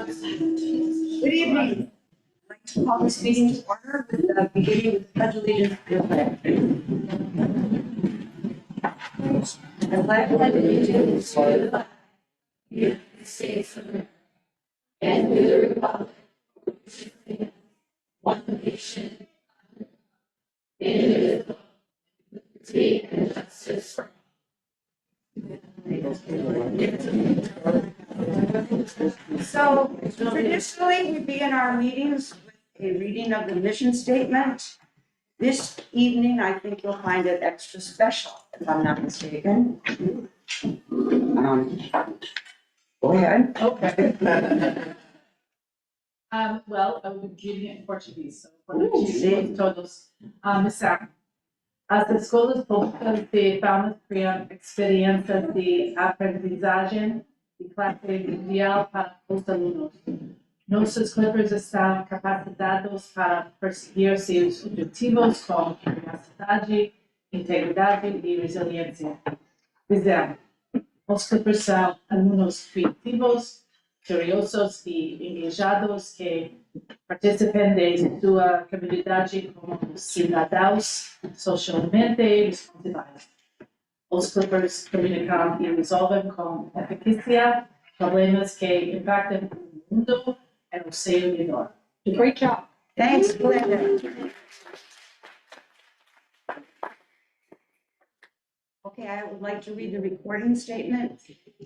Good evening. I'd like to call this meeting to order with the beginning with the pledge of allegiance to the flag. I pledge allegiance to the United States of America and to the republic for which it stands, one nation, indivisible, with liberty and justice for all. So traditionally, we begin our meetings with a reading of the mission statement. This evening, I think you'll find it extra special, if I'm not mistaken. Go ahead. Okay. Well, I will be reading it in Portuguese. So, todos. Missa. As escolas públicas de formas criam experiências de aprendizagem de classe mundial para os alunos. Nossos clubes estão capacitados para perseguir seus objetivos com capacidade, integridade e resiliência. Exemplo, os clubes são alunos criativos, curiosos e engajados que participam de sua comunidade como cidadãos socialmente responsáveis. Os clubes comunicam e resolvem com eficácia problemas que impactam o mundo e o seu redor. Great job. Thanks, Glenda. Okay, I would like to read the recording statement.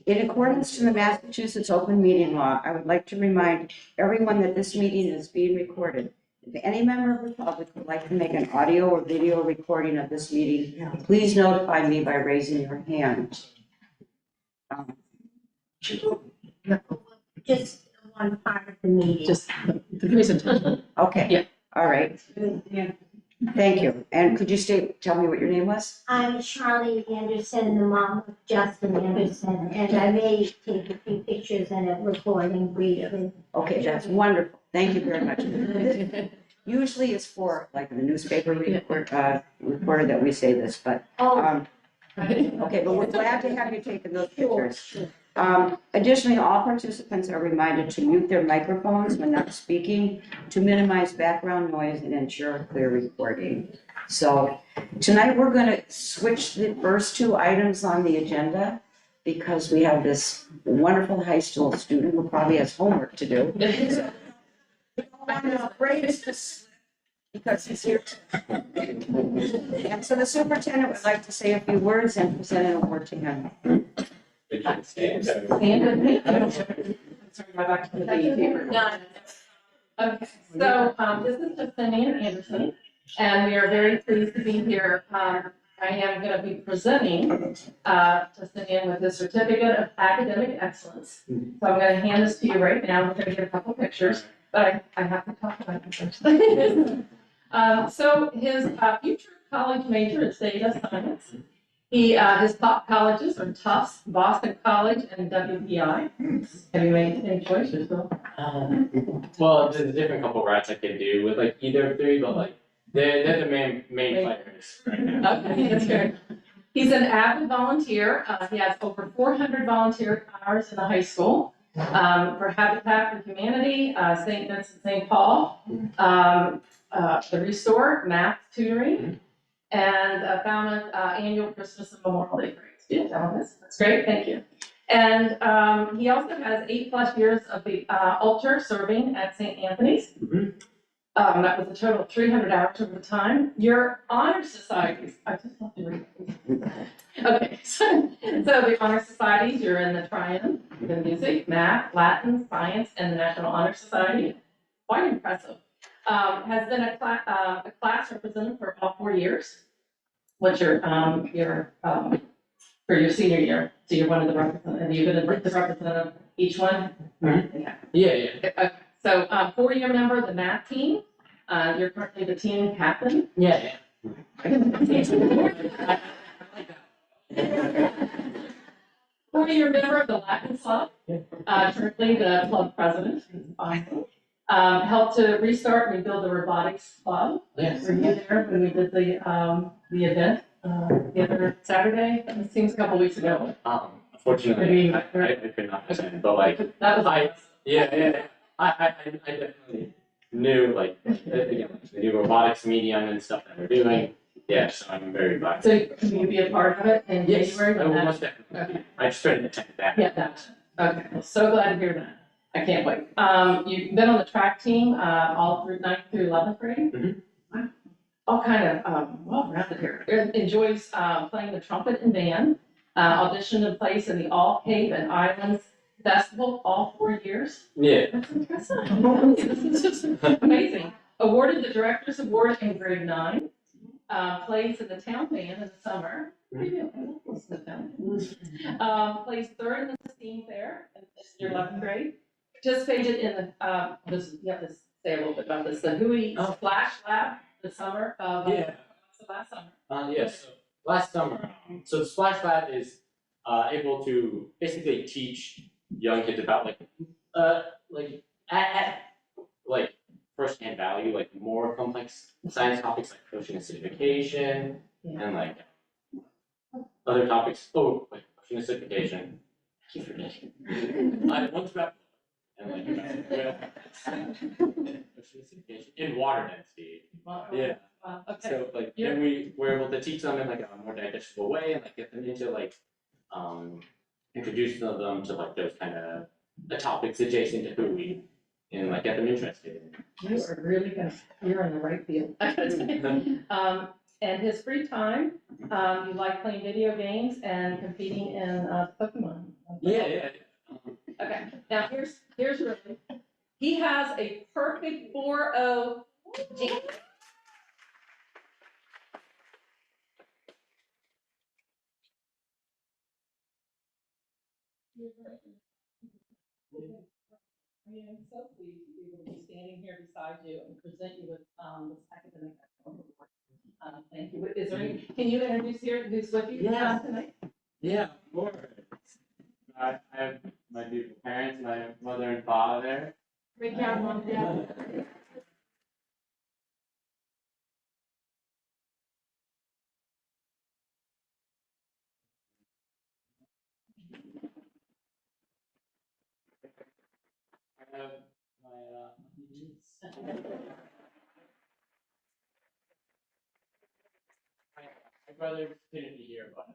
In accordance to the Massachusetts Open Meeting Law, I would like to remind everyone that this meeting is being recorded. If any member of the public would like to make an audio or video recording of this meeting, please notify me by raising your hand. Just one part of the meeting. Just the presentation. Okay. Yeah. All right. Thank you. And could you tell me what your name was? I'm Charlie Anderson, the mom of Justin Anderson, and I may take a few pictures and a recording briefly. Okay, that's wonderful. Thank you very much. Usually it's for like the newspaper reporter that we say this, but okay, but we're glad to have you taking those pictures. Additionally, all participants are reminded to mute their microphones when not speaking to minimize background noise and ensure clear recording. So tonight we're going to switch the first two items on the agenda because we have this wonderful high school student who probably has homework to do. Because he's here. And so the superintendent would like to say a few words and present an award to him. Sorry, my back to the paper. Okay, so this is Justinian Anderson, and we are very pleased to be here. I am going to be presenting Justinian with the Certificate of Academic Excellence. So I'm going to hand this to you right now. We're going to get a couple pictures, but I have to talk about it first. So his future college major is data science. His top colleges are Tufts, Boston College, and WPI. Have you made any choices? Well, there's a different couple routes I could do with like either three, but like they're the main players right now. Okay, that's good. He's an avid volunteer. He has over 400 volunteer hours in the high school for Habitat for Humanity, St. Vincent St. Paul, the Restore, math tutoring, and found an annual Christmas and Memorial Day parades. Did you tell this? That's great, thank you. And he also has 8+ years of the altar serving at St. Anthony's. That was a total of 300 hours over the time. Your honor societies, I just have to read this. Okay, so the honor societies, you're in the Trian, the music, math, Latin, science, and the National Honor Society. Quite impressive. Has been a class representative for all 4 years. What's your for your senior year? So you're one of the representatives. Have you been the representative each one? Yeah. Okay. So 4-year member of the math team. You're currently the team captain. Yeah. 4-year member of the Latin club. Currently the club president. Awesome. Helped to restart and rebuild the robotics club. Yes. Were you there when we did the event the other Saturday? It seems a couple weeks ago. Unfortunately, I could not attend, but like That was yeah. I definitely knew like the new robotics medium and stuff that we're doing. Yeah, so I'm very glad. So can you be a part of it in Yes, January? I will when most that- definitely. I just started to attend that. Yeah, that, okay, well, so glad to hear that. I can't wait. You've been on the track team, all through 9th through 11th grade? Mhm. Wow. All kind of, well-rounded here. Enjoys, playing the trumpet and band, auditioned and placed in the All Cape and Islands Festival all 4 years. Yeah. That's impressive. This is just amazing. Awarded the Director's Award in grade 9, plays in the town band in the summer. Listen to town. Plays third in the STEAM fair in your 11th grade. Participated in the, you have to say a little bit about this, the Hui Splash Lab this summer, Yeah. last summer. Yes, so last summer, so the Splash Lab is able to basically teach young kids about like at like first-hand value, like more complex science topics like ocean acidification and like other topics. Oh, like ocean acidification. I keep forgetting. One's about and like about ocean acidification and water density. Yeah. Okay. So like then we were able to teach them in like a more digestible way and like get them into like introduce them to like those kind of the topics adjacent to who we and like get them interested in. You are really gonna, you're in the right field. I gotta say. And his free time, you like playing video games and competing in Pokemon. Yeah. Okay, now here's really, he has a perfect 4.0 G. I am so pleased to be able to be standing here beside you and present you with this academic excellence award. Thank you. Is there any, can you introduce here who's with you tonight? Yeah, of course. I have my beautiful parents, my mother and father. Break down Mom and Dad. I have my my brothers couldn't be here, but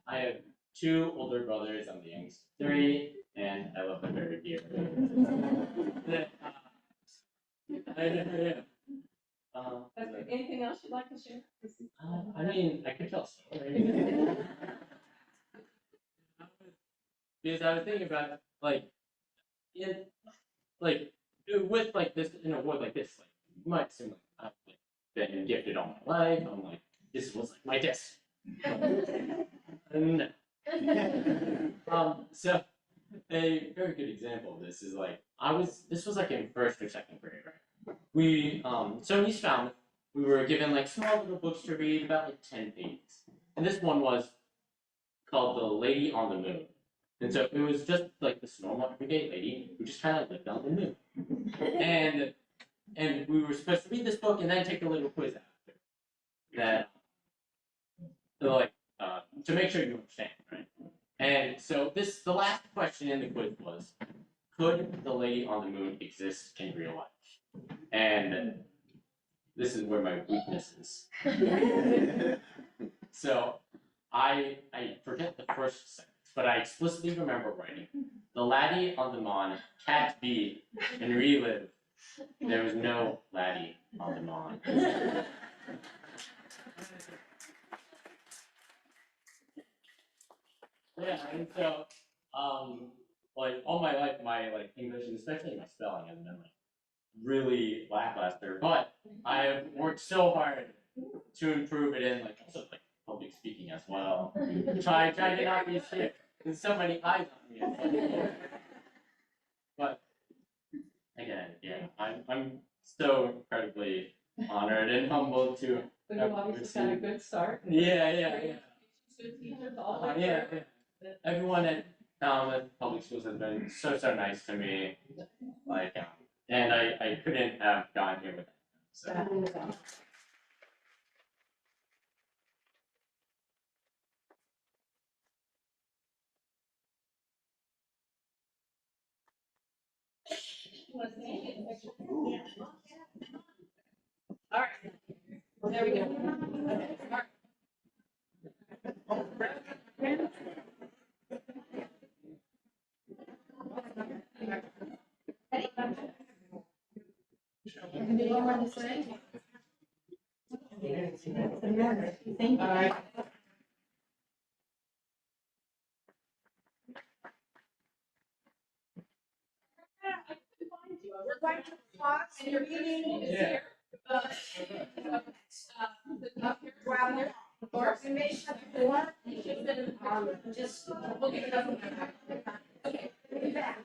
I have 2 older brothers. I'm the youngest of 3, and I love them very dearly. Anything else you'd like to share? I mean, I could tell a story. Because I was thinking about like, in like with like this in a award like this, like you might seem like I've like been gifted all my life. I'm like this was like my destiny. No. So a very good example of this is like this was like in 1st or 2nd grade, right? We so in East Falmouth, we were given like small little books to read about like 10 pages. And this one was called The Lady on the Moon. And so it was just like this normal everyday lady who just kind of lived on the moon. And we were supposed to read this book and then take a little quiz after that, like to make sure you understand, right? And so the last question in the quiz was, could the lady on the moon exist in real life? And this is where my weakness is. So I forget the first sentence, but I explicitly remember writing, the laddie on the mon can't be and relive. There was no laddie on the mon. Yeah, and so like all my life my like English and especially my spelling has been like really lackluster, but I have worked so hard to improve it in like also like public speaking as well. Try to not be sick. There's so many eyes on me. But again, yeah, I'm so incredibly honored and humbled to. But you obviously got a good start. Yeah. Good teachers all the way Yeah. through. Everyone at public schools has been so nice to me. Like and I couldn't have gone here without them. So. That is awesome. All right. Well, there we go. Okay, all right. Anything you want to say? Thank you. All right. We're going to pause and your meeting is here. While there, or we may shut the door, just, we'll get it up. Okay, we'll be back.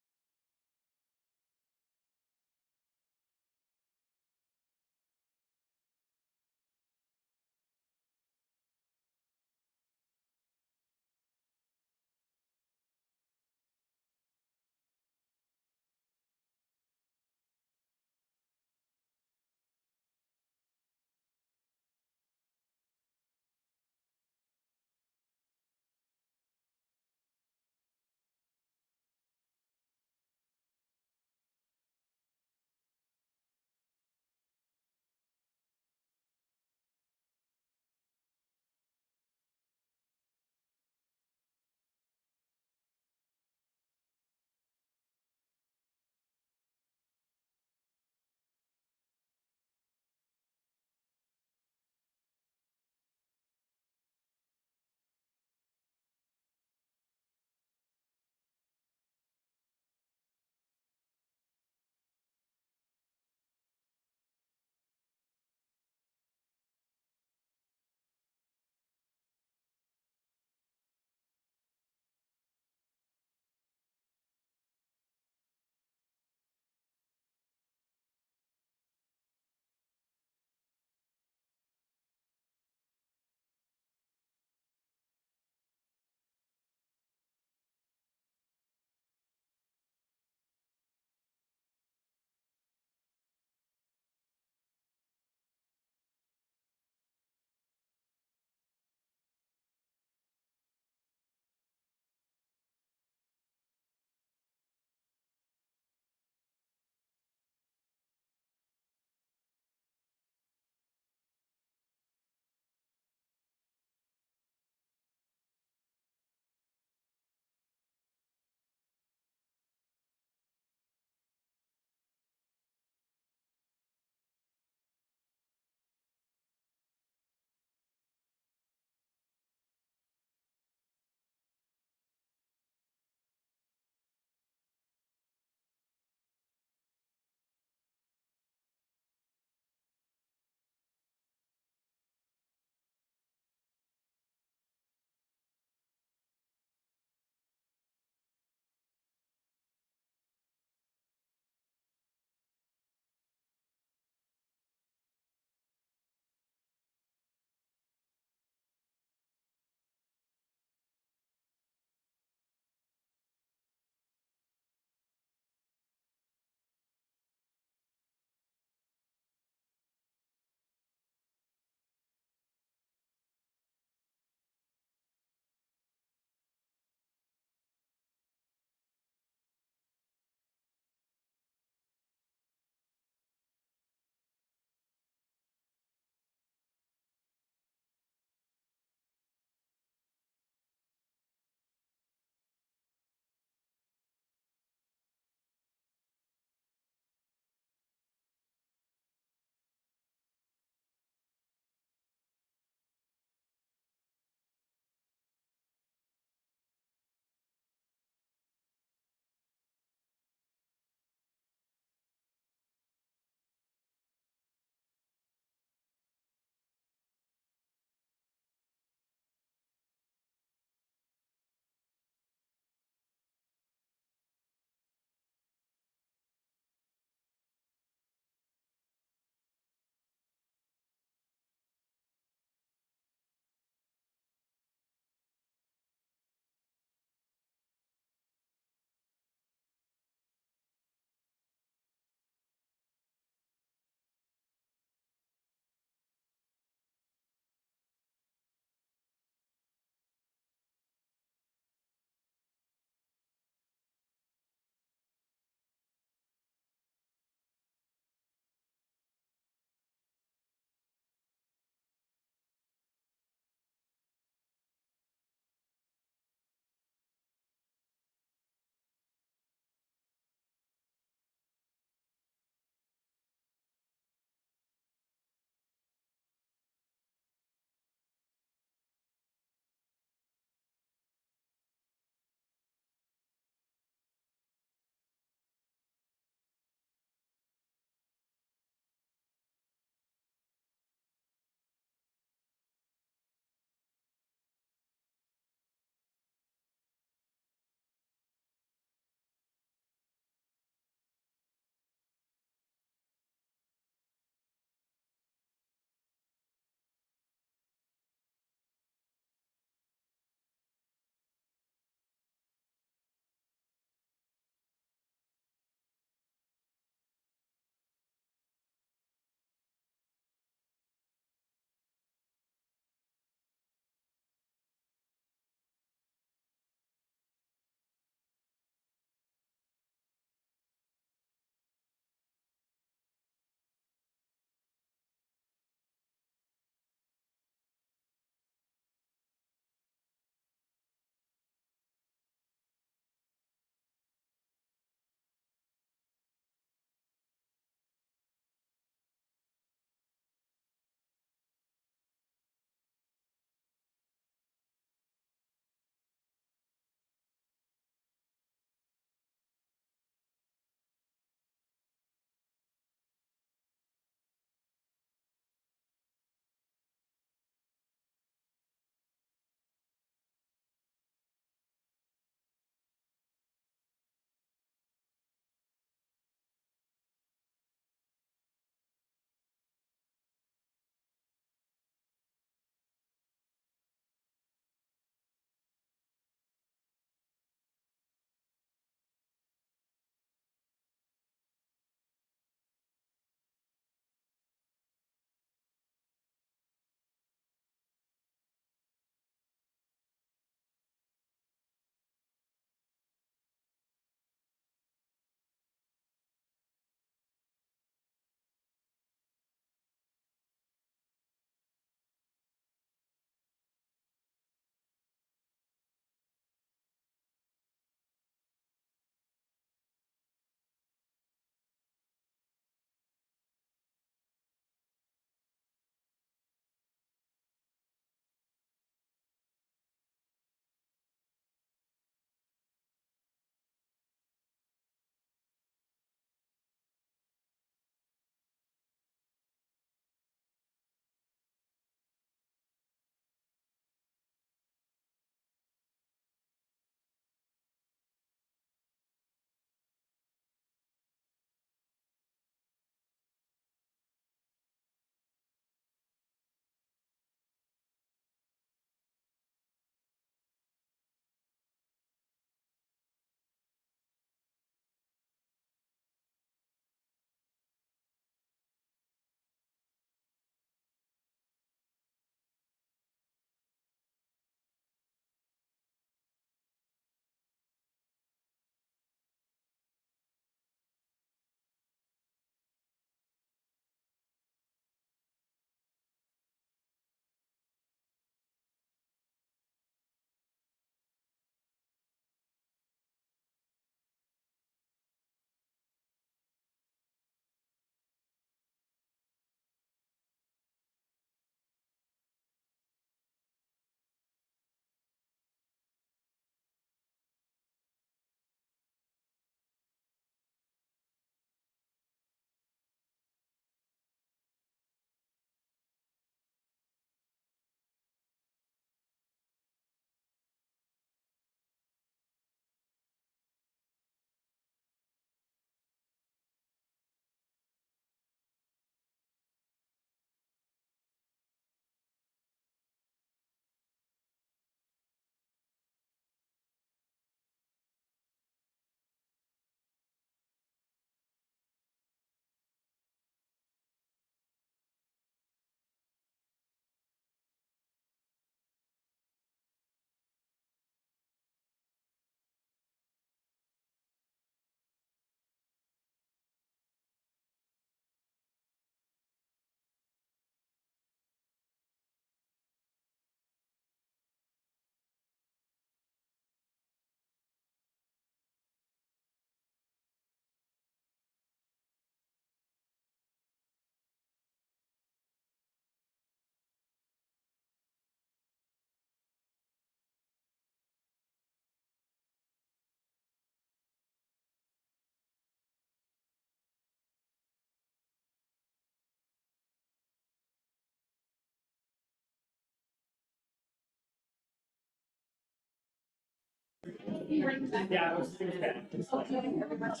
Yeah, it was bad. Okay, everyone's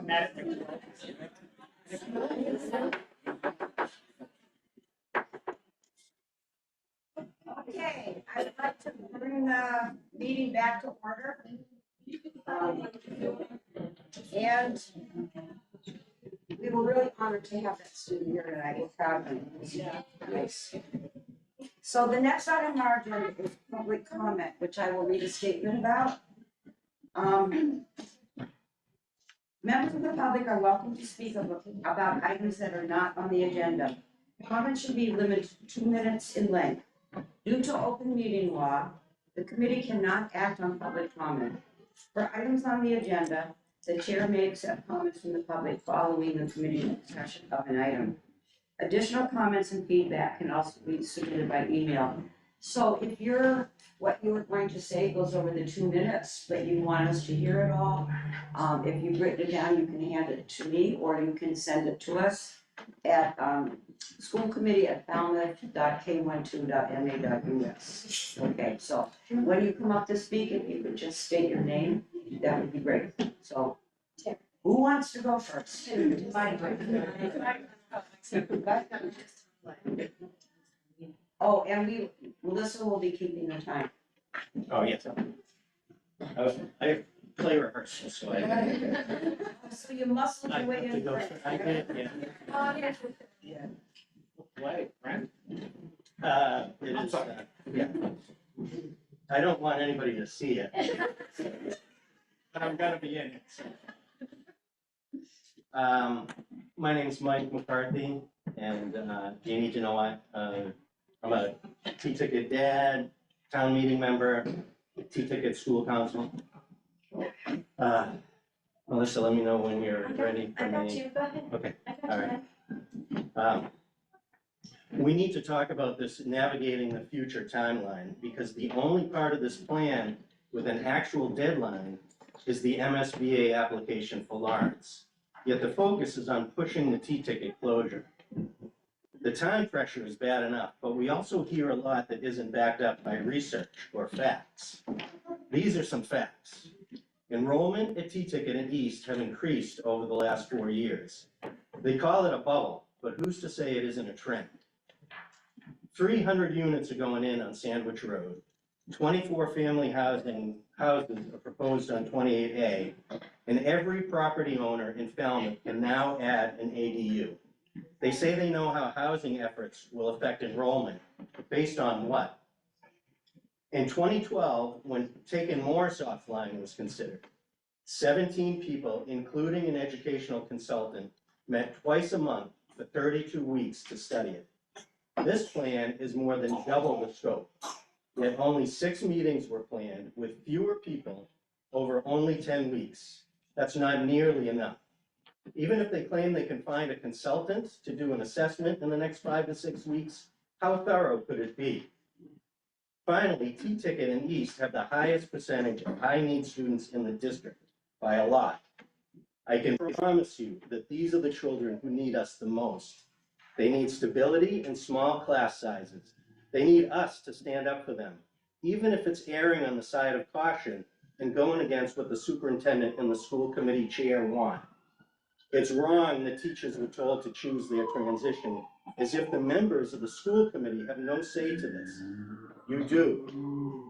back. Okay, I'd like to bring the meeting back to order. And we were really honored to have that student here tonight. We're proud of him. Nice. So the next item on our agenda is public comment, which I will read a statement about. Members of the public are welcome to speak about items that are not on the agenda. Comments should be limited to 2 minutes in length. Due to open meeting law, the committee cannot act on public comment. For items on the agenda, the chair may accept comments from the public following the committee discussion of an item. Additional comments and feedback can also be submitted by email. So if what you were going to say goes over the 2 minutes, but you want us to hear it all, if you've written it down, you can hand it to me, or you can send it to us at schoolcommittee@falmouth.k12.ma.us. Okay, so when you come up to speak, if you could just state your name, that would be great. So, who wants to go first? Oh, and Melissa will be keeping the time. Oh, yes. I have play rehearsal, so So you muscle I your way have to in. go. I did, yeah. Yeah. Why, right? It is, yeah. I don't want anybody to see it. But I'm gonna be in it, so. My name's Mike McCarthy, and, you need to know I'm a T-ticket dad, town meeting member, T-ticket school council. Melissa, let me know when you're ready for me. I got you, go ahead. Okay, I got all you. right. We need to talk about this navigating the future timeline, because the only part of this plan with an actual deadline is the MSBA application for Lawrence. Yet the focus is on pushing the T-ticket closure. The time pressure is bad enough, but we also hear a lot that isn't backed up by research or facts. These are some facts. Enrollment at T-ticket and East have increased over the last 4 years. They call it a bubble, but who's to say it isn't a trend? 300 units are going in on Sandwich Road. 24 family houses are proposed on 28A, and every property owner in Falmouth can now add an ADU. They say they know how housing efforts will affect enrollment, but based on what? In 2012, when taking Morris offline was considered, 17 people, including an educational consultant, met twice a month for 32 weeks to study it. This plan is more than double the scope, yet only 6 meetings were planned with fewer people over only 10 weeks. That's not nearly enough. Even if they claim they can find a consultant to do an assessment in the next 5 to 6 weeks, how thorough could it be? Finally, T-ticket and East have the highest percentage of high-need students in the district by a lot. I can promise you that these are the children who need us the most. They need stability and small class sizes. They need us to stand up for them, even if it's erring on the side of caution and going against what the superintendent and the school committee chair want. It's wrong that teachers were told to choose their transition, as if the members of the school committee have no say to this. You do.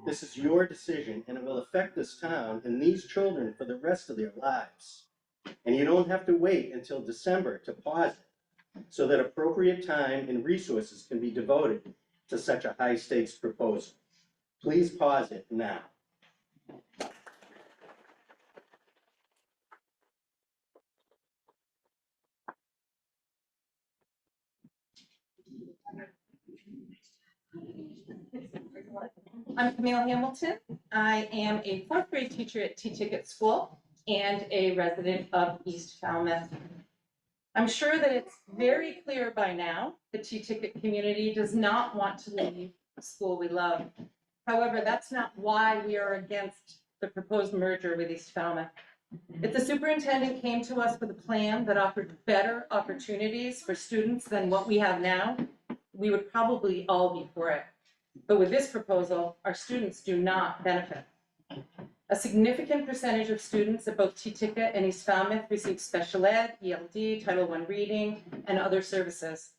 This is your decision, and it will affect this town and these children for the rest of their lives. And you don't have to wait until December to pause it, so that appropriate time and resources can be devoted to such a high-stakes proposal. Please pause it now. I'm Camille Hamilton. I am a 4th grade teacher at T-Ticket School and a resident of East Falmouth. I'm sure that it's very clear by now the T-Ticket community does not want to leave the school we love. However, that's not why we are against the proposed merger with East Falmouth. If the superintendent came to us with a plan that offered better opportunities for students than what we have now, we would probably all be for it. But with this proposal, our students do not benefit. A significant percentage of students at both T-Ticket and East Falmouth receive special ed, ELD, Title I reading, and other services.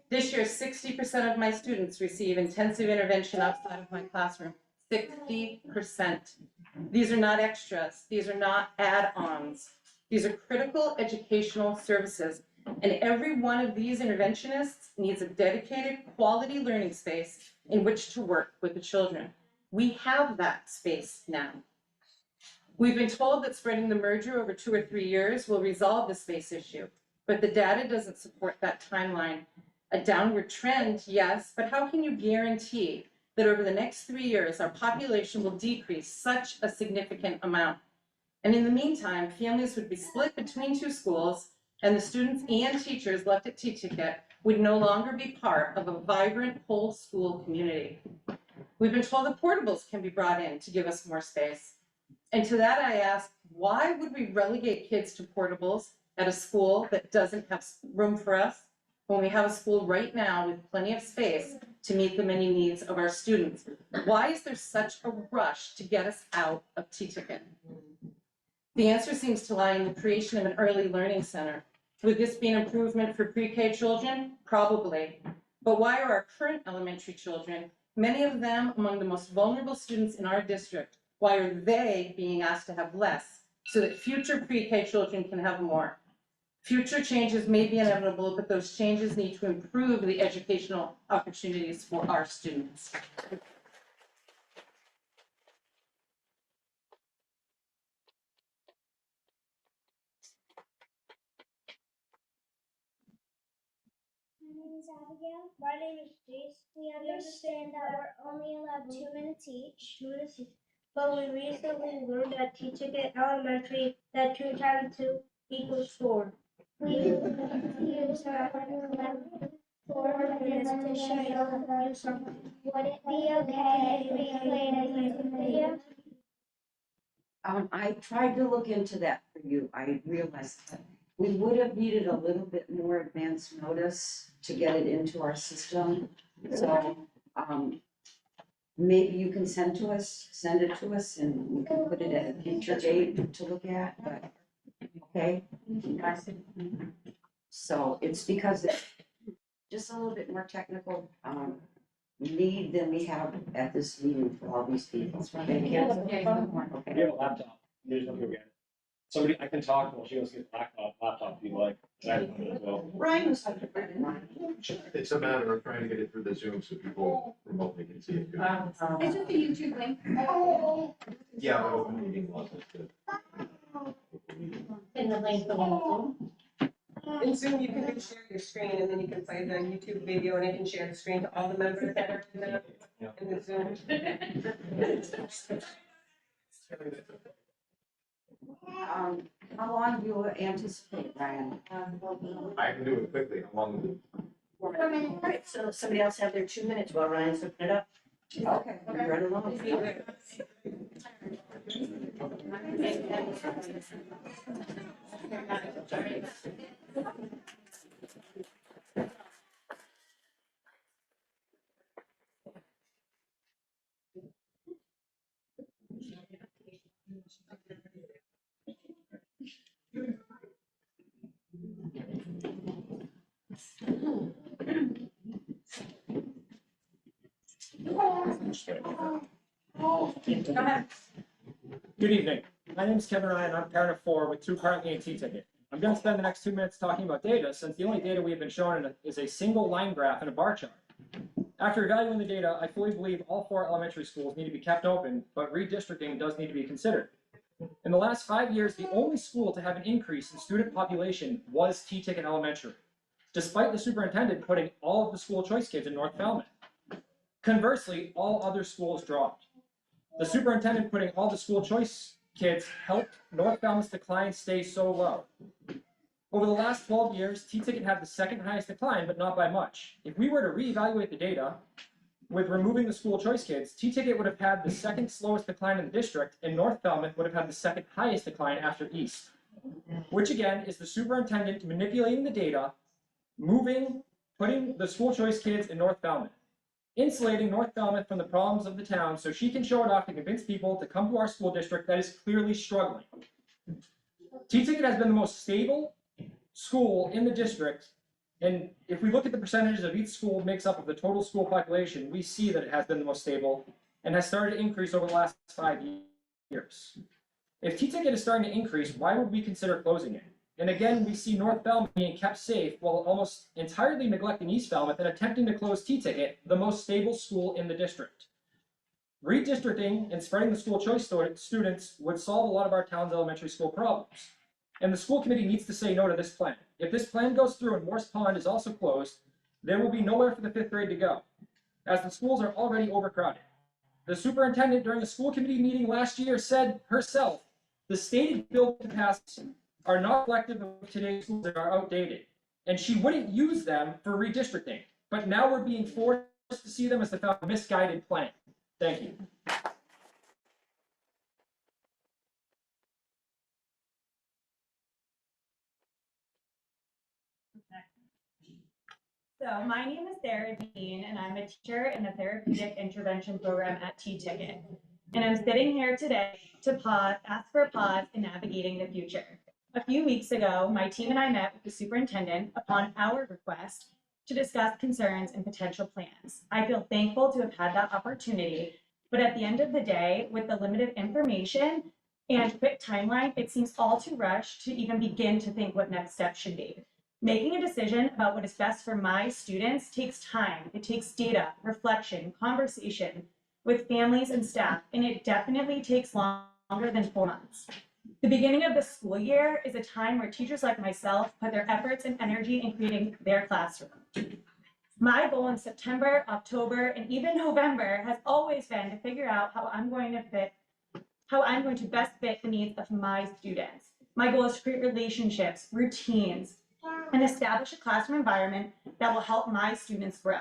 This year, 60% of my students receive intensive intervention outside of my classroom. 60%. These are not extras. These are not add-ons. These are critical educational services. And every one of these interventionists needs a dedicated quality learning space in which to work with the children. We have that space now. We've been told that spreading the merger over 2 or 3 years will resolve the space issue, but the data doesn't support that timeline. A downward trend, yes, but how can you guarantee that over the next 3 years, our population will decrease such a significant amount? And in the meantime, families would be split between 2 schools, and the students and teachers left at T-Ticket would no longer be part of a vibrant whole school community. We've been told that portables can be brought in to give us more space. And to that I ask, why would we relegate kids to portables at a school that doesn't have room for us when we have a school right now with plenty of space to meet the many needs of our students? Why is there such a rush to get us out of T-Ticket? The answer seems to lie in the creation of an early learning center. Would this be an improvement for pre-K children? Probably. But why are our current elementary children, many of them among the most vulnerable students in our district, why are they being asked to have less so that future pre-K children can have more? Future changes may be inevitable, but those changes need to improve the educational opportunities for our students. My name is Abigail. My name is Jace. We understand that we're only allowed 2 minutes each. But we recently learned at T-Ticket Elementary that 2 times 2 equals 4. We use our 4 minutes to show you something. Would it be okay if we played a YouTube video? I tried to look into that for you. I realized that we would have needed a little bit more advance notice to get it into our system. So, maybe you can send it to us and we can put it at a future date to look at, but, okay? So it's because it's just a little bit more technical, need than we have at this meeting for all these people. Okay, We have a laptop. Here's one here. Somebody, I can talk while she goes get the laptop if you like. I have one as well. Ryan was. It's a matter of trying to get it through the Zoom so people remotely can see it. Is it the YouTube link? Yeah, but open meeting wasn't good. In the link below. In Zoom, you can share your screen and then you can play the YouTube video and it can share the screen to all the members that are in the Zoom. How long do you anticipate, Ryan? I can do it quickly, how long is it? 4 minutes. All right, so somebody else have their 2 minutes while Ryan's looking it up. Okay, right along. Go ahead. Good evening. My name is Kevin Ryan. I'm a parent of 4 with 2 currently in T-Ticket. I'm going to spend the next 2 minutes talking about data, since the only data we have been shown is a single line graph and a bar chart. After evaluating the data, I fully believe all 4 elementary schools need to be kept open, but redistricting does need to be considered. In the last 5 years, the only school to have an increase in student population was T-Ticket Elementary, despite the superintendent putting all of the school choice kids in North Falmouth. Conversely, all other schools dropped. The superintendent putting all the school choice kids helped North Falmouth's decline stay so low. Over the last 12 years, T-Ticket had the second highest decline, but not by much. If we were to reevaluate the data, with removing the school choice kids, T-Ticket would have had the second slowest decline in the district, and North Falmouth would have had the second highest decline after East. Which again is the superintendent manipulating the data, putting the school choice kids in North Falmouth. insulating North Falmouth from the problems of the town so she can show it off to convince people to come to our school district that is clearly struggling. T-Ticket has been the most stable school in the district, and if we look at the percentages of each school makes up of the total school population, we see that it has been the most stable and has started to increase over the last 5 years. If T-Ticket is starting to increase, why would we consider closing it? And again, we see North Falmouth being kept safe while almost entirely neglecting East Falmouth and attempting to close T-Ticket, the most stable school in the district. Redistricting and spreading the school choice students would solve a lot of our town's elementary school problems. And the school committee needs to say no to this plan. If this plan goes through and Morse Pond is also closed, there will be nowhere for the 5th grade to go, as the schools are already overcrowded. The superintendent during a school committee meeting last year said herself, the stated build capacities are not reflective of today's schools that are outdated, and she wouldn't use them for redistricting. But now we're being forced to see them as the misguided plan. Thank you. So my name is Sarah Dean, and I'm a teacher in the therapeutic intervention program at T-Ticket. And I'm sitting here today to ask for a pause in navigating the future. A few weeks ago, my team and I met with the superintendent upon our request to discuss concerns and potential plans. I feel thankful to have had that opportunity, but at the end of the day, with the limited information and quick timeline, it seems all too rushed to even begin to think what next steps should be. Making a decision about what is best for my students takes time. It takes data, reflection, conversation with families and staff, and it definitely takes longer than 4 months. The beginning of the school year is a time where teachers like myself put their efforts and energy in creating their classroom. My goal in September, October, and even November has always been to figure out how I'm going to best fit the needs of my students. My goal is to create relationships, routines, and establish a classroom environment that will help my students grow.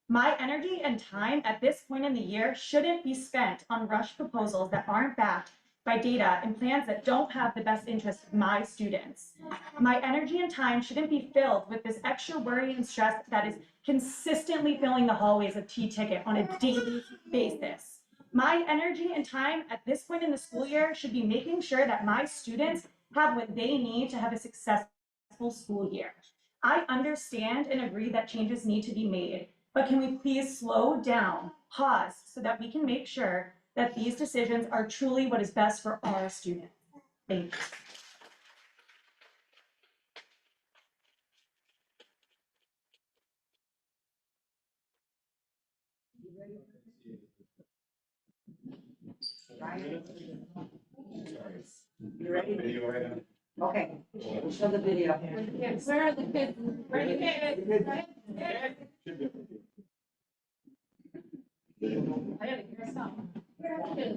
My energy and time at this point in the year shouldn't be spent on rushed proposals that aren't backed by data and plans that don't have the best interest of my students. My energy and time shouldn't be filled with this extra worry and stress that is consistently filling the hallways of T-Ticket on a daily basis. My energy and time at this point in the school year should be making sure that my students have what they need to have a successful school year. I understand and agree that changes need to be made, but can we please slow down, pause, so that we can make sure that these decisions are truly what is best for our students? Thank you. You ready? Okay, we'll show the video. Where are the kids? Where are the kids? I gotta hear some. Where are the kids?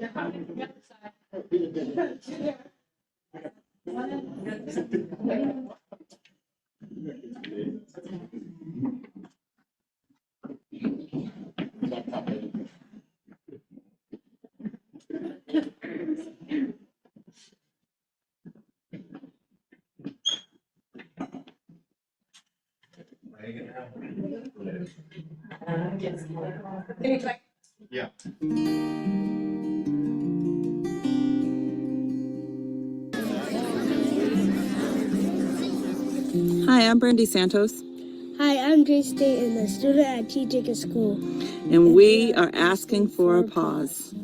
They're coming from the other side. Yeah. Hi, I'm Brandy Santos. Hi, I'm Grace Dayton, a student at T-Ticket School. And we are asking for a pause.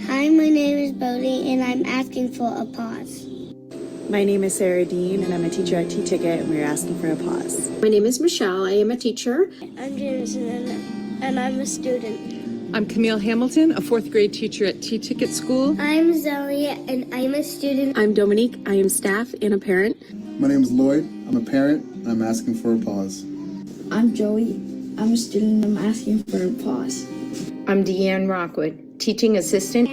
Hi, my name is Bodie, and I'm asking for a pause. My name is Sarah Dean, and I'm a teacher at T-Ticket, and we're asking for a pause. My name is Michelle. I am a teacher. I'm Jameson, and I'm a student. I'm Camille Hamilton, a 4th grade teacher at T-Ticket School. I'm Zelia, and I'm a student. I'm Dominique. I am staff and a parent. My name is Lloyd. I'm a parent, and I'm asking for a pause. I'm Joey. I'm a student, and I'm asking for a pause. I'm Deanne Rockwood, teaching assistant.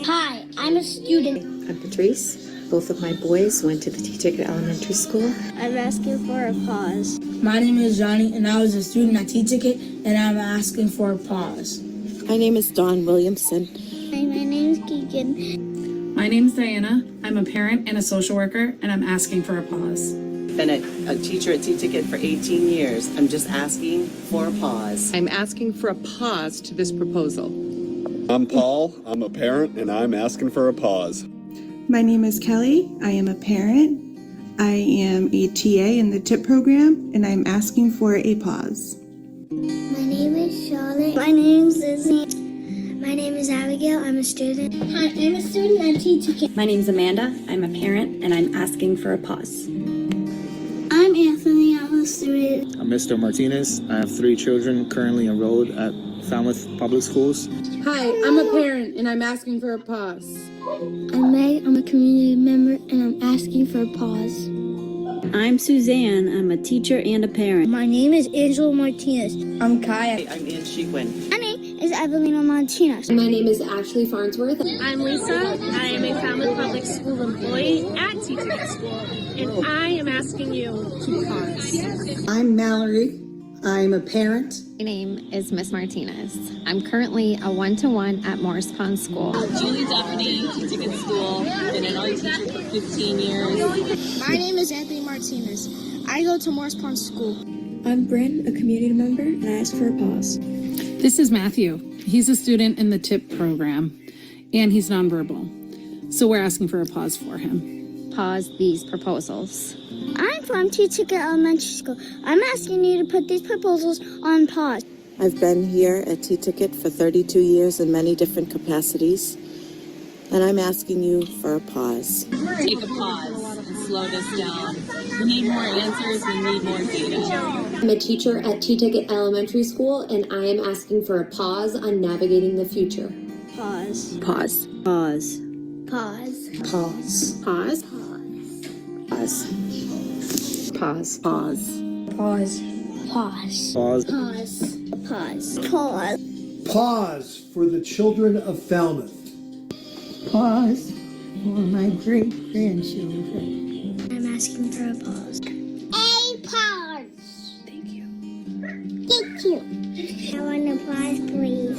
Hi, I'm a student. I'm Patrice. Both of my boys went to the T-Ticket Elementary School. I'm asking for a pause. My name is Johnny, and I was a student at T-Ticket, and I'm asking for a pause. My name is Dawn Williamson. Hi, my name is Keegan. My name is Diana. I'm a parent and a social worker, and I'm asking for a pause. been a teacher at T-Ticket for 18 years. I'm just asking for a pause. I'm asking for a pause to this proposal. I'm Paul. I'm a parent, and I'm asking for a pause. My name is Kelly. I am a parent. I am a TA in the TIP program, and I'm asking for a pause. My name is Charlotte. My name is Lizzie. My name is Abigail. I'm a student. Hi, I'm a student at T-Ticket. My name is Amanda. I'm a parent, and I'm asking for a pause. I'm Anthony. I'm a student. I'm Mr. Martinez. I have 3 children currently enrolled at Falmouth Public Schools. Hi, I'm a parent and I'm asking for a pause. I'm Meg. I'm a community member and I'm asking for a pause. I'm Suzanne. I'm a teacher and a parent. My name is Angela Martinez. I'm Kaya. Hey, I'm Ann Shequin. My name is Evelina Martinez. My name is Ashley Farnsworth. I'm Lisa. I am a Falmouth Public School employee at T-Ticket School, and I am asking you to pause. I'm Mallory. I'm a parent. My name is Miss Martinez. I'm currently a one-to-one at Morris Pond School. Julie Deputy, T-Ticket School. Been an art teacher for 15 years. My name is Anthony Martinez. I go to Morris Pond School. I'm Bryn, a community member, and I ask for a pause. This is Matthew. He's a student in the TIP program, and he's nonverbal. So we're asking for a pause for him. Pause these proposals. I'm from T-Ticket Elementary School. I'm asking you to put these proposals on pause. I've been here at T-Ticket for 32 years in many different capacities, and I'm asking you for a pause. Take a pause and slow this down. We need more answers. We need more data. I'm a teacher at T-Ticket Elementary School, and I am asking for a pause on navigating the future. Pause. Pause. Pause. Pause. Pause. Pause. Pause. Pause. Pause. Pause. Pause. Pause. Pause. Pause. Pause. Pause for the children of Falmouth. Pause for my great-grandchildren. I'm asking for a pause. A pause. Thank you. Thank you. I want a pause, please.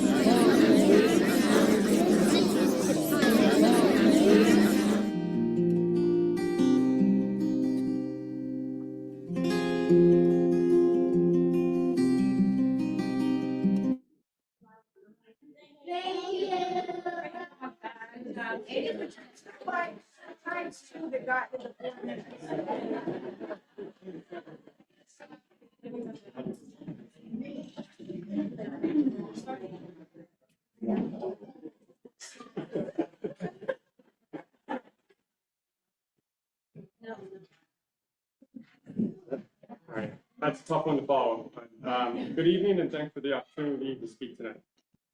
Alright, that's a tough one to follow. Good evening and thanks for the opportunity to speak tonight.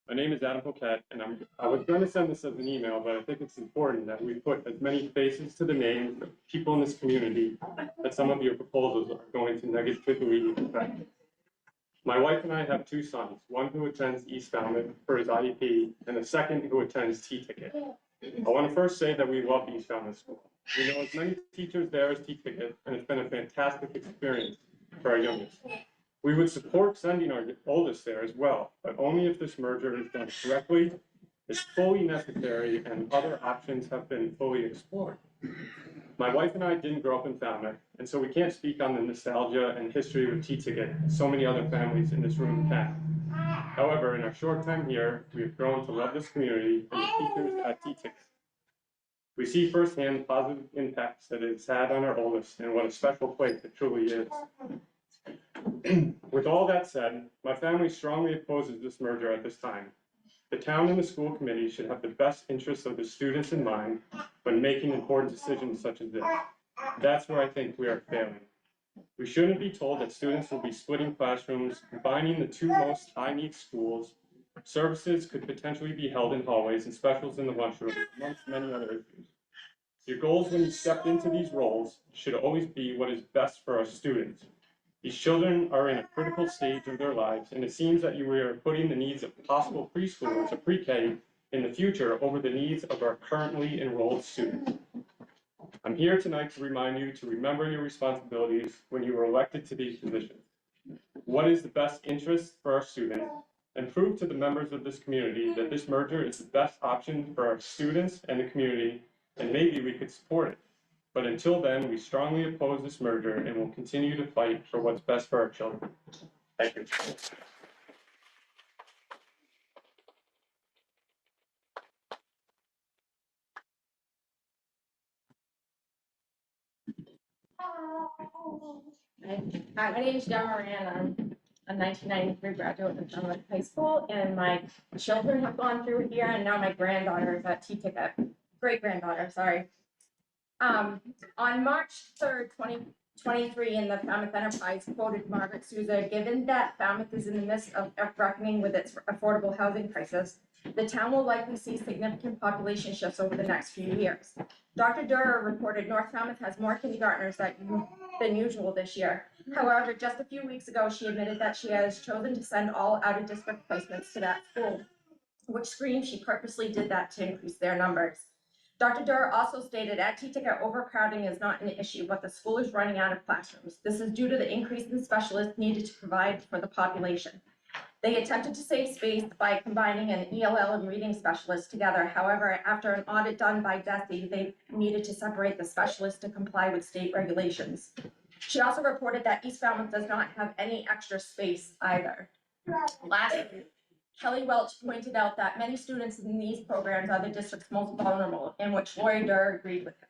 My name is Adam Poquette, and I was going to send this as an email, but I think it's important that we put as many faces to the names of people in this community that some of your proposals are going to negatively affect. My wife and I have 2 sons, one who attends East Falmouth for his IEP, and the second who attends T-Ticket. I want to first say that we love East Falmouth School. We know as many teachers there as T-Ticket, and it's been a fantastic experience for our youngest. We would support sending our oldest there as well, but only if this merger is done correctly, is fully necessary, and other options have been fully explored. My wife and I didn't grow up in Falmouth, and so we can't speak on the nostalgia and history of T-Ticket as so many other families in this room can. However, in our short time here, we have grown to love this community and the teachers at T-Ticket. We see firsthand the positive impacts that it's had on our oldest and what a special place it truly is. With all that said, my family strongly opposes this merger at this time. The town and the school committee should have the best interests of the students in mind when making important decisions such as this. That's where I think we are failing. We shouldn't be told that students will be splitting classrooms, combining the 2 most high-need schools. Services could potentially be held in hallways and specials in the lunchroom, amongst many other issues. Your goals when you stepped into these roles should always be what is best for our students. These children are in a critical stage of their lives, and it seems that you are putting the needs of possible preschoolers or pre-K in the future over the needs of our currently enrolled students. I'm here tonight to remind you to remember your responsibilities when you were elected to these positions. What is the best interest for our students, and prove to the members of this community that this merger is the best option for our students and the community, and maybe we could support it. But until then, we strongly oppose this merger and will continue to fight for what's best for our children. Thank you. Hi, my name is Jen Moran. I'm a 1993 graduate of Falmouth High School, and my children have gone through here, and now my granddaughter is at T-Ticket. Great-granddaughter, sorry. On March 3rd, 2023, in the Falmouth Enterprise quoted Margaret Souza, given that Falmouth is in the midst of reckoning with its affordable housing crisis, the town will likely see significant population shifts over the next few years. Dr. Durer reported North Falmouth has more kindergartners than usual this year. However, just a few weeks ago, she admitted that she has chosen to send all out-of-district placements to that school, which screams she purposely did that to increase their numbers. Dr. Durer also stated at T-Ticket overcrowding is not an issue, but the school is running out of classrooms. This is due to the increase in specialists needed to provide for the population. They attempted to save space by combining an ELL and reading specialist together. However, after an audit done by DESE, they needed to separate the specialists to comply with state regulations. She also reported that East Falmouth does not have any extra space either. Lastly, Kelly Welch pointed out that many students in these programs are the district's most vulnerable, in which Lori Durr agreed with her.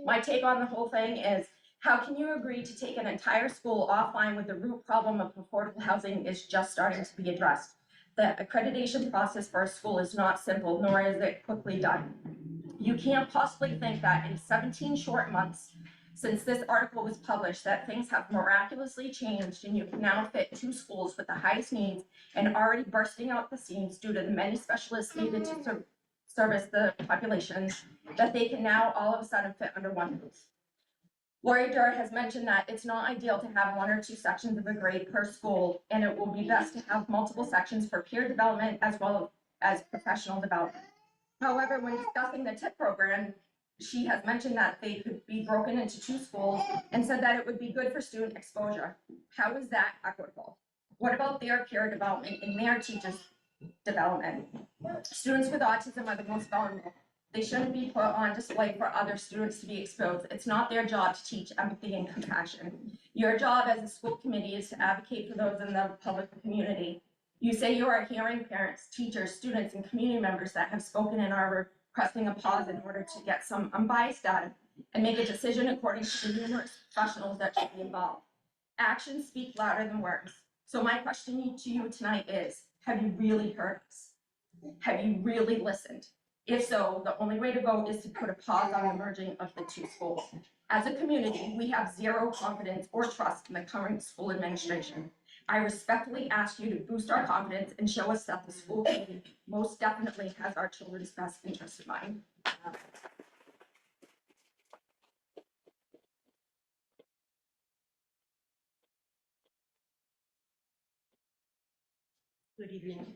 My take on the whole thing is, how can you agree to take an entire school offline when the root problem of affordable housing is just starting to be addressed? The accreditation process for a school is not simple, nor is it quickly done. You can't possibly think that in 17 short months since this article was published that things have miraculously changed and you can now fit 2 schools with the highest needs and already bursting out the seams due to the many specialists needed to service the population, that they can now all of a sudden fit under one roof. Lori Durr has mentioned that it's not ideal to have 1 or 2 sections of a grade per school, and it will be best to have multiple sections for peer development as well as professional development. However, when discussing the TIP program, she has mentioned that they could be broken into 2 schools and said that it would be good for student exposure. How is that equitable? What about their peer development and their teachers' development? Students with autism are the most vulnerable. They shouldn't be put on display for other students to be exposed. It's not their job to teach empathy and compassion. Your job as a school committee is to advocate for those in the public community. You say you are hearing parents, teachers, students, and community members that have spoken and are requesting a pause in order to get some unbiased data and make a decision according to the numerous professionals that should be involved. Actions speak louder than words. So my question to you tonight is, have you really heard us? Have you really listened? If so, the only way to vote is to put a pause on the merging of the 2 schools. As a community, we have zero confidence or trust in the current school administration. I respectfully ask you to boost our confidence and show us that the school committee most definitely has our children's best interest in mind. Good evening.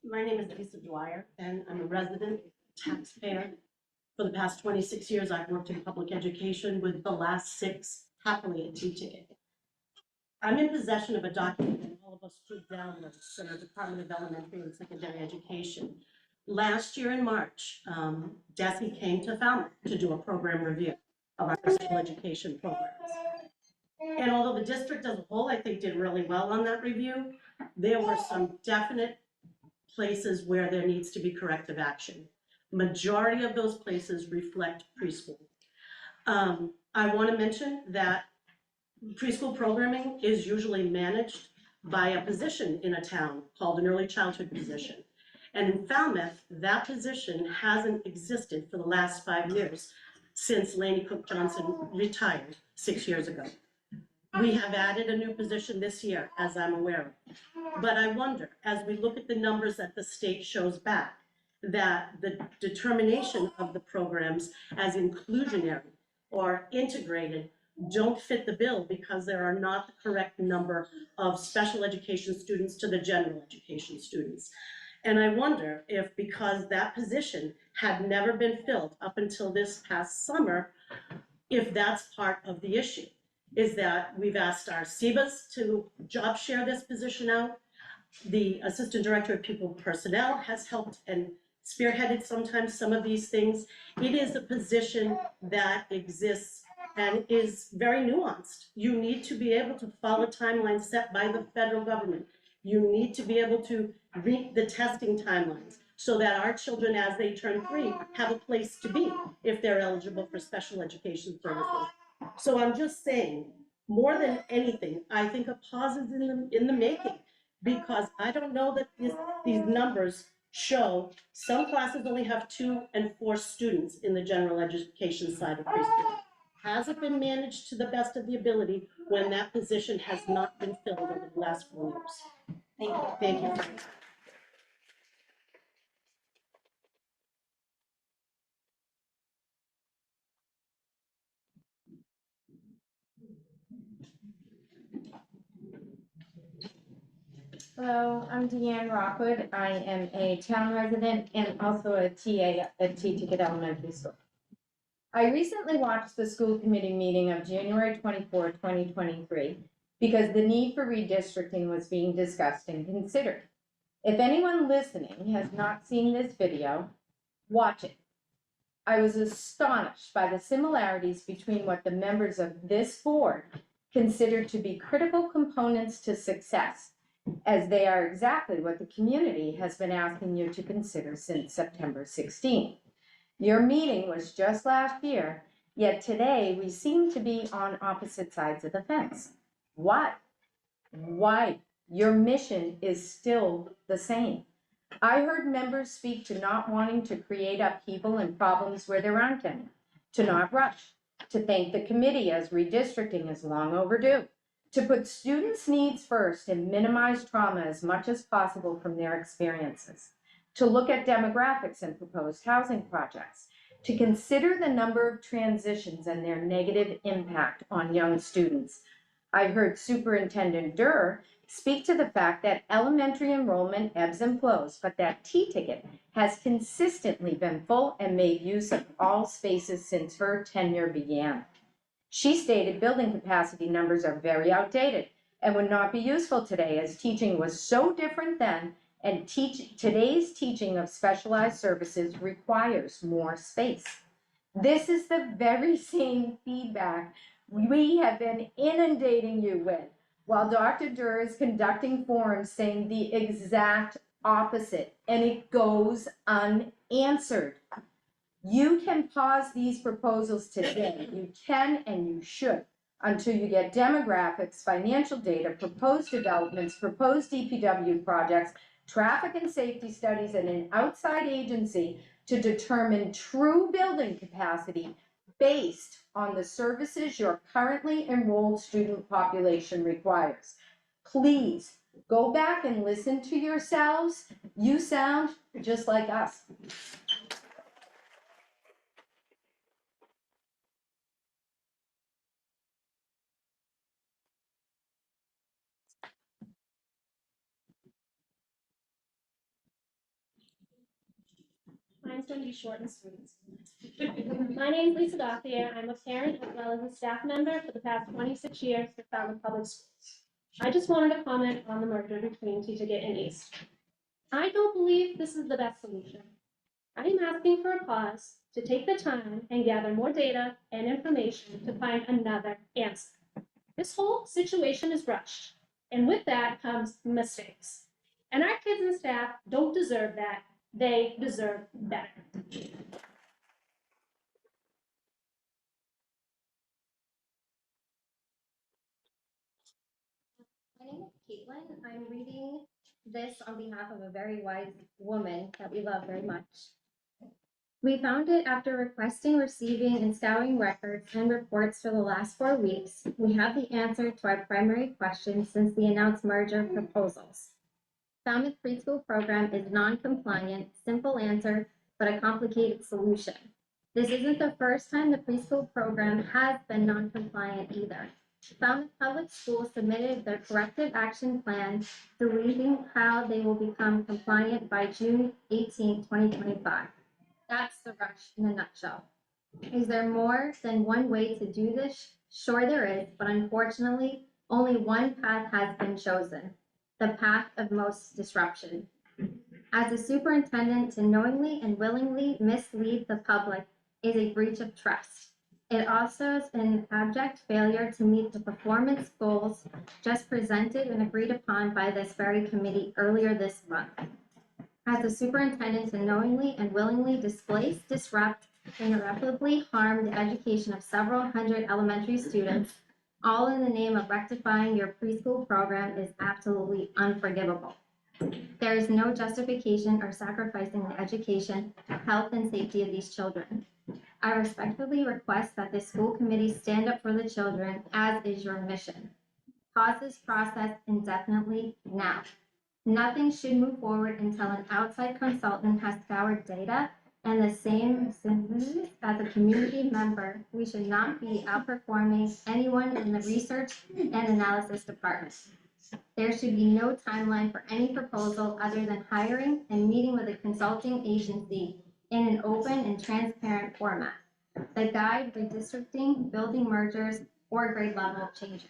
My name is Lisa Dwyer, and I'm a resident taxpayer. For the past 26 years, I've worked in public education, with the last 6 happily at T-Ticket. I'm in possession of a document that all of us stood down with from the Department of Elementary and Secondary Education. Last year in March, DESE came to Falmouth to do a program review of our special education programs. And although the district as a whole, I think, did really well on that review, there were some definite places where there needs to be corrective action. Majority of those places reflect preschool. I want to mention that preschool programming is usually managed by a position in a town called an early childhood position. And in Falmouth, that position hasn't existed for the last 5 years since Laney Cook Johnson retired 6 years ago. We have added a new position this year, as I'm aware of. But I wonder, as we look at the numbers that the state shows back, that the determination of the programs as inclusionary or integrated don't fit the bill because there are not the correct number of special education students to the general education students. And I wonder if, because that position had never been filled up until this past summer, if that's part of the issue, is that we've asked our CBAs to job share this position out. The Assistant Director of Pupil Personnel has helped and spearheaded sometimes some of these things. It is a position that exists and is very nuanced. You need to be able to follow timelines set by the federal government. You need to be able to read the testing timelines so that our children, as they turn 3, have a place to be if they're eligible for special education services. So I'm just saying, more than anything, I think a pause is in the making, because I don't know that these numbers show some classes only have 2 and 4 students in the general education side of preschool. Has it been managed to the best of the ability when that position has not been filled over the last 4 years? Thank you. Thank you. Hello, I'm Deanne Rockwood. I am a town resident and also a TA at T-Ticket Elementary School. I recently watched the school committee meeting of January 24, 2023, because the need for redistricting was being discussed and considered. If anyone listening has not seen this video, watch it. I was astonished by the similarities between what the members of this board consider to be critical components to success, as they are exactly what the community has been asking you to consider since September 16. Your meeting was just last year, yet today we seem to be on opposite sides of the fence. Why? Why? Your mission is still the same. I heard members speak to not wanting to create upheaval and problems where there aren't any, to not rush, to thank the committee as redistricting is long overdue, to put students' needs first and minimize trauma as much as possible from their experiences, to look at demographics and proposed housing projects, to consider the number of transitions and their negative impact on young students. I heard Superintendent Durr speak to the fact that elementary enrollment ebbs and flows, but that T-Ticket has consistently been full and made use of all spaces since her tenure began. She stated building capacity numbers are very outdated and would not be useful today, as teaching was so different then, and today's teaching of specialized services requires more space. This is the very same feedback we have been inundating you with, while Dr. Durr is conducting forums saying the exact opposite, and it goes unanswered. You can pause these proposals today. You can and you should, until you get demographics, financial data, proposed developments, proposed DPW projects, traffic and safety studies, and an outside agency to determine true building capacity based on the services your currently enrolled student population requires. Please go back and listen to yourselves. You sound just like us. Mine's going to be short and sweet. My name is Lisa Gauthier. I'm a parent as well as a staff member for the past 26 years for Falmouth Public Schools. I just wanted to comment on the merger between T-Ticket and East. I don't believe this is the best solution. I am asking for a pause to take the time and gather more data and information to find another answer. This whole situation is rushed, and with that comes mistakes. And our kids and staff don't deserve that. They deserve better. My name is Caitlin. I'm reading this on behalf of a very wise woman that we love very much. We found it after requesting, receiving, and scouring records and reports for the last 4 weeks. We have the answer to our primary question since the announced merger proposals. Falmouth preschool program is non-compliant, simple answer, but a complicated solution. This isn't the first time the preschool program has been non-compliant either. Falmouth Public Schools submitted their corrective action plan, deleting how they will become compliant by June 18, 2025. That's the rush in a nutshell. Is there more than one way to do this? Sure there is, but unfortunately, only one path has been chosen, the path of most disruption. As a superintendent, to knowingly and willingly mislead the public is a breach of trust. It also is an abject failure to meet the performance goals just presented and agreed upon by this very committee earlier this month. As a superintendent, to knowingly and willingly displace, disrupt, and irreparably harm the education of several hundred elementary students, all in the name of rectifying your preschool program, is absolutely unforgivable. There is no justification or sacrificing the education, health, and safety of these children. I respectfully request that the school committee stand up for the children, as is your mission. Pause this process indefinitely now. Nothing should move forward until an outside consultant has scoured data and the same as a community member. We should not be outperforming anyone in the research and analysis department. There should be no timeline for any proposal other than hiring and meeting with a consulting agency in an open and transparent format. The guide, redistricting, building mergers, or grade level changes.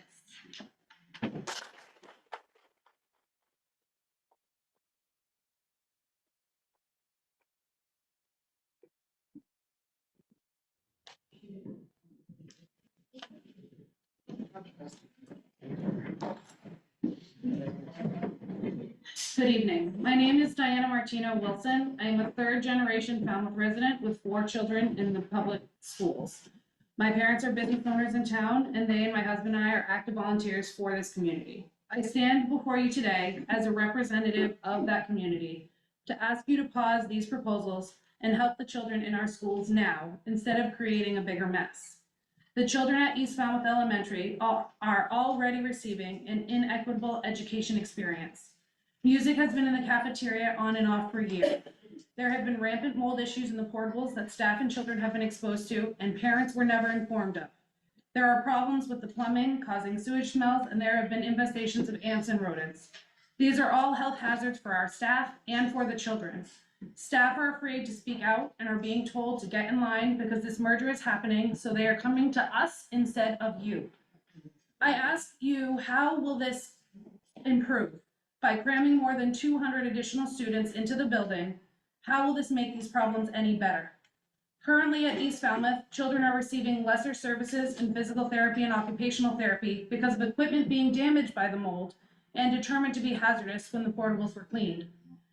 Good evening. My name is Diana Martino Wilson. I am a third-generation Falmouth resident with 4 children in the public schools. My parents are business owners in town, and they and my husband and I are active volunteers for this community. I stand before you today as a representative of that community to ask you to pause these proposals and help the children in our schools now instead of creating a bigger mess. The children at East Falmouth Elementary are already receiving an inequitable education experience. Music has been in the cafeteria on and off for years. There have been rampant mold issues in the portables that staff and children have been exposed to, and parents were never informed of. There are problems with the plumbing causing sewage smells, and there have been infestations of ants and rodents. These are all health hazards for our staff and for the children. Staff are afraid to speak out and are being told to get in line because this merger is happening, so they are coming to us instead of you. I ask you, how will this improve? By cramming more than 200 additional students into the building, how will this make these problems any better? Currently at East Falmouth, children are receiving lesser services in physical therapy and occupational therapy because of equipment being damaged by the mold and determined to be hazardous when the portables were cleaned.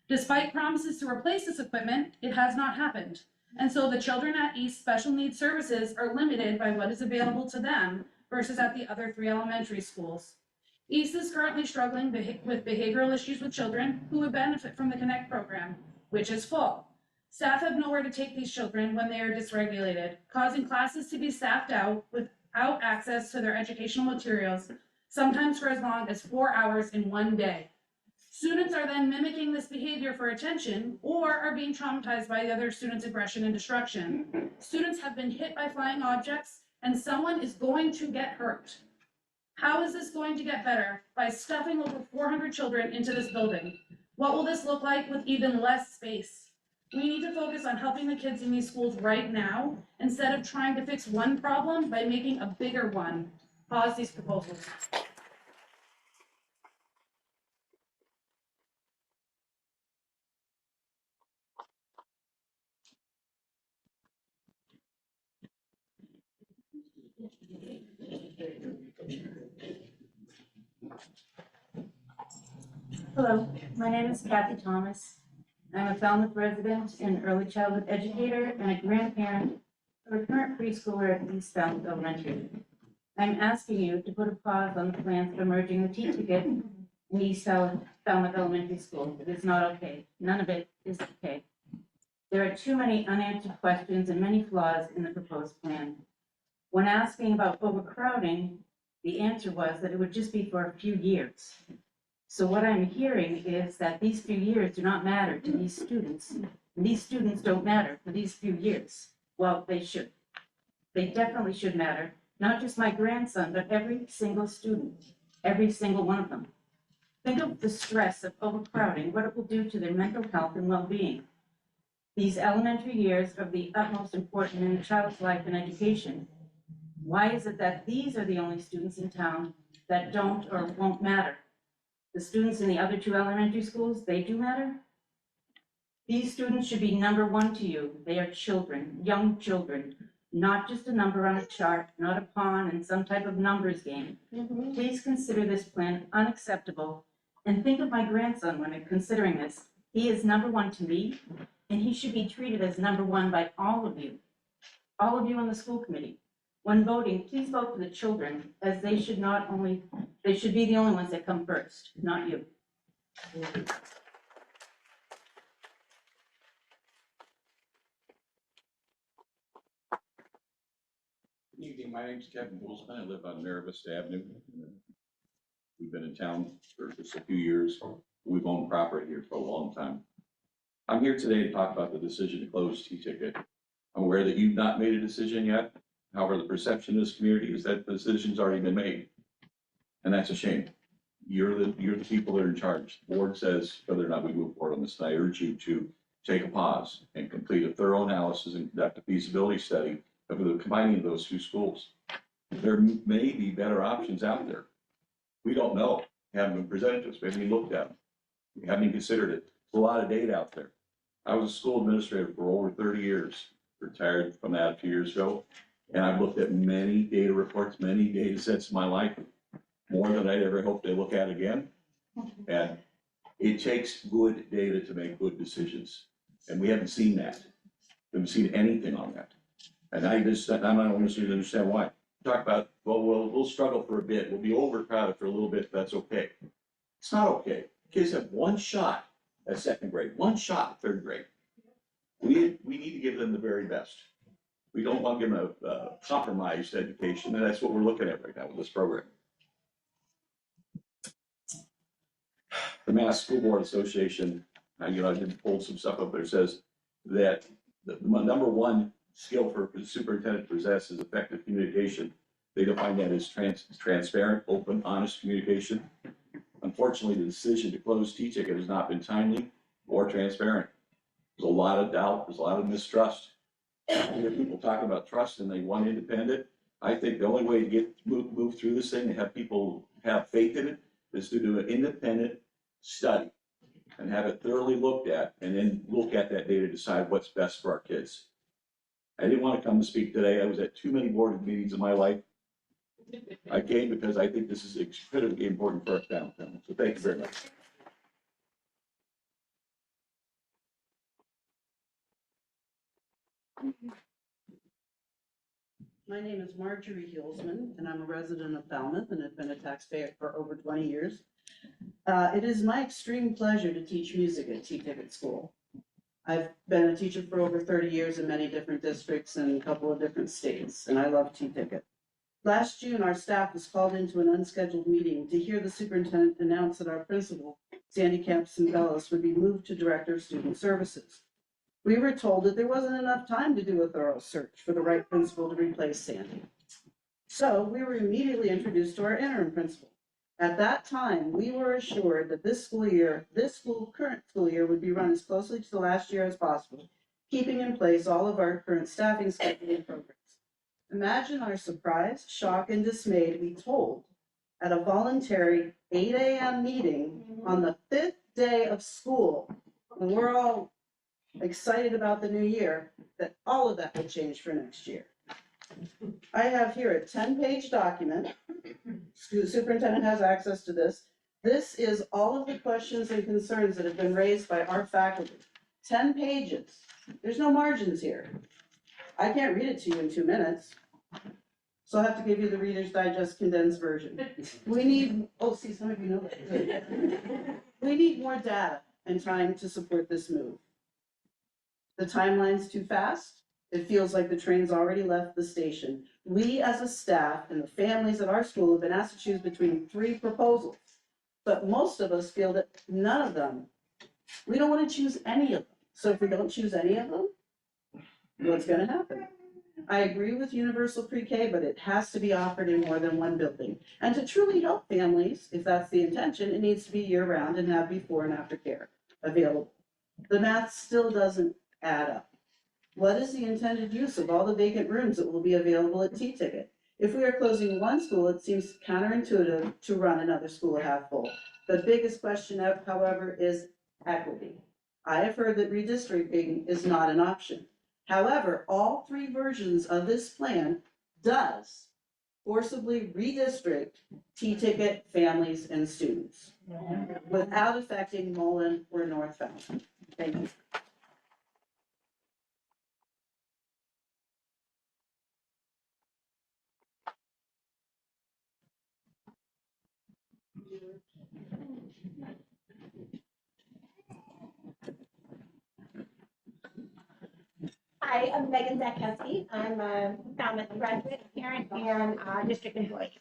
Despite promises to replace this equipment, it has not happened. And so the children at East Special Needs Services are limited by what is available to them versus at the other 3 elementary schools. East is currently struggling with behavioral issues with children who would benefit from the Connect program, which is full. Staff have nowhere to take these children when they are dysregulated, causing classes to be staffed out without access to their educational materials, sometimes for as long as 4 hours in one day. Students are then mimicking this behavior for attention or are being traumatized by the other students' aggression and destruction. Students have been hit by flying objects, and someone is going to get hurt. How is this going to get better? By stuffing over 400 children into this building. What will this look like with even less space? We need to focus on helping the kids in these schools right now instead of trying to fix one problem by making a bigger one. Pause these proposals. Hello, my name is Kathy Thomas. I'm a Falmouth resident and early childhood educator and a grandparent of a current preschooler at East Falmouth Elementary. I'm asking you to put a pause on the plans for merging the T-ticket in East Falmouth Elementary School. It is not okay. None of it is okay. There are too many unanswered questions and many flaws in the proposed plan. When asking about overcrowding, the answer was that it would just be for a few years. So what I'm hearing is that these few years do not matter to these students. And these students don't matter for these few years. Well, they should. They definitely should matter. Not just my grandson, but every single student, every single one of them. Think of the stress of overcrowding, what it will do to their mental health and well-being. These elementary years are the utmost important in a child's life and education. Why is it that these are the only students in town that don't or won't matter? The students in the other 2 elementary schools, they do matter? These students should be number one to you. They are children, young children, not just a number on a chart, not a pawn in some type of numbers game. Please consider this plan unacceptable and think of my grandson when considering this. He is number one to me, and he should be treated as number one by all of you on the school committee. When voting, please vote for the children, as they should be the only ones that come first, not you. Good evening, my name's Kevin Boolsman, I live on Maravista Avenue. We've been in town for just a few years, we've owned property here for a long time. I'm here today to talk about the decision to close T-Ticket. I'm aware that you've not made a decision yet, however, the perception in this community is that the decision's already been made. And that's a shame. You're the people that are in charge. The board says whether or not we move forward on this, and I urge you to take a pause and complete a thorough analysis and conduct a feasibility study of the combining of those two schools. There may be better options out there. We don't know, haven't been presented to us, we haven't even looked at them. We haven't even considered it. There's a lot of data out there. I was a school administrator for over 30 years, retired from that a few years ago. And I've looked at many data reports, many data sets in my life, more than I'd ever hope to look at again. And it takes good data to make good decisions. And we haven't seen that. We haven't seen anything on that. And I'm not understand why. Talk about, well, we'll struggle for a bit. We'll be overcrowded for a little bit. That's okay. It's not okay. Kids have one shot at second grade, one shot at third grade. We need to give them the very best. We don't want to give them a compromised education, and that's what we're looking at right now with this program. The M.A.S.S School Board Association, I did pull some stuff up there, says that the number one skill for the superintendent to possess is effective communication. They define that as transparent, open, honest communication. Unfortunately, the decision to close T-Ticket has not been timely or transparent. There's a lot of doubt, there's a lot of mistrust. I hear people talking about trust and they want independent. I think the only way to move through this thing and have people have faith in it is to do an independent study and have it thoroughly looked at, and then look at that data to decide what's best for our kids. I didn't want to come to speak today. I was at too many board meetings in my life. I came because I think this is critically important for our family. So thank you very much. My name is Marjorie Hulsman, and I'm a resident of Falmouth and have been a taxpayer for over 20 years. It is my extreme pleasure to teach music at T-Ticket School. I've been a teacher for over 30 years in many different districts and a couple of different states, and I love T-Ticket. Last June, our staff was called into an unscheduled meeting to hear the superintendent announce that our principal, Sandy Campson-Bellis, would be moved to Director of Student Services. We were told that there wasn't enough time to do a thorough search for the right principal to replace Sandy. So we were immediately introduced to our interim principal. At that time, we were assured that this current school year would be run as closely to the last year as possible, keeping in place all of our current staffing schedule and programs. Imagine our surprise, shock, and dismay to be told at a voluntary 8 a.m. meeting on the 5th day of school, when we're all excited about the new year, that all of that would change for next year. I have here a 10-page document. The superintendent has access to this. This is all of the questions and concerns that have been raised by our faculty. 10 pages. There's no margins here. I can't read it to you in 2 minutes. So I'll have to give you the Reader's Digest condensed version. We need, see, some of you know that. We need more data and time to support this move. The timeline's too fast. It feels like the train's already left the station. We as a staff and the families at our school have been asked to choose between 3 proposals, but most of us feel that none of them, we don't want to choose any of them. So if we don't choose any of them, what's going to happen? I agree with universal pre-K, but it has to be offered in more than one building. And to truly help families, if that's the intention, it needs to be year-round and have before and after care available. The math still doesn't add up. What is the intended use of all the vacant rooms that will be available at T-Ticket? If we are closing one school, it seems counterintuitive to run another school half full. The biggest question, however, is equity. I have heard that redistricting is not an option. However, all three versions of this plan does forcibly redistrict T-ticket families and students without affecting Mullen or North Falmouth. Thank you. Hi, I'm Megan Zakowski. I'm a Falmouth graduate, parent, and district employee.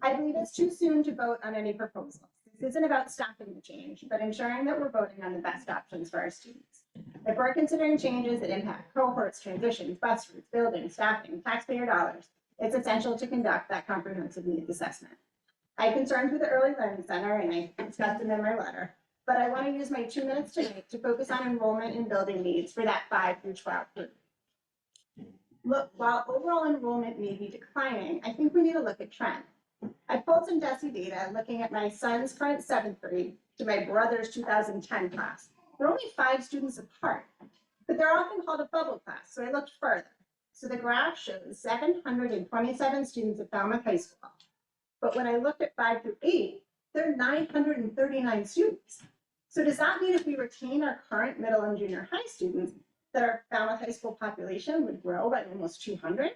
I believe it's too soon to vote on any proposals. This isn't about stopping the change, but ensuring that we're voting on the best options for our students. If we're considering changes that impact cohorts, transitions, bus routes, buildings, staffing, taxpayer dollars, it's essential to conduct that comprehensive needs assessment. I have concerns with the Early Learning Center, and I discussed them in my letter, but I want to use my 2 minutes tonight to focus on enrollment and building needs for that 5 through 12 group. Look, while overall enrollment may be declining, I think we need to look at trends. I pulled some DESE data looking at my son's current 7th grade to my brother's 2010 class. They're only 5 students apart, but they're often called a bubble class, so I looked further. So the graph shows 727 students at Falmouth High School. But when I looked at 5 through 8, there are 939 students. So does that mean if we retain our current middle and junior high students, that our Falmouth High School population would grow by almost 200?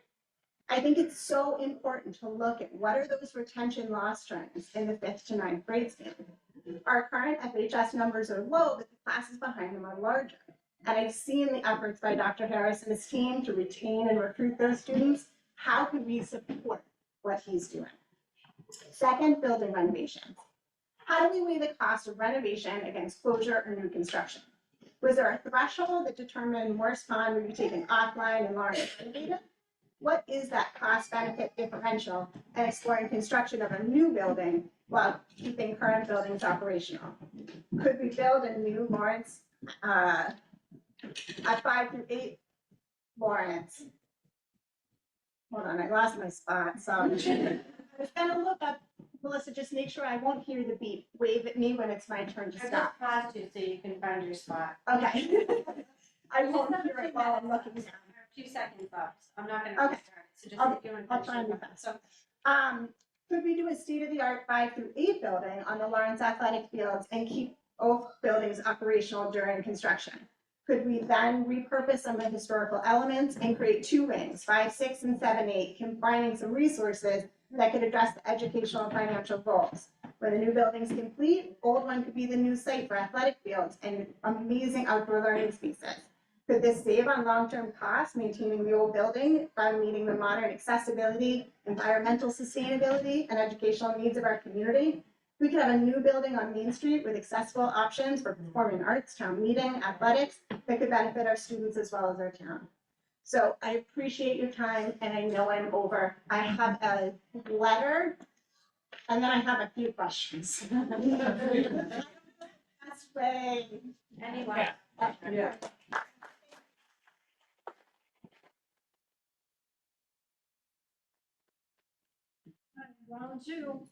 I think it's so important to look at what are those retention loss trends in the 5th to 9th grade span. Our current FHS numbers are low, but the classes behind them are larger. And I've seen the efforts by Dr. Harris and his team to retain and recruit those students. How can we support what he's doing? Second, building renovations. How do we weigh the cost of renovation against closure or new construction? Was there a threshold that determined Morse Pond would be taken offline and Lawrence renovated? What is that cost benefit differential and exploring construction of a new building while keeping current buildings operational? Could we build a new Lawrence at 5 through 8 Lawrence? Hold on, I lost my spot, so I'm just gonna look up. Melissa, just make sure I won't hear the beep. Wave at me when it's my turn to stop. I just paused you so you can find your spot. Okay. I won't hear it while I'm looking down. 2 seconds left. I'm not gonna Okay. get started, so just if you want to. I'll try and be fast. Could we do a state-of-the-art 5 through 8 building on the Lawrence Athletic Fields and keep both buildings operational during construction? Could we then repurpose some of the historical elements and create 2 wings, 5, 6, and 7, 8, combining some resources that could address the educational and financial goals? When the new building's complete, old one could be the new site for athletic fields and amazing outdoor learning spaces. Could this save on long-term costs, maintaining the old building by meeting the modern accessibility, environmental sustainability, and educational needs of our community? We could have a new building on Main Street with accessible options for performing arts, town meeting, athletics that could benefit our students as well as our town. So I appreciate your time, and I know I'm over. I have a letter, and then I have a few questions. That's way. Anyway. Yeah. Round 2.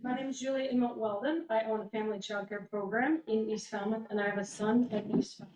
My name is Julie Emmett Weldon. I own a family childcare program in East Falmouth, and I have a son at East Falmouth.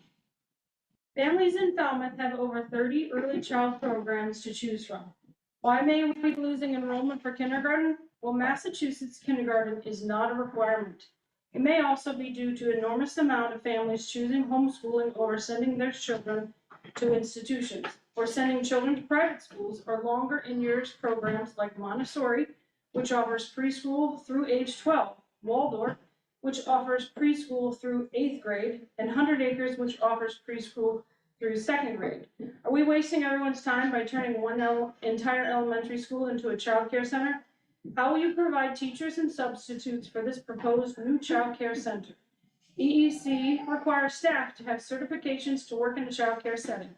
Families in Falmouth have over 30 early child programs to choose from. Why may we be losing enrollment for kindergarten? Well, Massachusetts kindergarten is not a requirement. It may also be due to enormous amount of families choosing homeschooling over sending their children to institutions, or sending children to private schools or longer in years programs like Montessori, which offers preschool through age 12, Waldorf, which offers preschool through 8th grade, and 100 Acres, which offers preschool through 2nd grade. Are we wasting everyone's time by turning one entire elementary school into a child care center? How will you provide teachers and substitutes for this proposed new child care center? EEC requires staff to have certifications to work in a child care setting.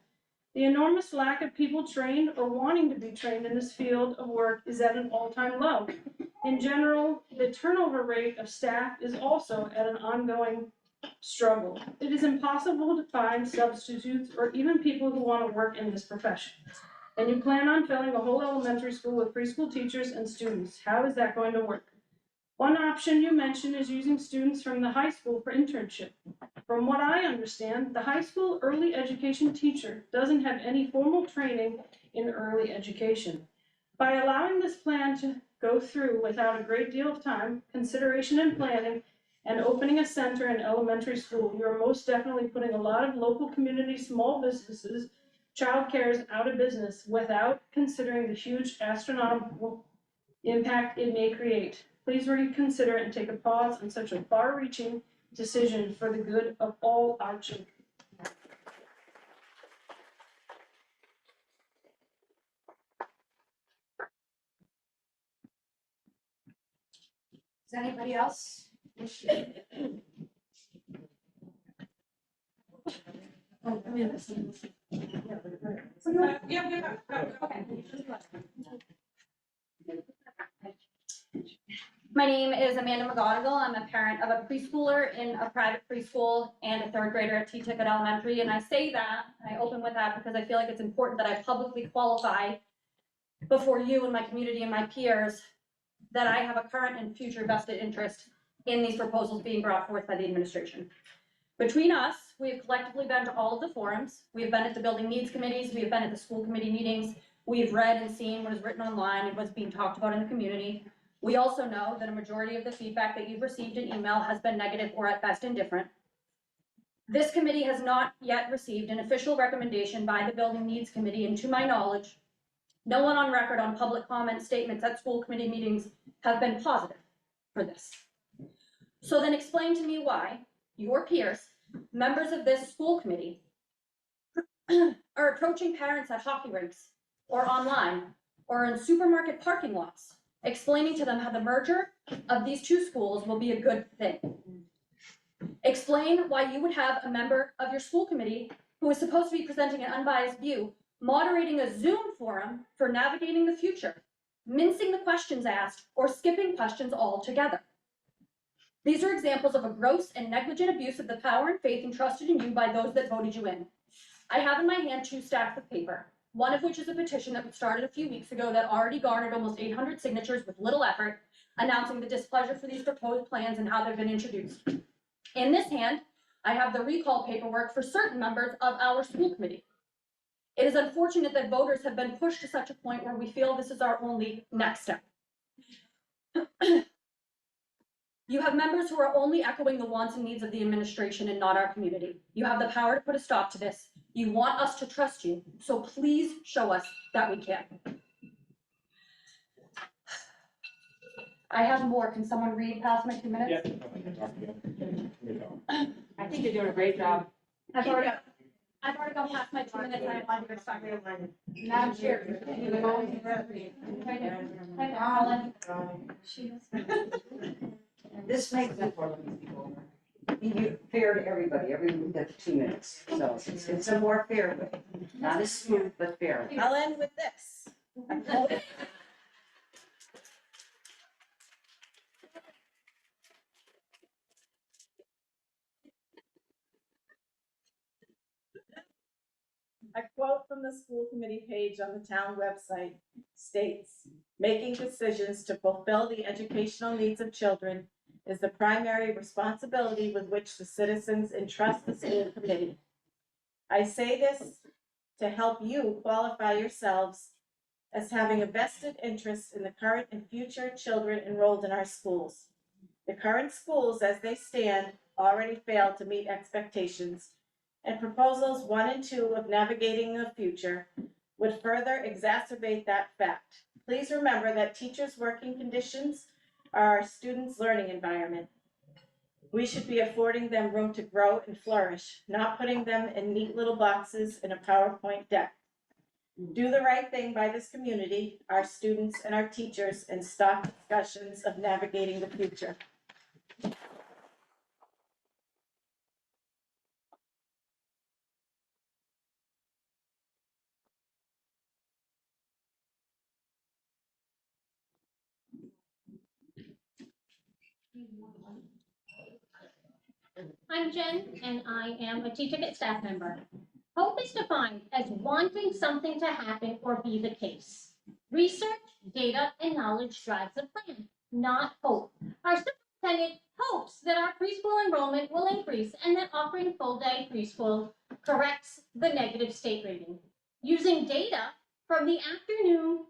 The enormous lack of people trained or wanting to be trained in this field of work is at an all-time low. In general, the turnover rate of staff is also at an ongoing struggle. It is impossible to find substitutes or even people who want to work in this profession. And you plan on filling a whole elementary school with preschool teachers and students. How is that going to work? One option you mentioned is using students from the high school for internship. From what I understand, the high school early education teacher doesn't have any formal training in early education. By allowing this plan to go through without a great deal of time, consideration, and planning, and opening a center in elementary school, you are most definitely putting a lot of local community small businesses, childcares out of business without considering the huge astronomical impact it may create. Please reconsider and take a pause on such a far-reaching decision for the good of all our children. Does anybody else? My name is Amanda McGonigal. I'm a parent of a preschooler in a private preschool and a third grader at T-Ticket Elementary. And I say that, and I open with that because I feel like it's important that I publicly qualify before you and my community and my peers that I have a current and future vested interest in these proposals being brought forth by the administration. Between us, we have collectively been to all of the forums. We have been at the building needs committees. We have been at the school committee meetings. We have read and seen what is written online and what's being talked about in the community. We also know that a majority of the feedback that you've received in email has been negative or at best indifferent. This committee has not yet received an official recommendation by the Building Needs Committee, and to my knowledge, no one on record on public comment statements at school committee meetings have been positive for this. So then explain to me why your peers, members of this school committee, are approaching parents at hockey rinks or online or in supermarket parking lots, explaining to them how the merger of these two schools will be a good thing. Explain why you would have a member of your school committee who is supposed to be presenting an unbiased view, moderating a Zoom forum for navigating the future, mincing the questions asked, or skipping questions altogether. These are examples of a gross and negligent abuse of the power and faith entrusted in you by those that voted you in. I have in my hand 2 stacks of paper, one of which is a petition that was started a few weeks ago that already garnered almost 800 signatures with little effort, announcing the displeasure for these proposed plans and how they've been introduced. In this hand, I have the recall paperwork for certain members of our school committee. It is unfortunate that voters have been pushed to such a point where we feel this is our only next step. You have members who are only echoing the wants and needs of the administration and not our community. You have the power to put a stop to this. You want us to trust you, so please show us that we can. I have more. Can someone read past my 2 minutes? I think you're doing a great job. I've already gone past my 2 minutes. I apologize for starting. Madam Chair. This makes it for you fair to everybody. Everyone gets 2 minutes. So it's a more fair way. Not as smooth, but fair. I'll end with this. A quote from the school committee page on the town website states, "Making decisions to fulfill the educational needs of children is the primary responsibility with which the citizens entrust the school committee." I say this to help you qualify yourselves as having a vested interest in the current and future children enrolled in our schools. The current schools, as they stand, already fail to meet expectations, and proposals 1 and 2 of navigating the future would further exacerbate that fact. Please remember that teachers' working conditions are our students' learning environment. We should be affording them room to grow and flourish, not putting them in neat little boxes in a PowerPoint deck. Do the right thing by this community, our students and our teachers, and stop discussions of navigating the future. I'm Jen, and I am a T-Ticket staff member. Hope is defined as wanting something to happen or be the case. Research, data, and knowledge drives a plan. not hope. Our superintendent hopes that our preschool enrollment will increase and that offering full-day preschool corrects the negative state rating. Using data from the afternoon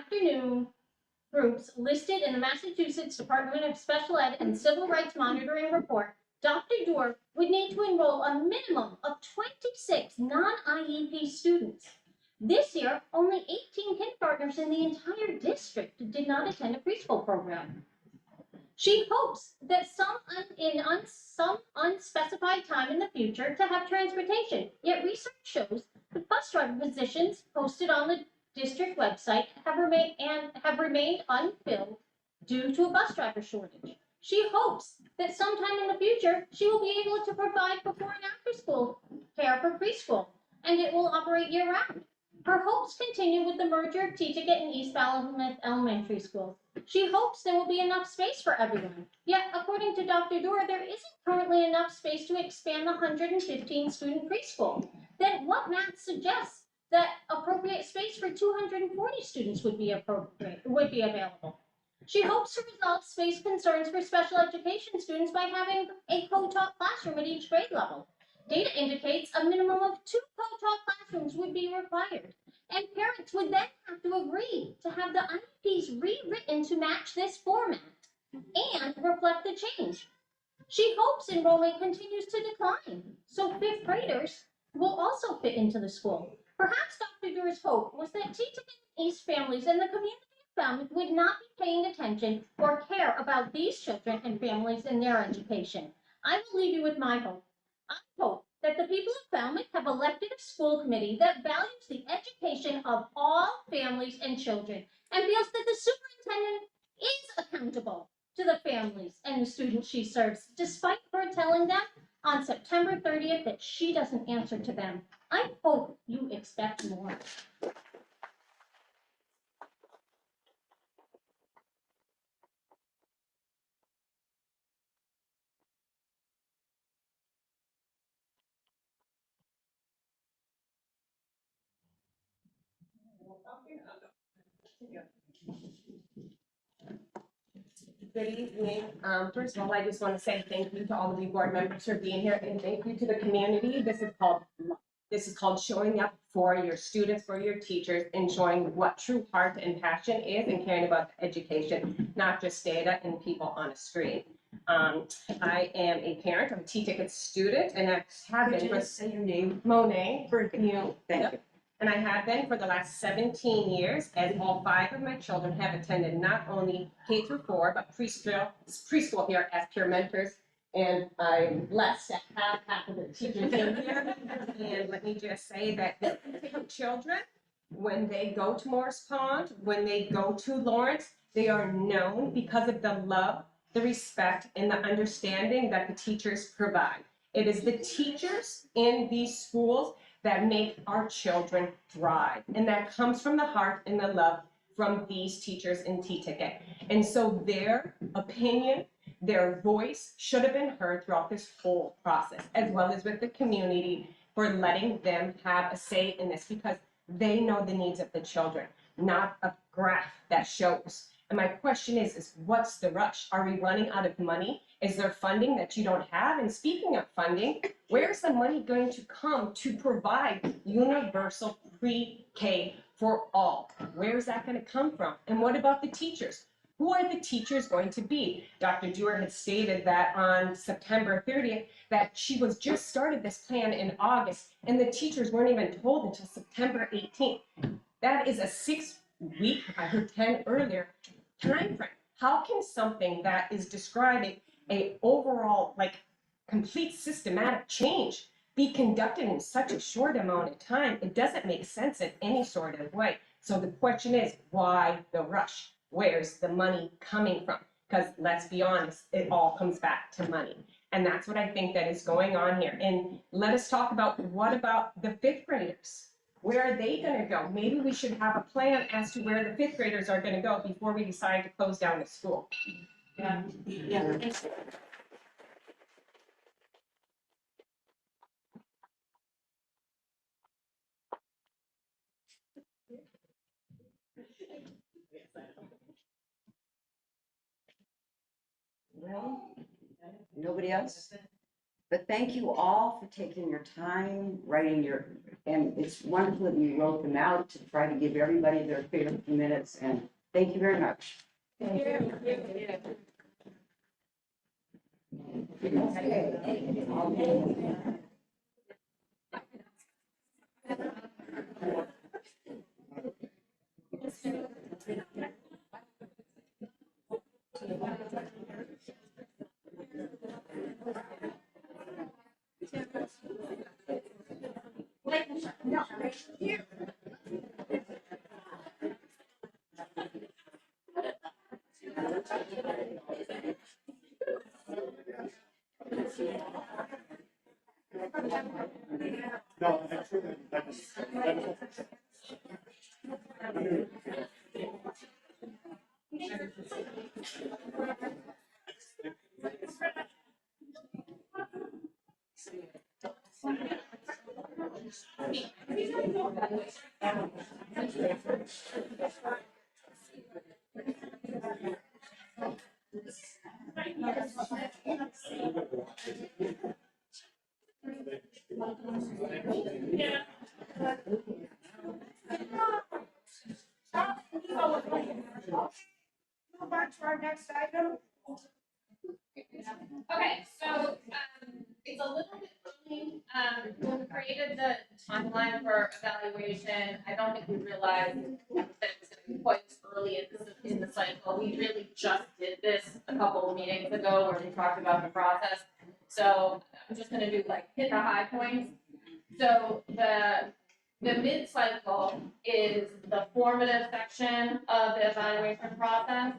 afternoon groups listed in the Massachusetts Department of Special Ed and Civil Rights Monitoring Report, Dr. Doerr would need to enroll a minimum of 26 non-IEP students. This year, only 18 kindergartners in the entire district did not attend a preschool program. She hopes that some unspecified time in the future to have transportation. Yet research shows the bus driver positions posted on the district website have remained unfilled due to a bus driver shortage. She hopes that sometime in the future she will be able to provide before and after school care for preschool, and it will operate year round. Her hopes continue with the merger of T-Ticket and East Falmouth Elementary Schools. She hopes there will be enough space for everyone. Yet, according to Dr. Doerr, there isn't currently enough space to expand the 115 student preschool. Then what math suggests that appropriate space for 240 students would be available? She hopes to resolve space concerns for special education students by having a co-taught classroom at each grade level. Data indicates a minimum of 2 co-taught classrooms would be required, and parents would then have to agree to have the IEPs rewritten to match this format and reflect the change. She hopes enrollment continues to decline, so 5th graders will also fit into the school. Perhaps Dr. Doerr's hope was that T-Ticket East families and the community of Falmouth would not be paying attention or care about these children and families in their education. I will leave you with my hope. I hope that the people of Falmouth have elected a school committee that values the education of all families and children and feels that the superintendent is accountable to the families and the students she serves, despite her telling them on September 30th that she doesn't answer to them. I hope you expect more. Good evening. First of all, I just want to say thank you to all of you board members for being here, and thank you to the community. This is called showing up for your students, for your teachers, and showing what true heart and passion is and caring about education, not just data and people on a screen. I am a parent, I'm a T-Ticket student, and I have been. Could you just say your name? Monet for you. Thank you. And I have been for the last 17 years, and all 5 of my children have attended not only K through 4, but preschool here as peer mentors. And I'm blessed to have half of the teachers in here. And let me just say that the children, when they go to Morris Pond, when they go to Lawrence, they are known because of the love, the respect, and the understanding that the teachers provide. It is the teachers in these schools that make our children thrive. And that comes from the heart and the love from these teachers in T-Ticket. And so their opinion, their voice should have been heard throughout this whole process, as well as with the community for letting them have a say in this, because they know the needs of the children, not a graph that shows. And my question is what's the rush? Are we running out of money? Is there funding that you don't have? And speaking of funding, where's the money going to come to provide universal pre-K for all? Where is that going to come from? And what about the teachers? Who are the teachers going to be? Dr. Doerr had stated that on September 30th, that she was just started this plan in August, and the teachers weren't even told until September 18th. That is a 6-week, I heard 10 earlier, time frame. How can something that is describing a overall, complete systematic change be conducted in such a short amount of time? It doesn't make sense in any sort of way. So the question is, why the rush? Where's the money coming from? Because let's be honest, it all comes back to money. And that's what I think that is going on here. And let us talk about, what about the 5th graders? Where are they going to go? Maybe we should have a plan as to where the 5th graders are going to go before we decide to close down the school. Yeah. No? Nobody else? But thank you all for taking your time, writing and it's wonderful that you wrote them out to try to give everybody their favorite few minutes, and thank you very much. Thank you. Our next item. Okay, so, it's a little bit early, when we created the timeline for evaluation, I don't think we realized that it's gonna be quite early in the cycle. We really just did this a couple of meetings ago where we talked about the process. So I'm just gonna do like hit the high points. So the mid-cycle is the formative section of the evaluation process.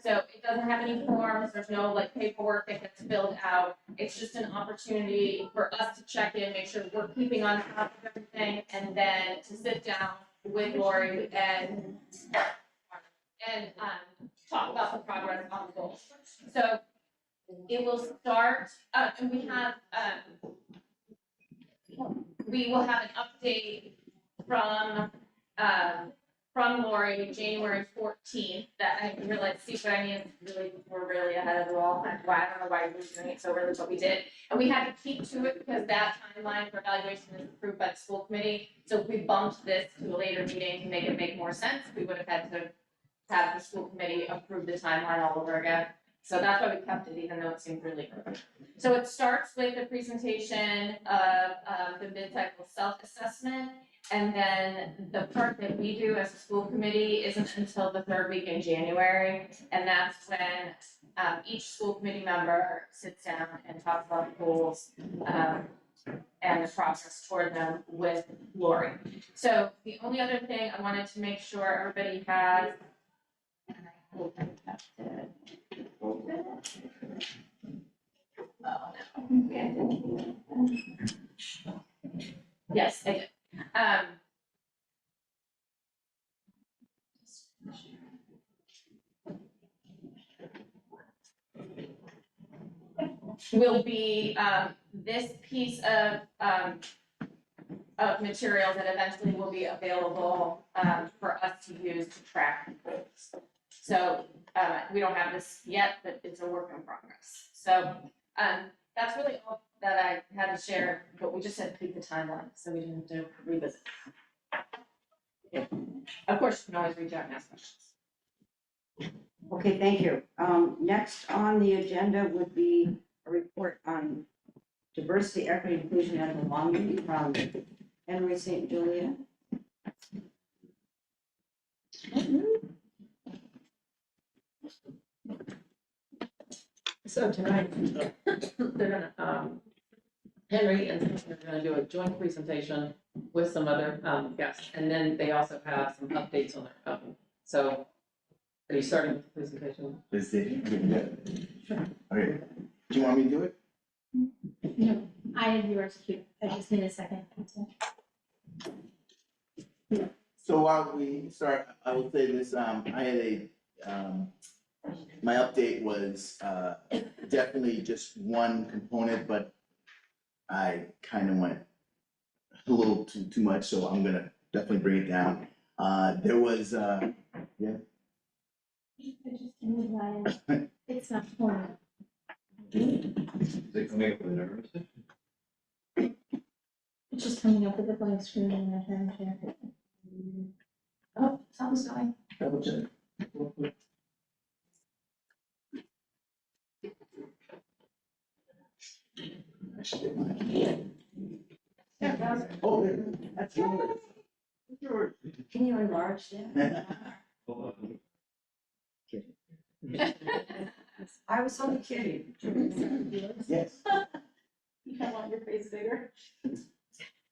So it doesn't have any forms, there's no like paperwork that gets filled out. It's just an opportunity for us to check in, make sure we're keeping on top of everything, and then to sit down with Lori and talk about the progress on the goals. So it will start, and we will have an update from Lori, January 14th, that I realized, see what I mean, we're really ahead of the ball. I don't know why we were doing it so early, but we did. And we had to keep to it because that timeline for evaluation is approved by the school committee. So if we bumped this to a later meeting to make it make more sense, we would have had to have the school committee approve the timeline all over again. So that's why we kept it, even though it seemed really early. So it starts with the presentation of the mid-cycle self-assessment. And then the part that we do as a school committee isn't until the third week in January. And that's when each school committee member sits down and talks about the goals and the process toward them with Lori. So the only other thing I wanted to make sure everybody has, and I hope I kept it open. Oh, no. Okay. Yes, I did. Will be this piece of material that eventually will be available for us to use to track goals. So we don't have this yet, but it's a work in progress. So that's really all that I had to share, but we just had to keep the timeline, so we didn't have to revisit. Yeah. Of course, you can always reach out and ask questions. Okay, thank you. Next on the agenda would be a report on diversity, equity, inclusion, and belonging from Henry St. Julia. So tonight, they're gonna, Henry and Susan are gonna do a joint presentation with some other guests, and then they also have some updates on their own. So, are you starting with the presentation? Is it? Yeah. Sure. Okay. Do you want me to do it? No, I have yours too. I just need a second. So while we start, I will say this, I had my update was definitely just one component, but I kind of went a little too much, so I'm gonna definitely bring it down. There was, yeah. I just realized it's not formal. Is it coming up with numbers? It's just coming up with a blank screen in that hand chair. Oh, someone's dying. Double check. Oh, that's yours. Yours. Can you enlarge that? I was only kidding. Yes. You don't want your face bigger?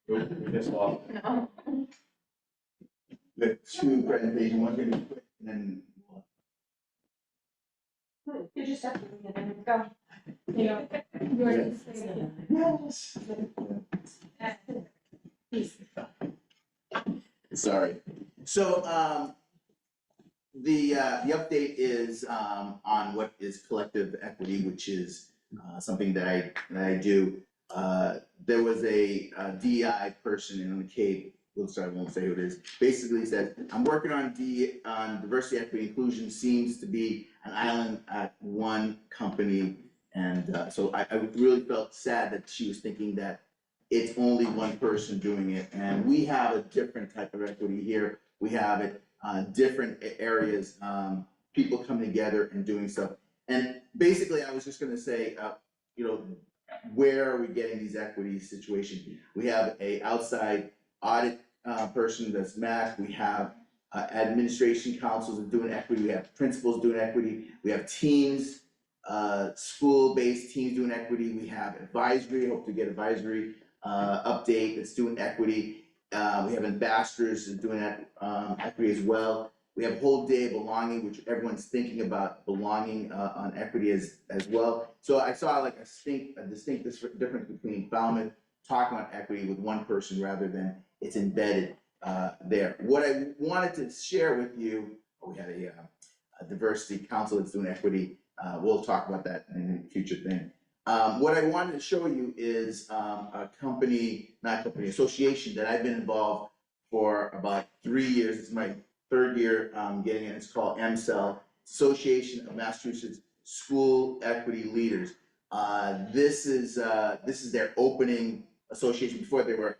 Yes, well. No. We have two presentations, one's gonna be quick, and then. You just have to go. You know, you're Yes. Sorry. So, the update is, on what is collective equity, which is, something that I do. There was a DEI person in the Cape, I won't say who it is, basically said, I'm working on diversity, equity, inclusion, seems to be an island at one company. And, so I really felt sad that she was thinking that it's only one person doing it. And we have a different type of equity here. We have it, different areas, people coming together and doing stuff. And basically, I was just gonna say, you know, where are we getting these equity situations? We have a outside audit person that's M.A.S.S. We have administration councils that doing equity. We have principals doing equity. We have teams, school-based teams doing equity. We have advisory, hope to get advisory update that's doing equity. We have ambassadors doing equity as well. We have whole day belonging, which everyone's thinking about belonging on equity as well. So I saw like a distinct difference between Falmouth talking about equity with one person rather than it's embedded there. What I wanted to share with you, we had a diversity council that's doing equity. We'll talk about that in a future thing. What I wanted to show you is association that I've been involved for about 3 years. It's my third year getting it. It's called M.A.S.S, Association of Massachusetts School Equity Leaders. This is their opening association. Before they were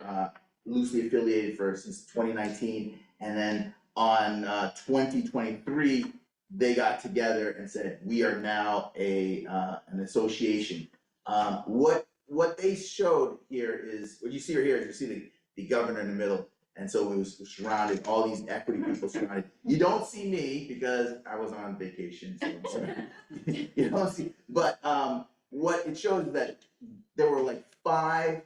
loosely affiliated since 2019, and then on 2023 they got together and said we are now an association. What they showed here is what you see here is you see the governor in the middle. And so it was surrounded, all these equity people surrounded. You don't see me because I was on vacation, so you don't see. But what it shows is that there were like 5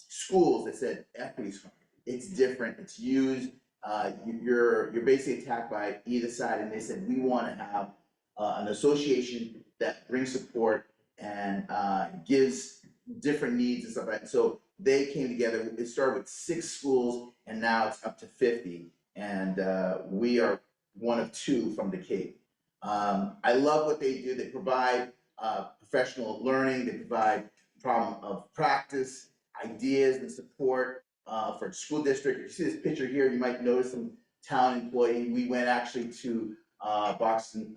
schools that said equity's fine. It's different. It's used. You're basically attacked by either side, and they said we want to have an association that brings support and gives different needs and stuff like that. So they came together. It started with 6 schools, and now it's up to 50. And we are one of 2 from the Cape. I love what they do. They provide professional learning. They provide problem of practice, ideas, and support for the school district. If you see this picture here, you might notice some town employee. We went actually to Boston,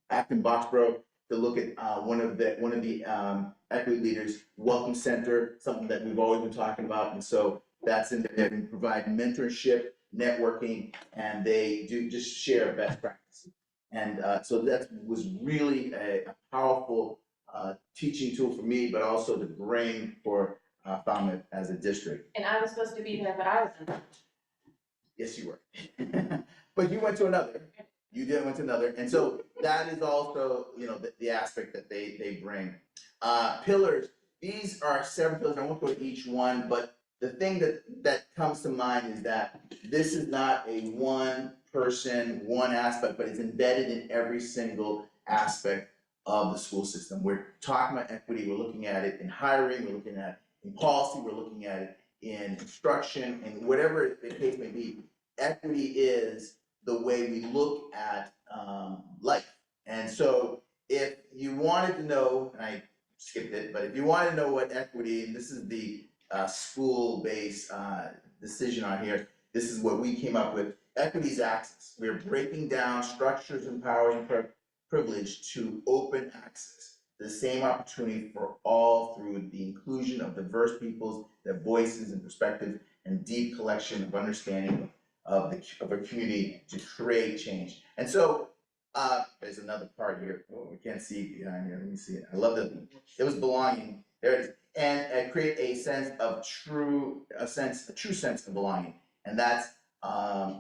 Acton Boxborough to look at one of the equity leaders welcome center, something that we've always been talking about, and so that's in there. They provide mentorship, networking, and they do just share best practices. And so that was really a powerful teaching tool for me, but also to bring for Falmouth as a district. And I was supposed to be there, but I was in. Yes, you were. But you went to another. You did went to another, and so that is also, you know, the aspect that they bring. Pillars. These are 7 pillars. I won't go to each one, but the thing that comes to mind is that this is not a one person, one aspect, but it's embedded in every single aspect of the school system. We're talking about equity. We're looking at it in hiring. We're looking at it in policy. We're looking at it in instruction, and whatever the case may be. Equity is the way we look at life. And so if you wanted to know, and I skipped it, but if you wanted to know what equity, and this is the school-based decision on here, this is what we came up with. Equity's access. We're breaking down structures and powers and privilege to open access, the same opportunity for all through the inclusion of diverse peoples, their voices and perspectives, and deep collection of understanding of a community to create change. And so, there's another part here. Oh, we can't see it behind here. Let me see it. I love that. It was belonging. There it is. And create a true sense of belonging. And that's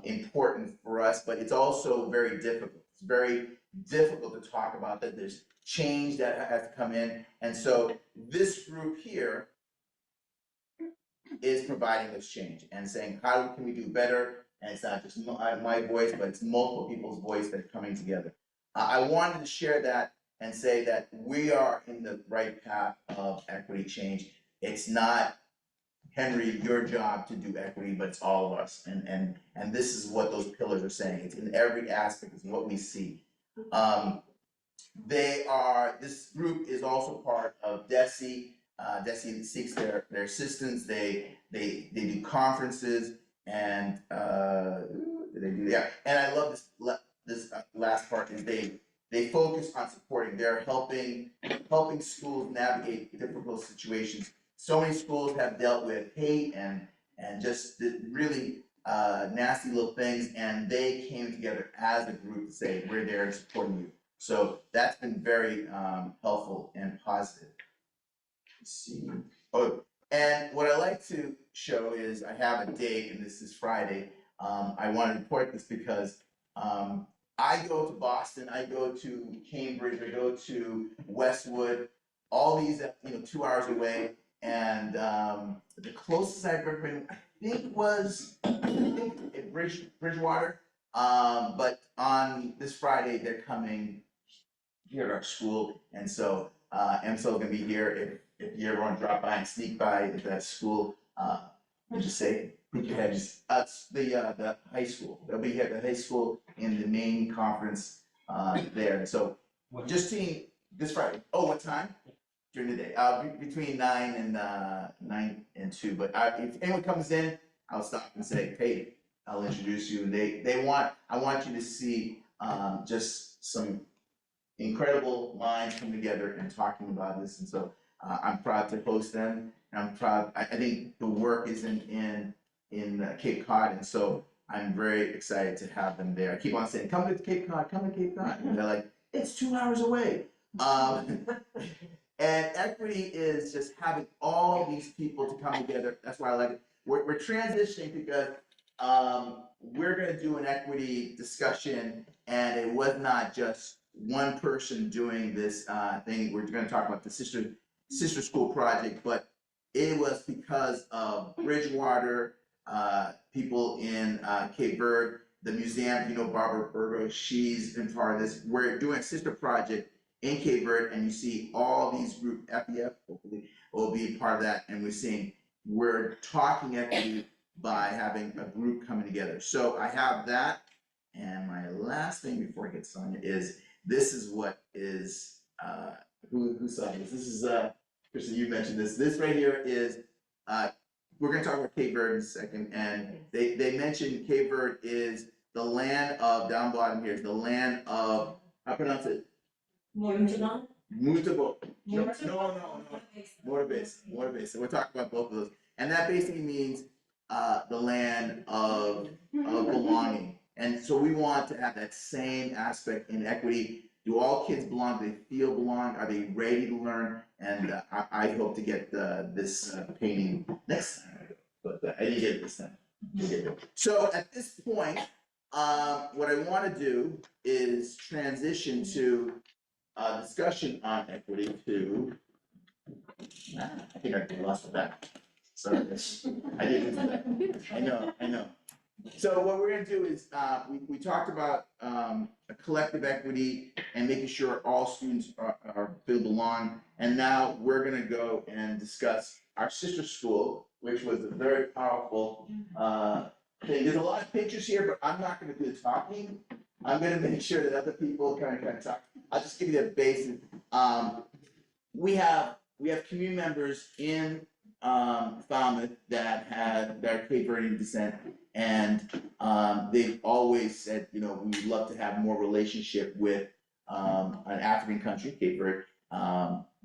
important for us, but it's also very difficult. It's very difficult to talk about that. There's change that has to come in. And so this group here is providing this change and saying, how can we do better? And it's not just my voice, but it's multiple people's voice that are coming together. I wanted to share that and say that we are in the right path of equity change. It's not, Henry, your job to do equity, but it's all of us. And this is what those pillars are saying. It's in every aspect, it's what we see. This group is also part of DESE. DESE seeks their assistance. They do conferences and and I love this last part is they focus on supporting. They're helping schools navigate difficult situations. So many schools have dealt with hate and just really nasty little things, and they came together as a group to say, we're there supporting you. So that's been very helpful and positive. Let's see. Oh, and what I like to show is I have a date, and this is Friday. I want to report this because I go to Boston, I go to Cambridge, I go to Westwood, all these 2 hours away, and the closest I've ever been, I think was at Bridgewater. But on this Friday, they're coming here at our school, and so M.A.S.S is gonna be here. If you ever want to drop by and sneak by at that school, just say, put your heads. The high school. They'll be here at the high school in the main conference there. So Justine, this Friday. Oh, what time? During the day. Between 9 and 2. But if anyone comes in, I'll stop and say, hey, I'll introduce you. I want you to see just some incredible minds coming together and talking about this. And so I'm proud to host them. And I'm proud. I think the work is in Cape Cod, and so I'm very excited to have them there. I keep on saying, come to Cape Cod, come to Cape Cod. And they're like, it's 2 hours away. And equity is just having all these people to come together. That's why I like it. We're transitioning because we're going to do an equity discussion, and it was not just one person doing this thing. We're going to talk about the sister school project, but it was because of Bridgewater, people in Cape Verde, the museum, Barbara Burgo, she's been part of this. We're doing a sister project in Cape Verde, and you see all these group, FEF, hopefully, will be part of that, and we're talking equity by having a group coming together. So I have that, and my last thing before I get Sonia is, this is what is, who saw this? This is, Kristen, you mentioned this. This right here is, we're gonna talk about Cape Verde in a second, and they mentioned Cape Verde is the land of, down bottom here, is the land of, how to pronounce it? Mutabo. No. Morbase. So we're talking about both of those. And that basically means the land of belonging. And so we want to have that same aspect in equity. Do all kids belong? Do they feel belong? Are they ready to learn? And I hope to get this painting next time. But I didn't get it this time. So at this point, what I want to do is transition to discussion on equity to, I think I lost that. Sorry, I didn't. I know. So what we're gonna do is, we talked about a collective equity and making sure all students feel belong. And now we're gonna go and discuss our sister school, which was a very powerful thing. There's a lot of pictures here, but I'm not gonna do the talking. I'm gonna make sure that other people kind of talk. I'll just give you the basic. We have community members in Falmouth that are Cape Verdean descent, and they've always said, we would love to have more relationship with an African country, Cape Verde,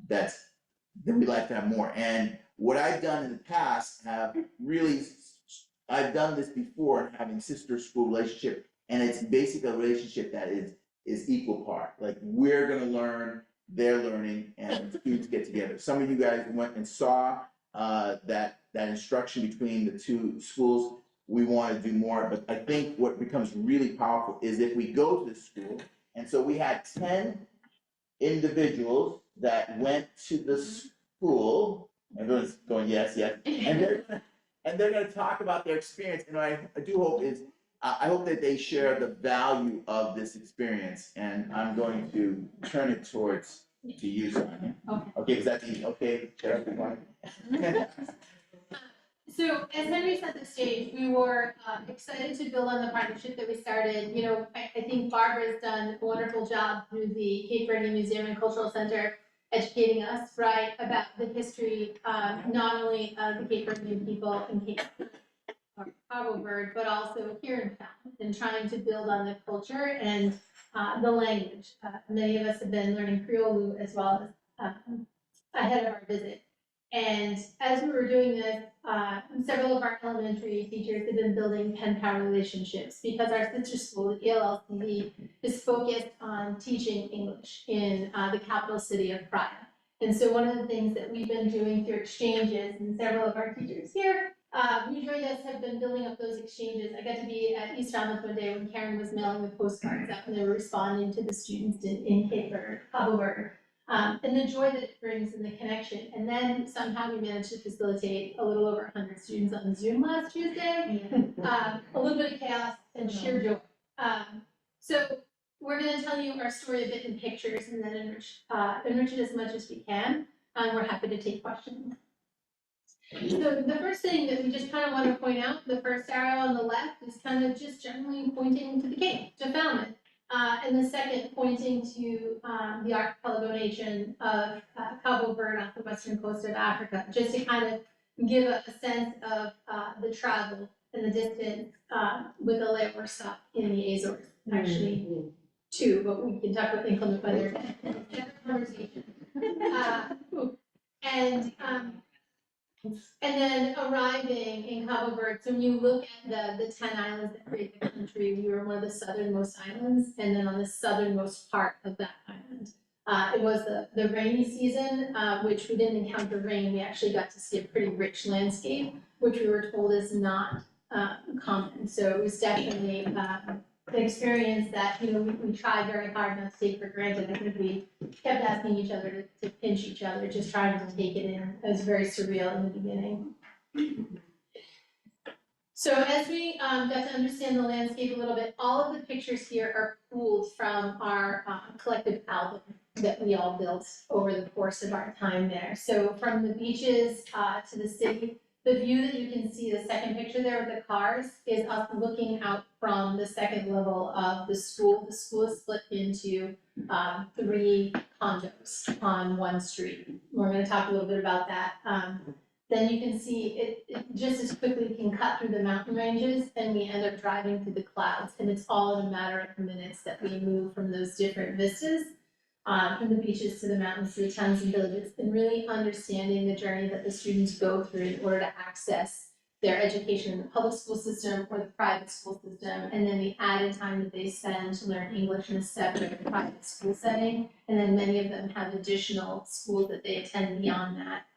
that we like to have more. And what I've done in the past I've done this before, having sister school relationship, and it's basically a relationship that is equal part. Like, we're gonna learn, they're learning, and students get together. Some of you guys went and saw that instruction between the two schools. We want to do more, but I think what becomes really powerful is if we go to the school, and so we had 10 individuals that went to the school. Everyone's going, yes, yes, and they're gonna talk about their experience, and I do hope I hope that they share the value of this experience, and I'm going to turn it towards to you, Sonia. Okay, is that the, okay, Sheriff, you want it? So as Henry set the stage, we were excited to build on the partnership that we started. You know, I think Barbara's done a wonderful job through the Cape Verde Museum and Cultural Center, educating us, right, about the history, not only of the Cape Verdean people in Cape Cabo Verde, but also here in Falmouth, and trying to build on the culture and the language. Many of us have been learning Creole as well as ahead of our visit. And as we were doing this, several of our elementary teachers have been building pen pal relationships, because our sister school, the ELLCV, is focused on teaching English in the capital city of Praia. And so one of the things that we've been doing through exchanges, and several of our teachers here who joined us have been building up those exchanges. I got to be at East Falmouth one day when Karen was mailing the postcards out, and they were responding to the students in Cape Verde, Cabo Verde. And the joy that it brings and the connection. And then somehow we managed to facilitate a little over 100 students on Zoom last Tuesday. A little bit of chaos and sheer joy. So we're going to tell you our story a bit in pictures, and then enrich it as much as we can. And we're happy to take questions. So the first thing that we just kind of want to point out, the first arrow on the left is kind of just generally pointing to the Cape, to Falmouth. And the second pointing to the archipelago nation of Cabo Verde off the western coast of Africa, just to kind of give a sense of the travel and the distance with a layover stop in the Azores. Actually, two, but we can talk about inclement weather. Conversation. And then arriving in Cabo Verde, so when you look at the 10 islands that create the country, we were one of the southernmost islands, and then on the southernmost part of that island. It was the rainy season, which we didn't encounter rain. We actually got to see a pretty rich landscape, which we were told is not common. So it was definitely the experience that, you know, we tried very hard not to take for granted. I think we kept asking each other to pinch each other, just trying to take it in. It was very surreal in the beginning. So as we got to understand the landscape a little bit, all of the pictures here are pulled from our collective album that we all built over the course of our time there. So from the beaches to the city, the view that you can see, the second picture there with the cars, is us looking out from the second level of the school. The school is split into 3 condos on one street. We're going to talk a little bit about that. Then you can see it just as quickly can cut through the mountain ranges, and we end up driving through the clouds. And it's all in a matter of minutes that we move from those different vistas, from the beaches to the mountains to the towns and villages, and really understanding the journey that the students go through in order to access their education in the public school system or the private school system, and then the added time that they spend to learn English in a separate private school setting. And then many of them have additional schools that they attend beyond that,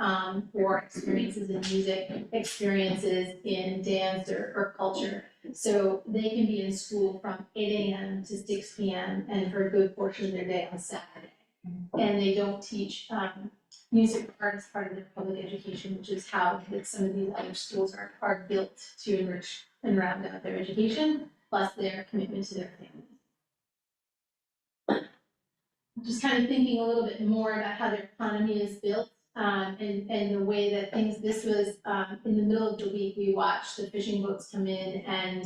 or experiences in music, experiences in dance or culture. So they can be in school from 8 a.m. to 6 p.m. and for a good portion of their day on Saturday. And they don't teach music or art as part of their public education, which is how some of these other schools are built to enrich and round out their education, plus their commitment to their families. Just kind of thinking a little bit more about how their economy is built, and the way that this was in the middle of the week, we watched the fishing boats come in, and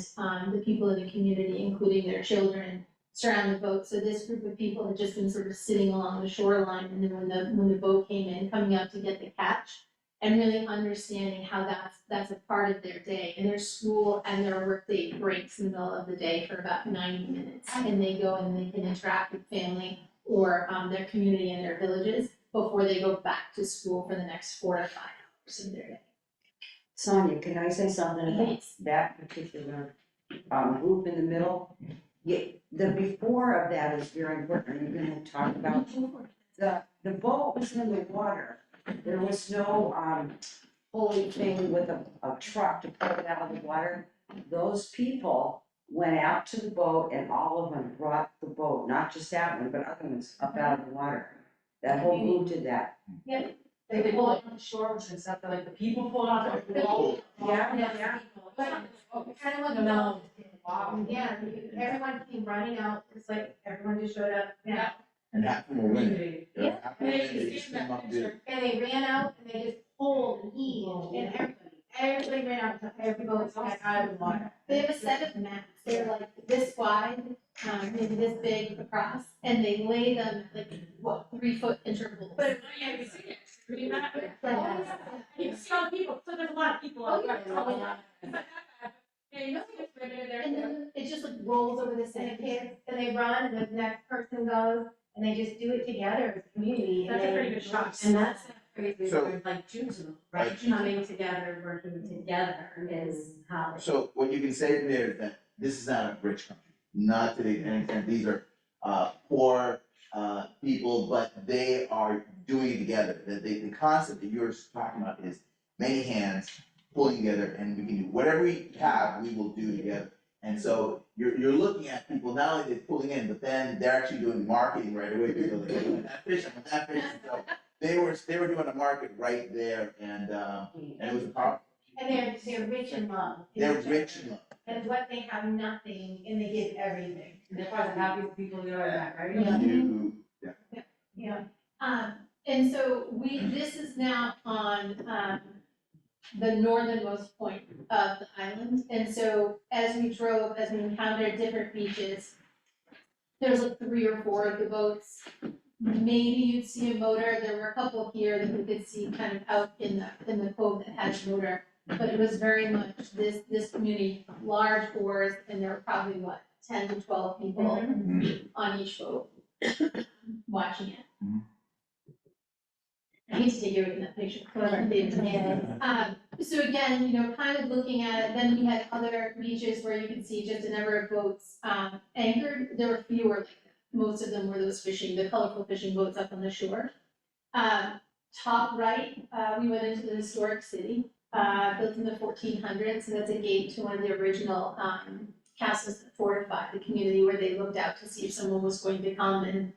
the people in the community, including their children, surround the boat. So this group of people had just been sort of sitting along the shoreline, and then when the boat came in, coming up to get the catch, and really understanding how that's a part of their day. And their school and their workday breaks in the middle of the day for about 90 minutes. And they go and they can interact with family or their community and their villages before they go back to school for the next 4 to 5 hours of their day. Sonia, can I say something about that particular group in the middle? Yeah, the before of that is very important. Are you gonna talk about the boat was in the water? There was no holy thing with a truck to pull it out of the water. Those people went out to the boat and all of them brought the boat, not just that one, but other ones up out of the water. That whole group did that. Yep. They pull it on the shore and stuff, like the people pull it off the wall. Yeah. But kind of No. yeah, everyone came running out, it's like everyone just showed up. Yeah. And half of them were women. Yeah. Half of them, they just came up and did it. And they ran out and they just pulled and heaved and everybody ran out to every boat got out of the water. They have a set of mats, they're like this wide, maybe this big across, and they lay them like, 3-foot intervals. But yeah, you see it. You see all the people, so there's a lot of people out there. Yeah, you know, And then it just like rolls over the set of kids, and they run, and the next person goes, and they just do it together as a community. That's a pretty good shot. And that's crazy, So- like June, right, coming together, working together is how. So what you can say there is that this is not a rich country, not to the extent, these are poor people, but they are doing it together. The concept that you're talking about is many hands pulling together, and we can do whatever we have, we will do together. And so you're looking at people, not only they're pulling in, but then they're actually doing marketing right away, because they're doing that fish, and that fish, so they were doing a market right there, and it was a powerful. And they're rich in love. They're rich in love. And what they have nothing, and they give everything. And they're probably the happiest people doing that, right? Yeah. And so this is now on, the northernmost point of the island. And so as we encountered different beaches, there's like 3 or 4 of the boats. Maybe you'd see a motor. There were a couple here that we could see kind of out in the cove that had a motor. But it was very much this community, large oars, and there were probably 10 to 12 people on each boat watching it. I hate to take you away from that picture. So again, kind of looking at it, then we had other beaches where you could see just a number of boats anchored. There were fewer like that. Most of them were those the colorful fishing boats up on the shore. Top right, we went into the historic city, built in the 1400s, so that's a gate to one of the original castles that fortified the community, where they looked out to see if someone was going to come and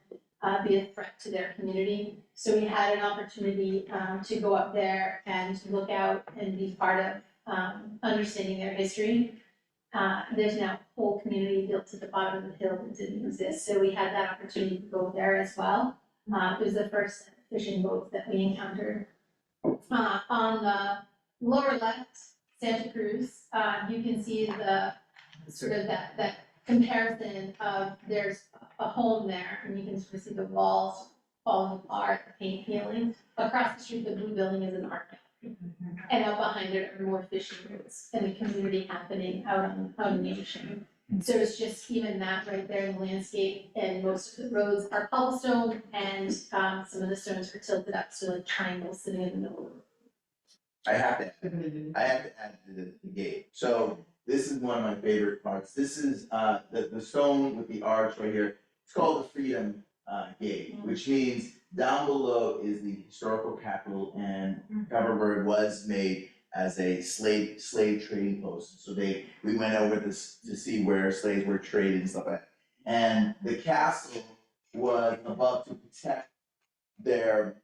be a threat to their community. So we had an opportunity to go up there and look out and be part of understanding their history. There's now a whole community built at the bottom of the hill that didn't exist, so we had that opportunity to go there as well. It was the first fishing boats that we encountered. On the lower left, Santa Cruz, you can see the sort of that comparison of there's a home there, and you can sort of see the walls falling apart, the paint peeling. Across the street, the blue building is an art gallery. And out behind it are more fishing boats and the community happening out in the ocean. So it's just even that right there in the landscape, and most of the roads are cobblestone, and some of the stones are tilted up, so like triangles sitting in the middle. I have to add the gate. So this is one of my favorite parts. This is the stone with the arch right here. It's called the Freedom Gate, which means down below is the historical capital, and Coverberg was made as a slave trading post. So we went over this to see where slaves were traded and stuff like that. And the castle was above to protect their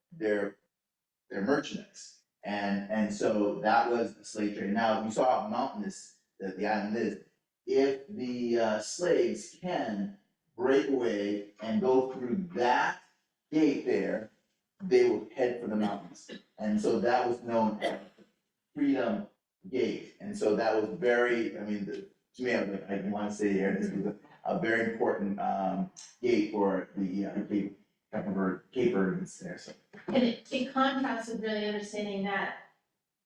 merchandise. And so that was the slave trade. Now, you saw how mountainous the island is. If the slaves can break away and go through that gate there, they will head for the mountains. And so that was known as the Freedom Gate. And so that was very, to me, I want to say here, this was a very important gate for the Cape Verdeans there. So. And it contrasts with really understanding that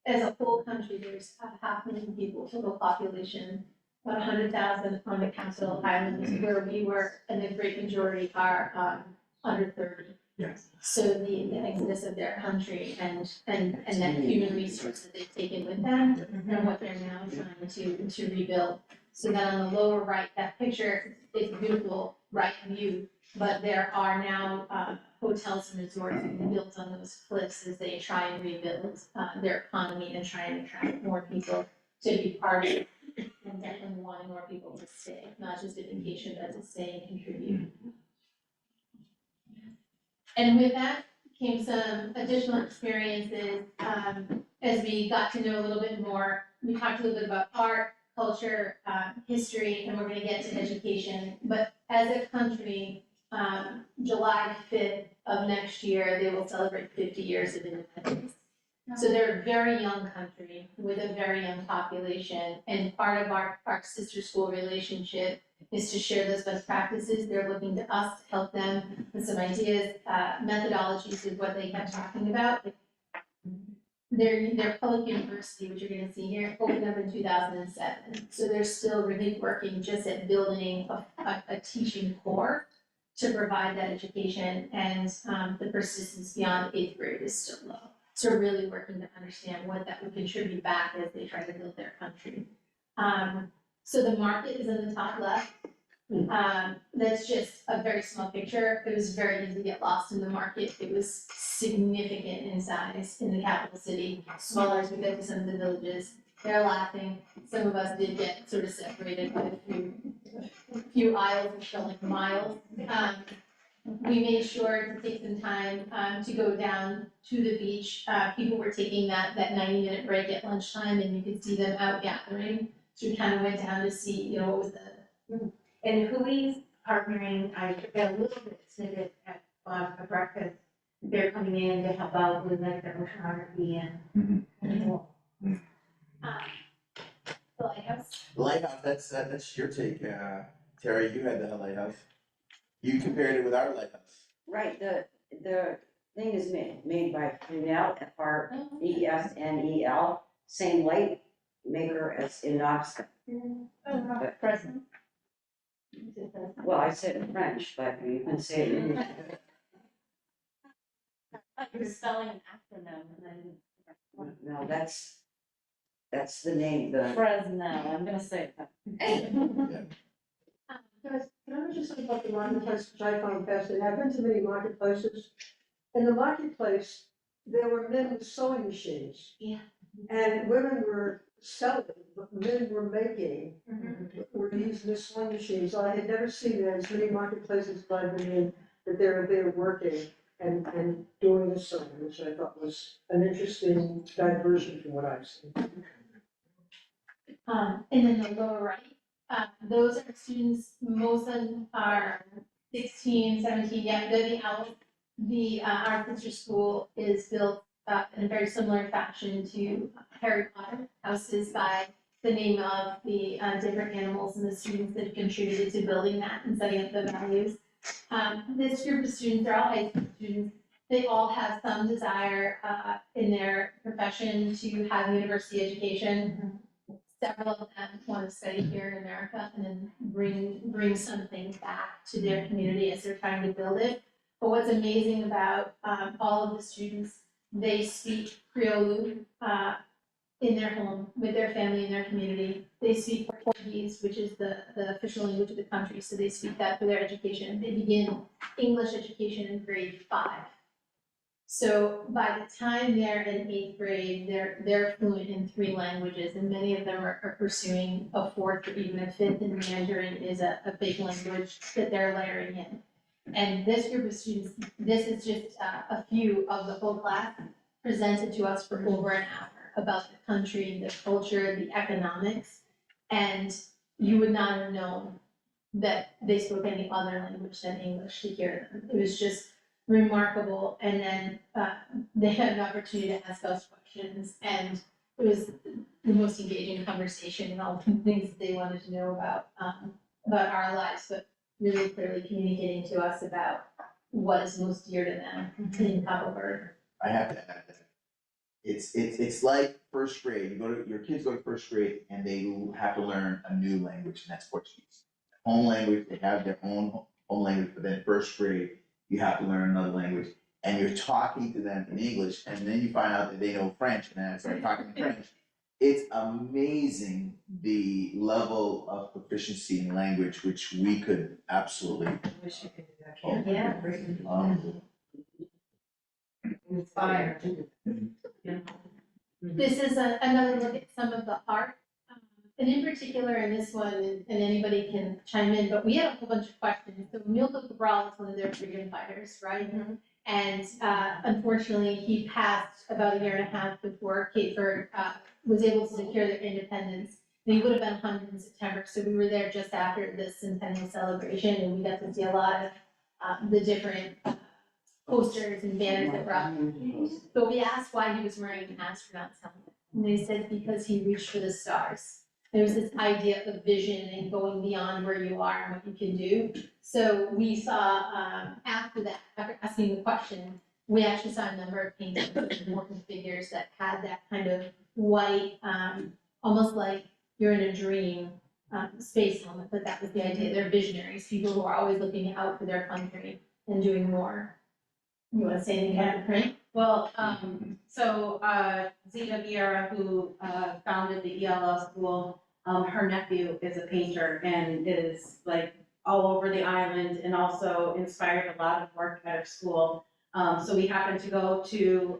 as a whole country, there's 500,000 people, total population, about 100,000 on the Council Islands, where we were, and the great majority are under 30. Yes. So the exodus of their country and that human resource that they've taken with them and what they're now trying to rebuild. So then on the lower right, that picture, it's a beautiful right view, but there are now hotels and resorts built on those cliffs as they try and rebuild their economy and try and attract more people to be part of it. And definitely wanting more people to stay, not just a vacation, but to stay and contribute. And with that came some additional experiences as we got to know a little bit more. We talked a little bit about art, culture, history, and we're going to get to education. But as a country, July 5th of next year, they will celebrate 50 years of independence. So they're a very young country with a very young population. And part of our sister school relationship is to share those best practices. They're looking to us to help them with some ideas, methodologies of what they kept talking about. Their public university, which you're gonna see here, opened up in 2007. So they're still really working just at building a teaching core to provide that education, and the persistence beyond 8th grade is still low. So really working to understand what that would contribute back as they try to build their country. So the market is in the top left. That's just a very small picture. It was very easy to get lost in the market. It was significant in size in the capital city, smaller as we get to some of the villages. They're laughing. Some of us did get sort of separated by a few aisles which felt like miles. We made sure to take some time to go down to the beach. People were taking that 90-minute break at lunchtime, and you could see them out gathering. So we kind of went down to see, what was the. And Hui's partnering, I got a little bit snippet at a breakfast. They're coming in to help out with like the oceanography and. The lighthouse. The lighthouse, that's your take, Terry, you had the lighthouse. You compared it with our lighthouse. Right, the thing is made by Fresnel, F-R-E-S-N-E-L, same light maker as in Knoxville. Present. Well, I said in French, but you can say it in English. You're spelling an acronym and then. No, that's the name, the. Fresno, I'm gonna say that. Guys, can I just say about the marketplace, which I found fascinating? I've been to many marketplaces. In the marketplace, there were men with sewing machines. Yeah. And women were selling, but men were making, were using the sewing machines. I had never seen that as many marketplaces as I've been in, that they were there working and doing the sewing, which I thought was an interesting diversion from what I've seen. And then the lower right, those are students, most of them are 16, 17, yeah, they're the owls. Our sister school is built in a very similar fashion to Harry Potter, houses by the name of the different animals and the students that have contributed to building that and setting up the values. This group of students, they're all high school students. They all have some desire in their profession to have university education. Several of them want to study here in America and then bring something back to their community as they're trying to build it. But what's amazing about all of the students, they speak Creole in their home, with their family and their community. They speak Portuguese, which is the official language of the country, so they speak that for their education. They begin English education in grade 5. So by the time they're in 8th grade, they're fluent in 3 languages, and many of them are pursuing a 4th or even a 5th, and Mandarin is a big language that they're layering in. And this group of students, this is just a few of the whole class presented to us for over an hour about the country, the culture, the economics, and you would not have known that they spoke any other language than English to hear them. It was just remarkable, and then they had an opportunity to ask us questions, and it was the most engaging conversation and all the things that they wanted to know about our lives, but really clearly communicating to us about what is most dear to them in Cabo Verde. I have to add that it's like first grade, your kids go to first grade and they have to learn a new language, and that's Portuguese. Home language, they have their own home language, but then first grade, you have to learn another language. And you're talking to them in English, and then you find out that they know French, and then I start talking in French. It's amazing the level of proficiency in language, which we could absolutely. Wish you could do that. Yeah. Inspired. This is another look at some of the art. And in particular, in this one, and anybody can chime in, but we had a whole bunch of questions. So Milko Cabral is one of their freedom fighters, right? And unfortunately, he passed about 1.5 years before Cape Verde was able to secure their independence. And he would have been 100 in September, so we were there just after this centennial celebration, and we got to see a lot of the different posters and banners that were up. But we asked why he was wearing an astronaut's helmet, and they said because he reached for the stars. There's this idea of vision and going beyond where you are and what you can do. So we saw, after that, after asking the question, we actually saw a number of paintings of important figures that had that kind of white, almost like you're in a dream, space helmet, but that was the idea. They're visionaries, people who are always looking out for their country and doing more. You want to say anything about Frank? Well, Zita Vieira, who founded the ELL school, her nephew is a painter and is like all over the island and also inspired a lot of work at our school. So we happened to go to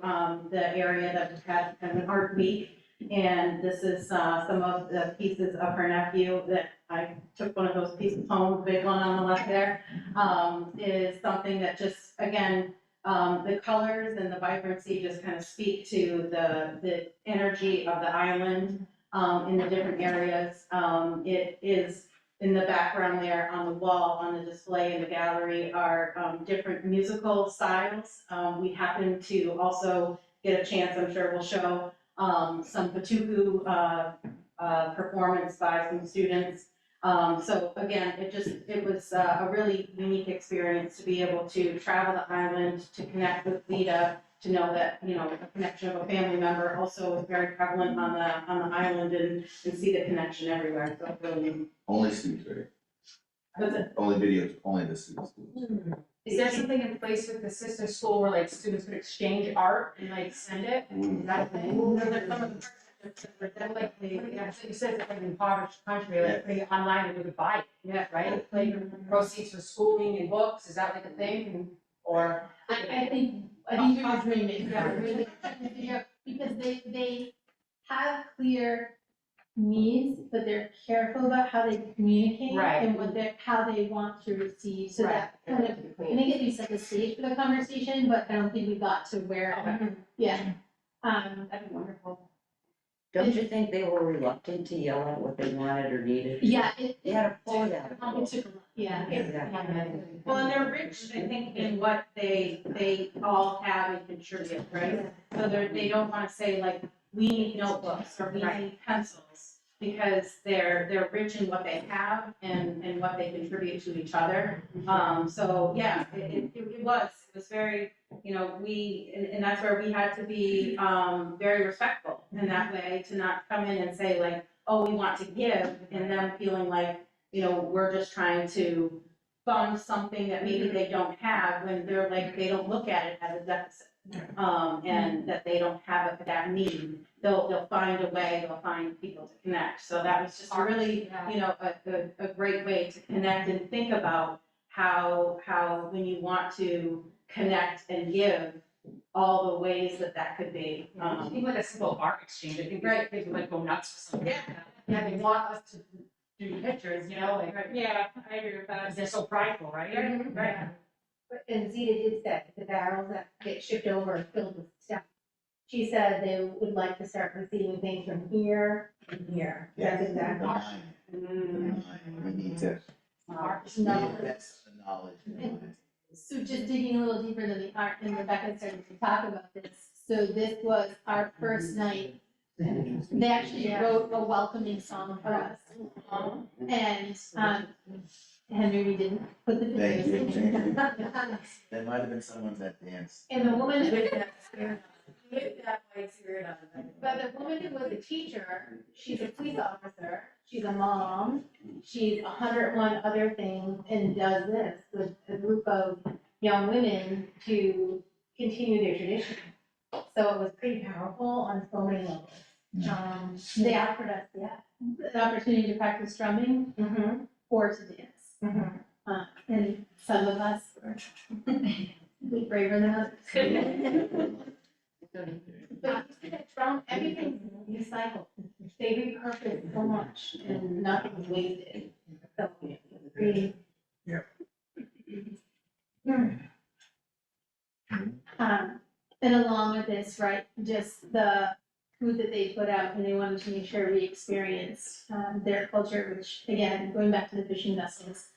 the area that had kind of an art week, and this is some of the pieces of her nephew that I took one of those pieces home, the big one on the left there, is something that just, again, the colors and the vibrancy just kind of speak to the energy of the island in the different areas. It is in the background there on the wall, on the display in the gallery, are different musical styles. We happen to also get a chance, I'm sure we'll show, some Patuku performance by some students. So again, it was a really unique experience to be able to travel the island, to connect with Zita, to know that, you know, a connection of a family member also is very prevalent on the island, and see the connection everywhere. So really. Only students, right? What's it? Only videos, only the students. Is there something in place with the sister school where like students could exchange art and like send it? Is that a thing? There's some of the like you said, it's like an impoverished country, like putting it online and we could buy it, yeah, right? Like proceeds for schooling and books, is that like a thing? Or I think we were dreaming, yeah, really trying to figure out, because they have clear needs, but they're careful about how they communicate Right. and how they want to receive, so that kind of, I think at least set the stage for the conversation, but I don't think we got to where, yeah. That'd be wonderful. Don't you think they were reluctant to yell out what they wanted or needed? Yeah, They had to pull it out. It took a lot, yeah. Well, and they're rich, I think, in what they all have and contribute, right? So they don't wanna say like, we need notebooks or we need pencils, because they're rich in what they have and what they contribute to each other. So, yeah, it was very, you know, and that's where we had to be, very respectful in that way, to not come in and say like, oh, we want to give, and them feeling like, you know, we're just trying to fund something that maybe they don't have, when they're like, they don't look at it as a deficit. And that they don't have that need, they'll find a way, they'll find people to connect. So that was just really, you know, a great way to connect and think about how when you want to connect and give, all the ways that could be. Even like a simple art exchange, I think Right. kids would like go nuts for something. Yeah, they want us to do pictures, you know, like. Yeah, I agree with that. They're so prideful, right? Right. And Zita did say the barrels that get shipped over are filled with stuff. She said they would like to start receiving things from here and here. That's exactly. We need to. Knowledge. That's the knowledge. So just digging a little deeper into the art, and Rebecca started to talk about this. So this was our first night. They actually wrote a welcoming song for us. And Henry, we didn't put the Thank you. videos. There might have been someone that danced. And the woman. That way like spirit of it. But the woman who was a teacher, she's a police officer, she's a mom, she's 101 other things, and does this with a group of young women to continue their tradition. So it was pretty powerful on so many levels. They offered us, the opportunity to practice drumming or to dance. And some of us were braver than others. But that drum, everything's recycled. They repurpose so much and nothing's wasted. So it's pretty. And along with this, right, just the food that they put out, and they wanted to make sure we experienced their culture, which again, going back to the fishing vessels,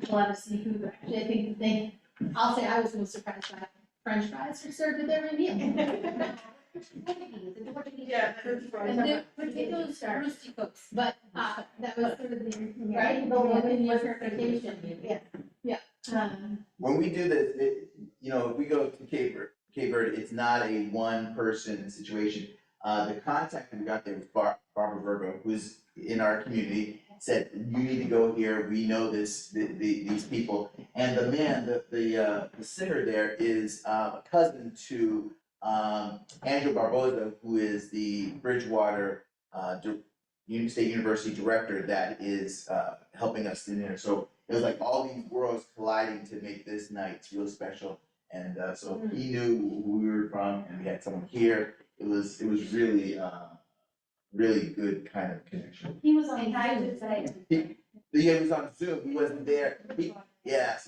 a lot of seafood. Actually, I think the thing, I'll say I was most surprised by French fries were served with every meal. Yeah. And they're potatoes, rusticos, but that was sort of the, right, the one in the interpretation, yeah. When we do this, if we go to Cape Verde, it's not a one-person situation. The contact we got there was Barbara Virgo, who's in our community, said, you need to go here, we know these people. And the man, the singer there is a cousin to Andrew Barboza, who is the Bridgewater State University director that is helping us in there. So it was like all these worlds colliding to make this night real special. And so he knew who we were from, and we had someone here. It was really really good kind of connection. He was on Zoom. He was on Zoom. He wasn't there. He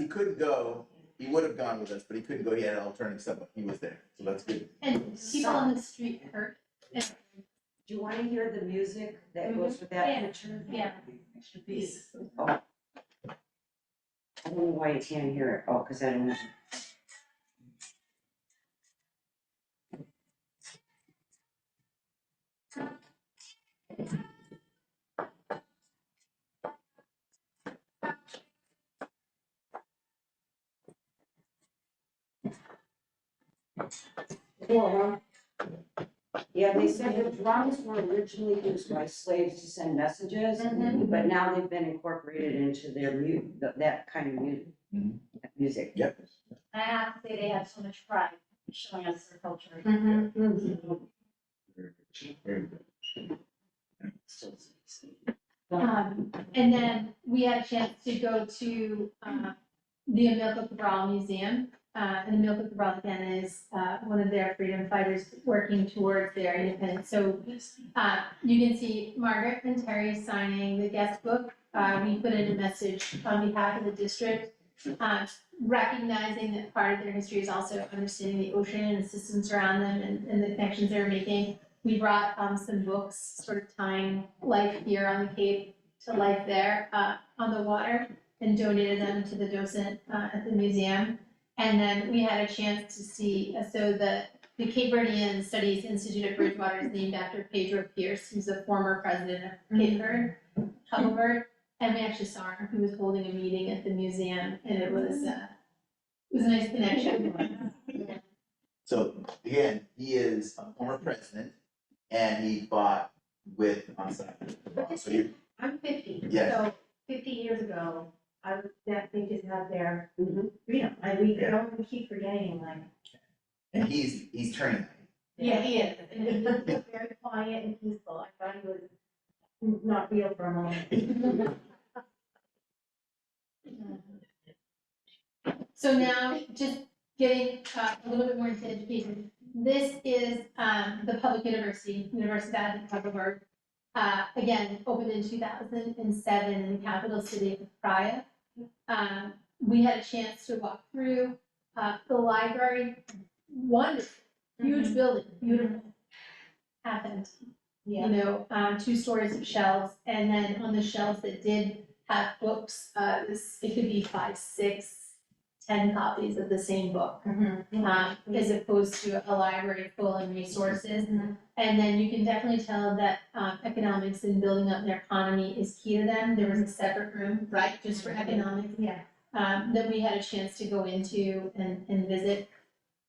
couldn't go. He would have gone with us, but he couldn't go. He had an alternative stuff, but he was there, so that's good. And people on the street heard. Do you want to hear the music that goes with that picture? Yeah. Oh. I don't know why you can't hear it. Oh, because I don't know. Cool, huh? Yeah, they said the drums were originally used by slaves to send messages, but now they've been incorporated into their that kind of music. Yep. I have to say they have so much pride showing us their culture. And then we had a chance to go to the Amilcar Cabral Museum. And Amilcar Cabral again is one of their freedom fighters working towards their independence. So you can see Margaret and Terry signing the guest book. We put in a message on behalf of the district, recognizing that part of their history is also understanding the ocean and the systems around them and the connections they're making. We brought some books sort of tying life here on the Cape to life there on the water, and donated them to the docent at the museum. And then we had a chance to see, so the Cape Verdean Studies Institute at Bridgewater is named after Pedro Pierce, who's the former president of Cape Verde, Hubbard. And we actually saw him, he was holding a meeting at the museum, and it was a nice connection. So again, he is a former president, and he fought with Assad. So you, I'm 50, Yes. so 50 years ago, I was definitely just out there, freedom, we don't keep forgetting, like. and he's turning. Yeah, he is, and he was very quiet and peaceful, I thought he was not real for a moment. So now, just getting a little bit more into education. This is the public university, Universidad de Hubbard. Again, opened in 2007 in the capital city of Praia. We had a chance to walk through the library. Wonderful, huge building, beautiful. Half empty. You know, 2 stories of shelves, and then on the shelves that did have books, it could be 5, 6, 10 copies of the same book, as opposed to a library full of resources. And then you can definitely tell that economics and building up their economy is key to them. There was a separate room, right, just for economics, that we had a chance to go into and visit.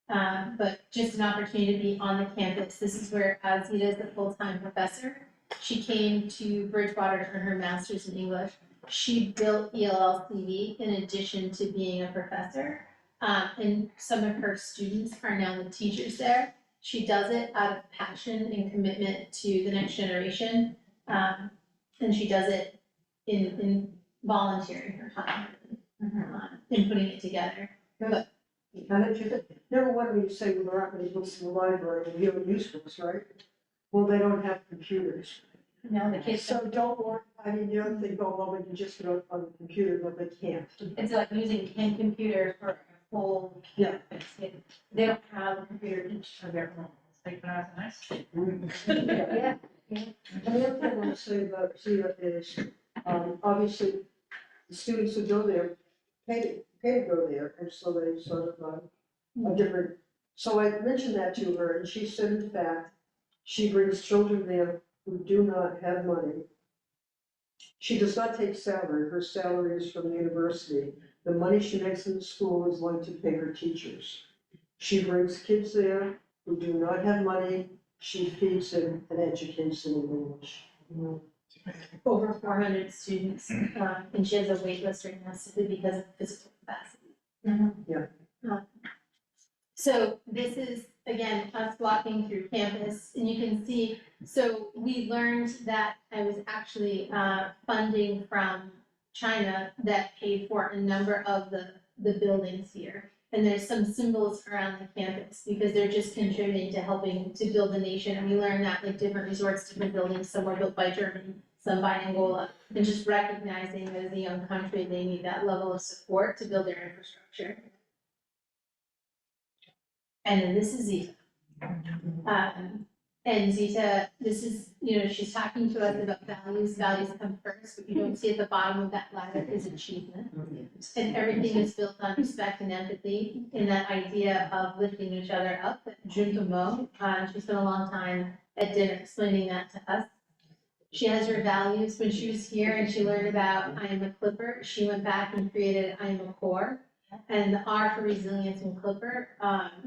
but just an opportunity to be on the campus. This is where Zita is a full-time professor. She came to Bridgewater to earn her master's in English. She built ELLCV in addition to being a professor. And some of her students are now the teachers there. She does it out of passion and commitment to the next generation. And she does it in volunteering her time, in putting it together. But Never wanted me to say, well, there aren't many books in the library, and you don't use books, right? Well, they don't have computers. no, the kids, So don't worry, I mean, you don't think, oh, well, we can just go on the computer, but they can't. it's like using 10 computers for a full Yeah. campus. They don't have a computer each of their own. Like when I was in high school. Yeah. And the other thing I want to say about Zeta is, obviously, the students who go there pay to go there, and so they sort of, a different, so I mentioned that to her, and she said, in fact, she brings children there who do not have money. She does not take salary, her salary is from the university. The money she makes in the school is going to pay her teachers. She brings kids there who do not have money, she feeds them and educates them in English. Over 400 students, and she has a wait list right now simply because of physical capacity. Yeah. So this is, again, us walking through campus, and you can see, so we learned that I was actually funding from China that paid for a number of the buildings here. And there's some symbols around the campus because they're just contributing to helping to build the nation. And we learned that like different resorts, different buildings, some were built by Germany, some by Angola. And just recognizing that as a young country, they need that level of support to build their infrastructure. And then this is Zita. And Zita, this is, she's talking to us about values. Values come first. What you don't see at the bottom of that ladder is achievement. And everything is built on respect and empathy and that idea of lifting each other up, that junto mo. She spent a long time at dinner explaining that to us. She has her values. When she was here and she learned about I am a Clipper, she went back and created I am a core. And the R for resilience in Clipper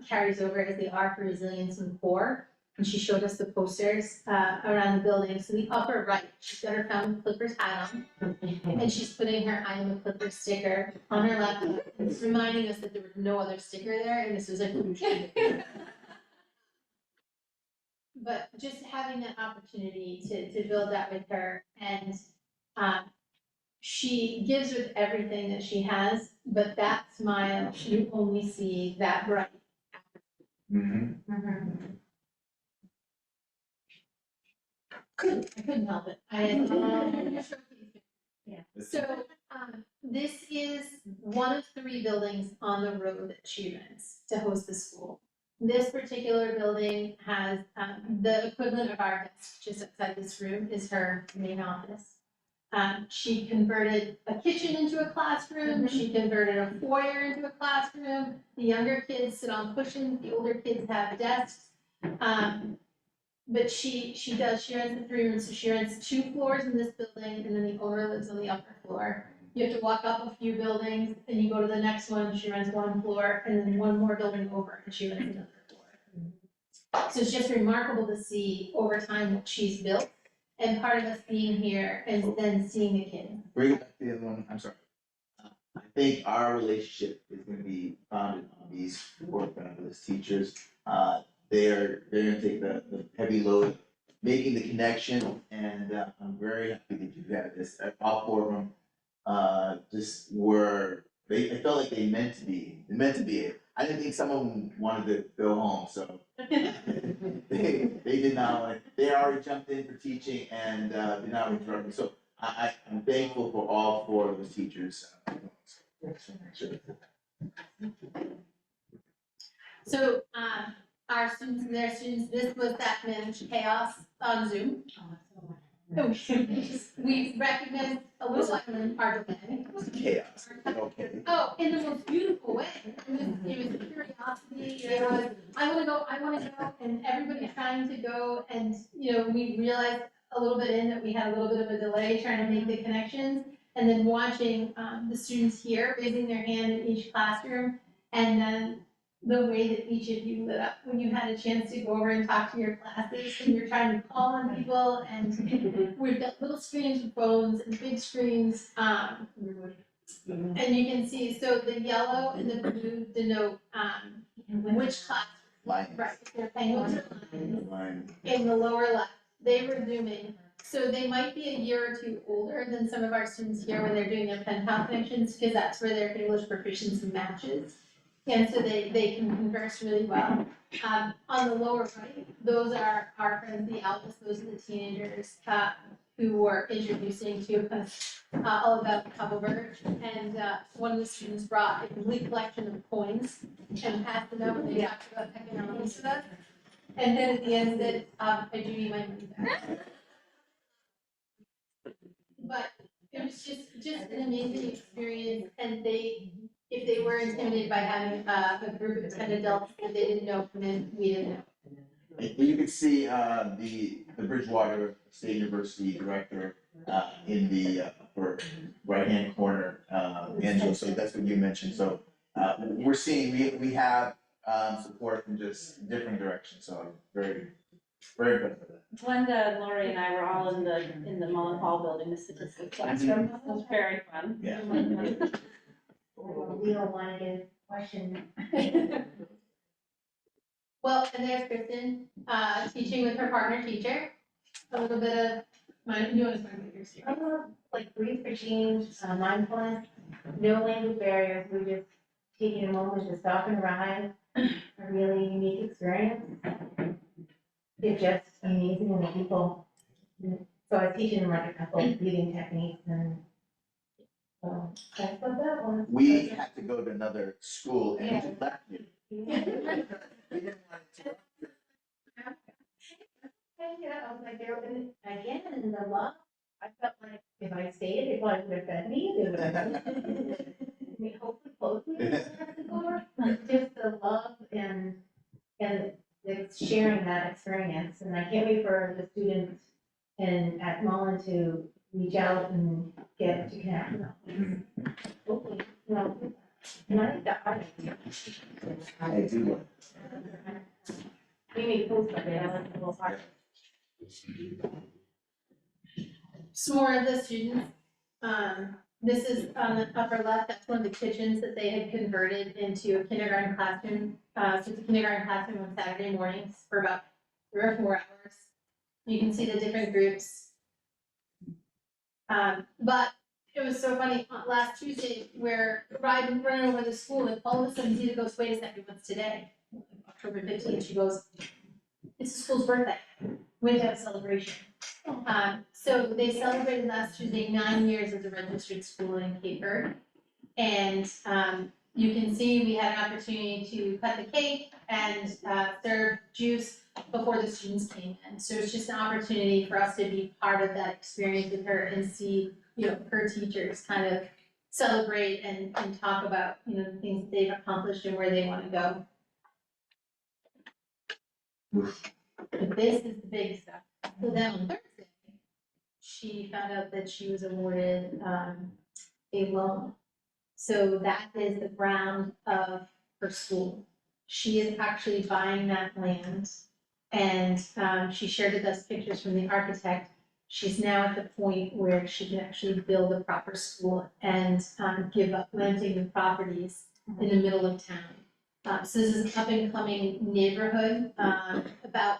carries over as the R for resilience in core. And she showed us the posters around the building. So the upper right, she's got her Fountain Clippers hat on. And she's putting her I am a Clipper sticker on her laptop. And it's reminding us that there was no other sticker there and this was a crucial. But just having that opportunity to build that with her, and she gives with everything that she has, but that smile, you only see that bright. I couldn't help it. Yeah. So, this is one of 3 buildings on the road that she rents to host the school. This particular building has, the equivalent of our desk just outside this room is her main office. She converted a kitchen into a classroom, she converted a foyer into a classroom. The younger kids sit on cushions, the older kids have desks. But she rents the 3 rooms, so she rents 2 floors in this building, and then the owner lives on the upper floor. You have to walk up a few buildings, and you go to the next one, she rents 1 floor, and then 1 more building over, and she rents another floor. So it's just remarkable to see over time what she's built, and part of us being here and then seeing the kids. Bring it back to the other one, I'm sorry. I think our relationship is gonna be founded on these 4 fabulous teachers. They're gonna take the heavy load, making the connection, and I'm very happy that you had this. All 4 of them just were, they felt like they meant to be it. I didn't think some of them wanted to go home, so they did not want to. They already jumped in for teaching and did not return. So I'm thankful for all 4 of those teachers. So, our students and their students, this was that managed chaos on Zoom. We recognized a little island part of it. Chaos, okay. Oh, in the most beautiful way. It was curiosity, there was, I wanna go, and everybody trying to go, and, we realized a little bit in that we had a little bit of a delay trying to make the connections, and then watching, the students here raising their hand in each classroom, and then the way that each of you lit up when you had a chance to go over and talk to your classes and you're trying to call on people and we've got little screens with phones and big screens. And you can see, so the yellow and the blue denote, which class. Lions. Right, they're penguins or lions. In the lower left, they were Zooming. So they might be a year or two older than some of our students here when they're doing their pen pal connections, because that's where their English proficiency matches. And so they can converse really well. On the lower right, those are our friends, the Alphas, those are the teenagers, who were introducing to us, all about Hubbleberg. And, one of the students brought a complete collection of coins and passed them out when they talked about economics with us. And then at the end said, I do need my money back. But it was just an amazing experience, and if they were intimidated by having a group of 10 adults that they didn't know come in, we didn't know. You can see the Bridgewater State University director in the upper right-hand corner, Angela, so that's what you mentioned, so we're seeing, we have support from just different directions, so I'm very good for that. Glenda, Lori, and I were all in the Mullen Hall building, the statistics classroom. It was very fun. Yeah. We don't want to get a question. Well, and there's Kristen, teaching with her partner teacher. A little bit of, you want to start with yours here? Like breathe for change, mindfulness, no language barriers, we're just taking a moment to stop and arrive, a really unique experience. It's just amazing and the people. So I was teaching them like a couple of breathing techniques and so that's what that was. We had to go to another school and we just left you. We didn't want to. Yeah, I was like, there, and again, in the love, I felt like if I stayed, they probably would have fed me, they would have. I mean, hopefully, both of you just the love and it's sharing that experience, and I can't wait for the students at Mullen to reach out and get to connect with them. Hopefully, you know, and I think that art. I do. We need posts like that, like a little heart. Some more of the students. This is on the upper left, that's one of the kitchens that they had converted into a kindergarten classroom. So it's a kindergarten classroom on Saturday mornings for about 3 or 4 hours. You can see the different groups. But it was so funny, last Tuesday, where running over the school, and all of a sudden Zita goes, wait a second, what's today? October 15th, she goes, it's the school's birthday, we have to have a celebration. So they celebrated last Tuesday 9 years as a registered school in Cape Verde. And you can see we had an opportunity to cut the cake and serve juice before the students came in. So it's just an opportunity for us to be part of that experience with her and see, her teachers kind of celebrate and talk about, the things that they've accomplished and where they want to go. But this is the big stuff. So then on Thursday, she found out that she was awarded a loan. So that is the ground of her school. She is actually buying that land, and she shared with us pictures from the architect. She's now at the point where she can actually build a proper school and give up renting the properties in the middle of town. So this is an up and coming neighborhood, about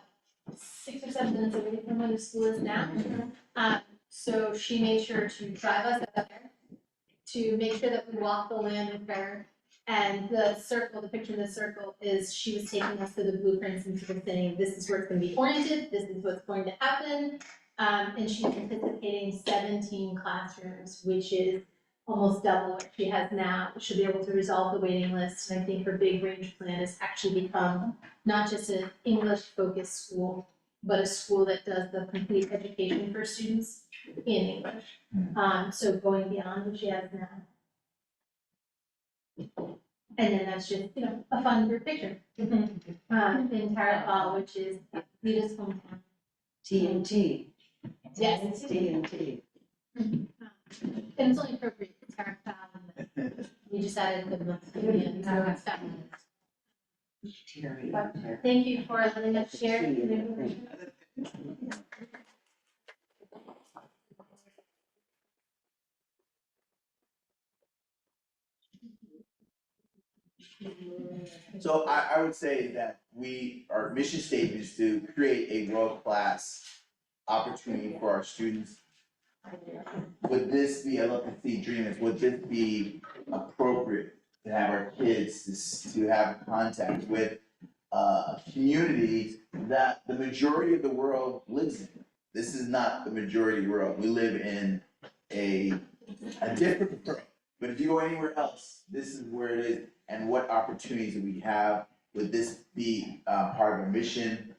6 or 7 minutes away from where the school is now. So she made sure to drive us out there, to make sure that we walk the land with her. And the circle, the picture of the circle is she was taking us to the blueprints and sort of saying, this is where it's going to be oriented, this is what's going to happen. And she's anticipating 17 classrooms, which is almost double what she has now. She'll be able to resolve the waiting list. And I think her big range plan is actually become not just an English-focused school, but a school that does the complete education for students in English. So going beyond what she has now. And then that's just, a fun group picture. In Tara Hall, which is Lita's hometown. TNT. Yes. It's TNT. And it's only appropriate for Tara Hall. We just added the month. Terry. Thank you for letting us share. So I would say that our mission statement is to create a world-class opportunity for our students. Would this be, I love to see dreamers, would this be appropriate to have our kids to have contact with a community that the majority of the world lives in? This is not the majority of the world. We live in a different world. But if you go anywhere else, this is where it is. And what opportunities do we have? Would this be part of our mission?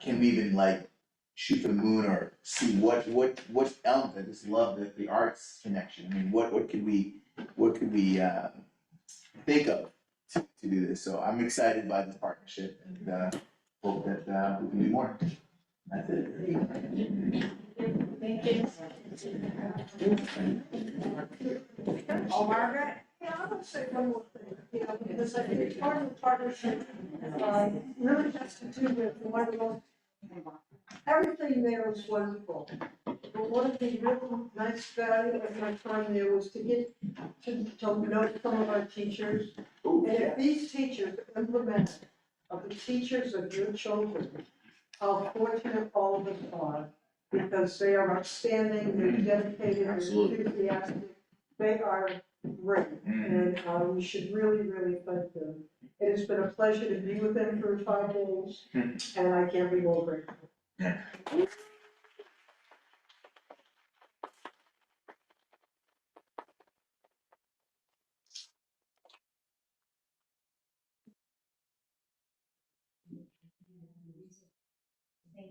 Can we even like shoot for the moon or see what element? I just love the arts connection. I mean, what could we think of to do this? So I'm excited by this partnership and hope that we can do more. That's it. Thank you. Oh, Margaret? Yeah, I want to say one more thing, because I think part of the partnership, really has to do with one of the most, everything there was wonderful. But one of the real nice value of my time there was to get to know some of our teachers. And if these teachers implement of the teachers of your children, how fortunate all of us are, because they are outstanding, they're dedicated, they're enthusiastic, they are great, and we should really, really thank them. It has been a pleasure to be with them for 5 days, and I can't be more grateful. Thank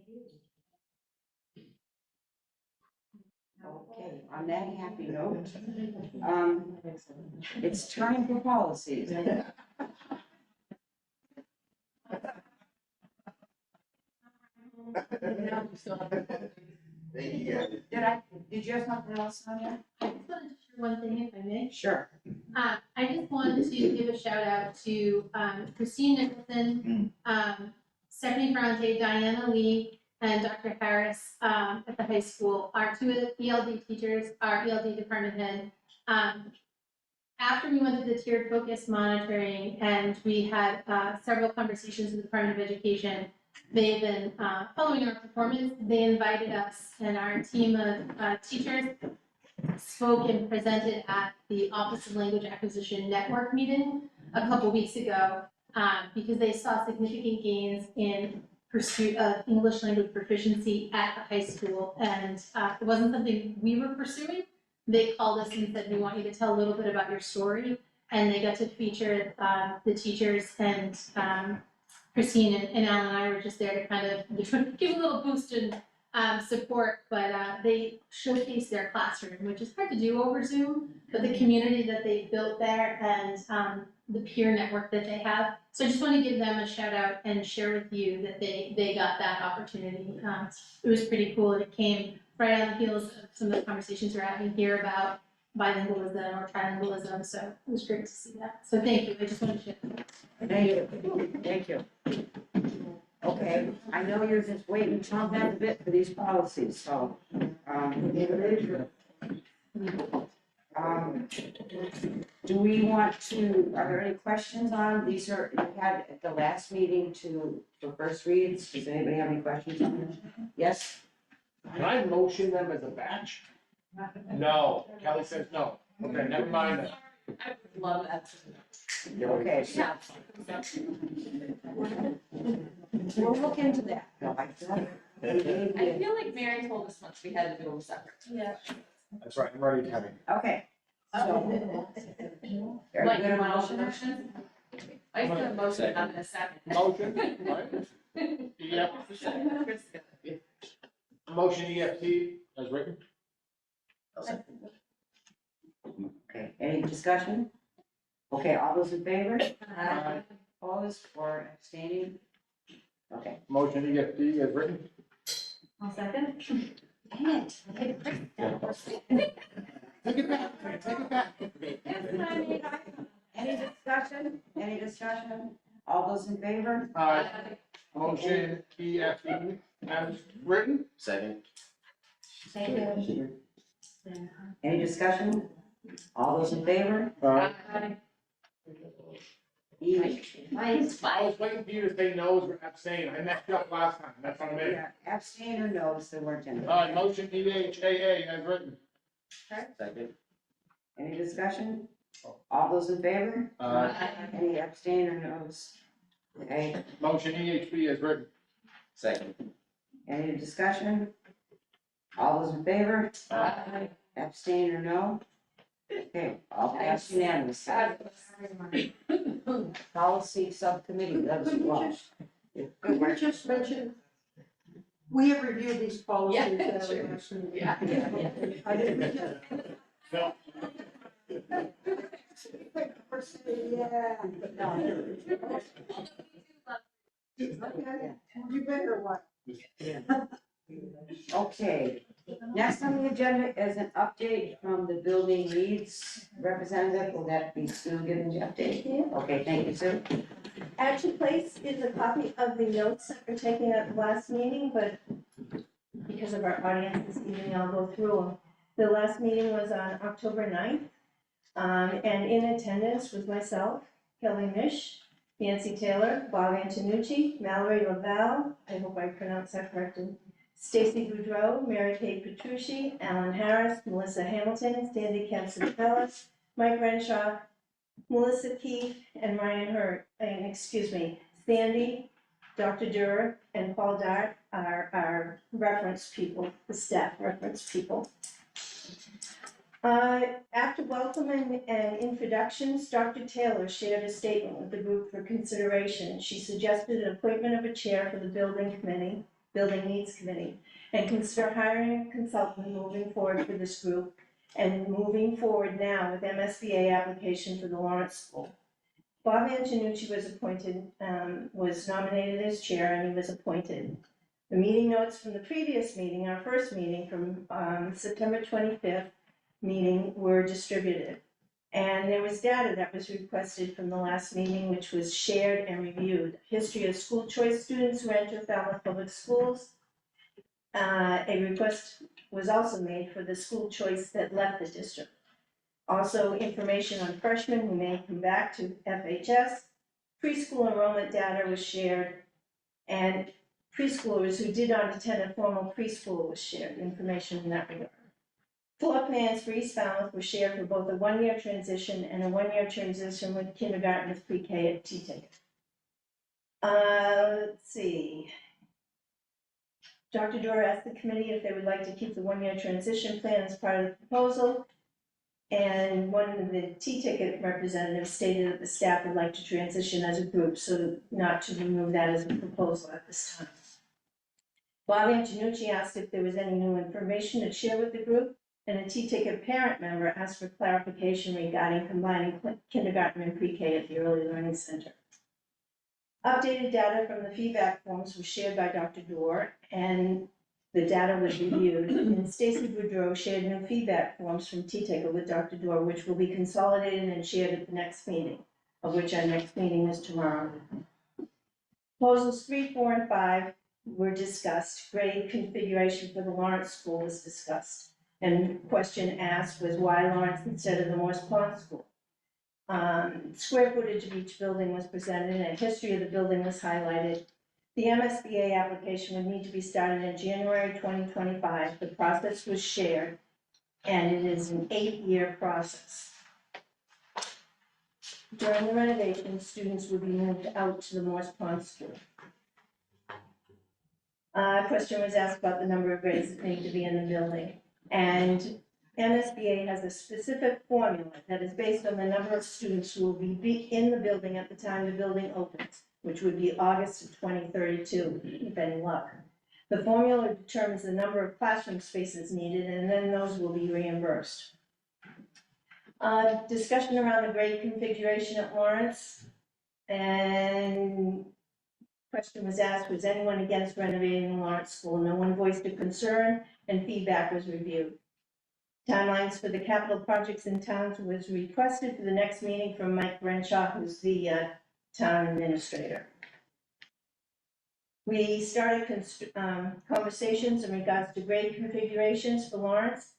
you. Okay, on that happy note, it's time for policies. Thank you, guys. Did you have something else on there? I just wanted to share one thing, if I may. Sure. I just wanted to give a shout out to Christine Nicholson, Stephanie Ferrante, Diana Lee, and Dr. Harris at the high school. Our two ELD teachers, our ELD department head. After we went to the tiered focus monitoring and we had several conversations with the Department of Education, they've been following our performance. They invited us and our team of teachers spoke and presented at the Office of Language Acquisition Network meeting a couple weeks ago because they saw significant gains in pursuit of English language proficiency at the high school. And it wasn't something we were pursuing. They called us and said, we want you to tell a little bit about your story. And they got to feature the teachers, and Christine and Alan and I were just there to kind of give a little boost and support, but they showcased their classroom, which is hard to do over Zoom, but the community that they built there and the peer network that they have. So I just want to give them a shout out and share with you that they got that opportunity. It was pretty cool, and it came right on the heels of some of the conversations we're having here about bilingualism or trilingualism, so it was great to see that. So thank you, I just wanted to share that. Thank you. Okay, I know you're just waiting, chomp at the bit for these policies, so, do we want to, are there any questions on, these are, you had at the last meeting for first reads, does anybody have any questions on them? Yes? Can I motion them as a batch? No, Kelly says no. Okay, never mind that. I love that. Okay, so. We'll look into that. I feel like Mary told us once we had to do them separate. Yeah. That's right, I'm ready to have it. Okay. So. Very Like, good you want motion. a motion? I still have a motion, I'm in a second. Motion, right? Yep. Motion EFT as written. Okay, any discussion? Okay, all those in favor? Aye. Opposed or abstaining? Okay. Motion EFT as written. I'll second. Dang it. Take it back, take it back. Any discussion? Any discussion? All All those in favor? Motion EFE as written. Second. Thank you. Any discussion? All those in favor? E. I was waiting for you to say no's or abstain. I messed up last time. That's on me. Yeah, abstain or no's, there weren't any. All right, motion EHAA as written. Second. Any discussion? All those in favor? Any abstain or no's? Okay, Motion EHB as written. Second. any discussion? All those in favor? Abstain or no? Okay, all passed unanimously. Policy Subcommittee, that was lost. Could we just mention, we have reviewed these policies. at our last meeting. I didn't just. No. Yeah. Okay, you better what? Okay, next on the agenda is an update from the building needs representative. Will that be Sue giving the update? Okay, thank you, Sue. At your place is a copy of the notes that were taken at the last meeting, but because of our audience this evening, I'll go through them. The last meeting was on October 9th, and in attendance was myself, Kelly Mish, Nancy Taylor, Bob Antonucci, Mallory Laval, I hope I pronounced that correctly, Stacy Boudreau, Mary Kay Petrucci, Alan Harris, Melissa Hamilton, Sandy Campsitella, Mike Renshaw, Melissa Keefe, and Ryan Hurt, Sandy, Dr. Durer, and Paul Dart are our reference people, the staff reference people. After welcoming and introductions, Dr. Taylor shared a statement with the group for consideration. She suggested an appointment of a chair for the building needs committee, and consider hiring a consultant moving forward for this group, and moving forward now with MSBA application for the Lawrence School. Bob Antonucci was nominated as chair, and he was appointed. The meeting notes from the previous meeting, our first meeting from September 25th meeting, were distributed. And there was data that was requested from the last meeting, which was shared and reviewed. History of school choice students who enter Falmouth Public Schools. A request was also made for the school choice that left the district. Also, information on freshmen who may come back to FHS. Preschool enrollment data was shared, and preschoolers who did not attend a formal preschool was shared, information in that regard. Floor plans for East Falmouth were shared for both a one-year transition and a one-year transition with kindergarten with pre-K at T-ticket. Let's see. Dr. Dora asked the committee if they would like to keep the one-year transition plan as part of the proposal. And one of the T-ticket representatives stated that the staff would like to transition as a group, so not to remove that as a proposal at this time. Bob Antonucci asked if there was any new information to share with the group, and a T-ticket parent member asked for clarification regarding combining kindergarten and pre-K at the Early Learning Center. Updated data from the feedback forms was shared by Dr. Dorr, and the data was reviewed, and Stacy Boudreau shared new feedback forms from T-ticket with Dr. Dorr, which will be consolidated and shared at the next meeting, of which our next meeting is tomorrow. Proposals 3, 4, and 5 were discussed. Grade configuration for the Lawrence School was discussed. And question asked was why Lawrence instead of the Morse Pond School? Square footage of each building was presented, and a history of the building was highlighted. The MSBA application would need to be started in January 2025. The process was shared, and it is an 8-year process. During the renovation, students would be moved out to the Morse Pond School. A question was asked about the number of grades that need to be in the building. And MSBA has a specific formula that is based on the number of students who will be in the building at the time the building opens, which would be August of 2032, if any luck. The formula determines the number of classroom spaces needed, and then those will be reimbursed. Discussion around the grade configuration at Lawrence, and question was asked, was anyone against renovating the Lawrence School? No one voiced a concern, and feedback was reviewed. Timelines for the capital projects in towns was requested for the next meeting from Mike Renshaw, who's the town administrator. We started conversations in regards to grade configurations for Lawrence.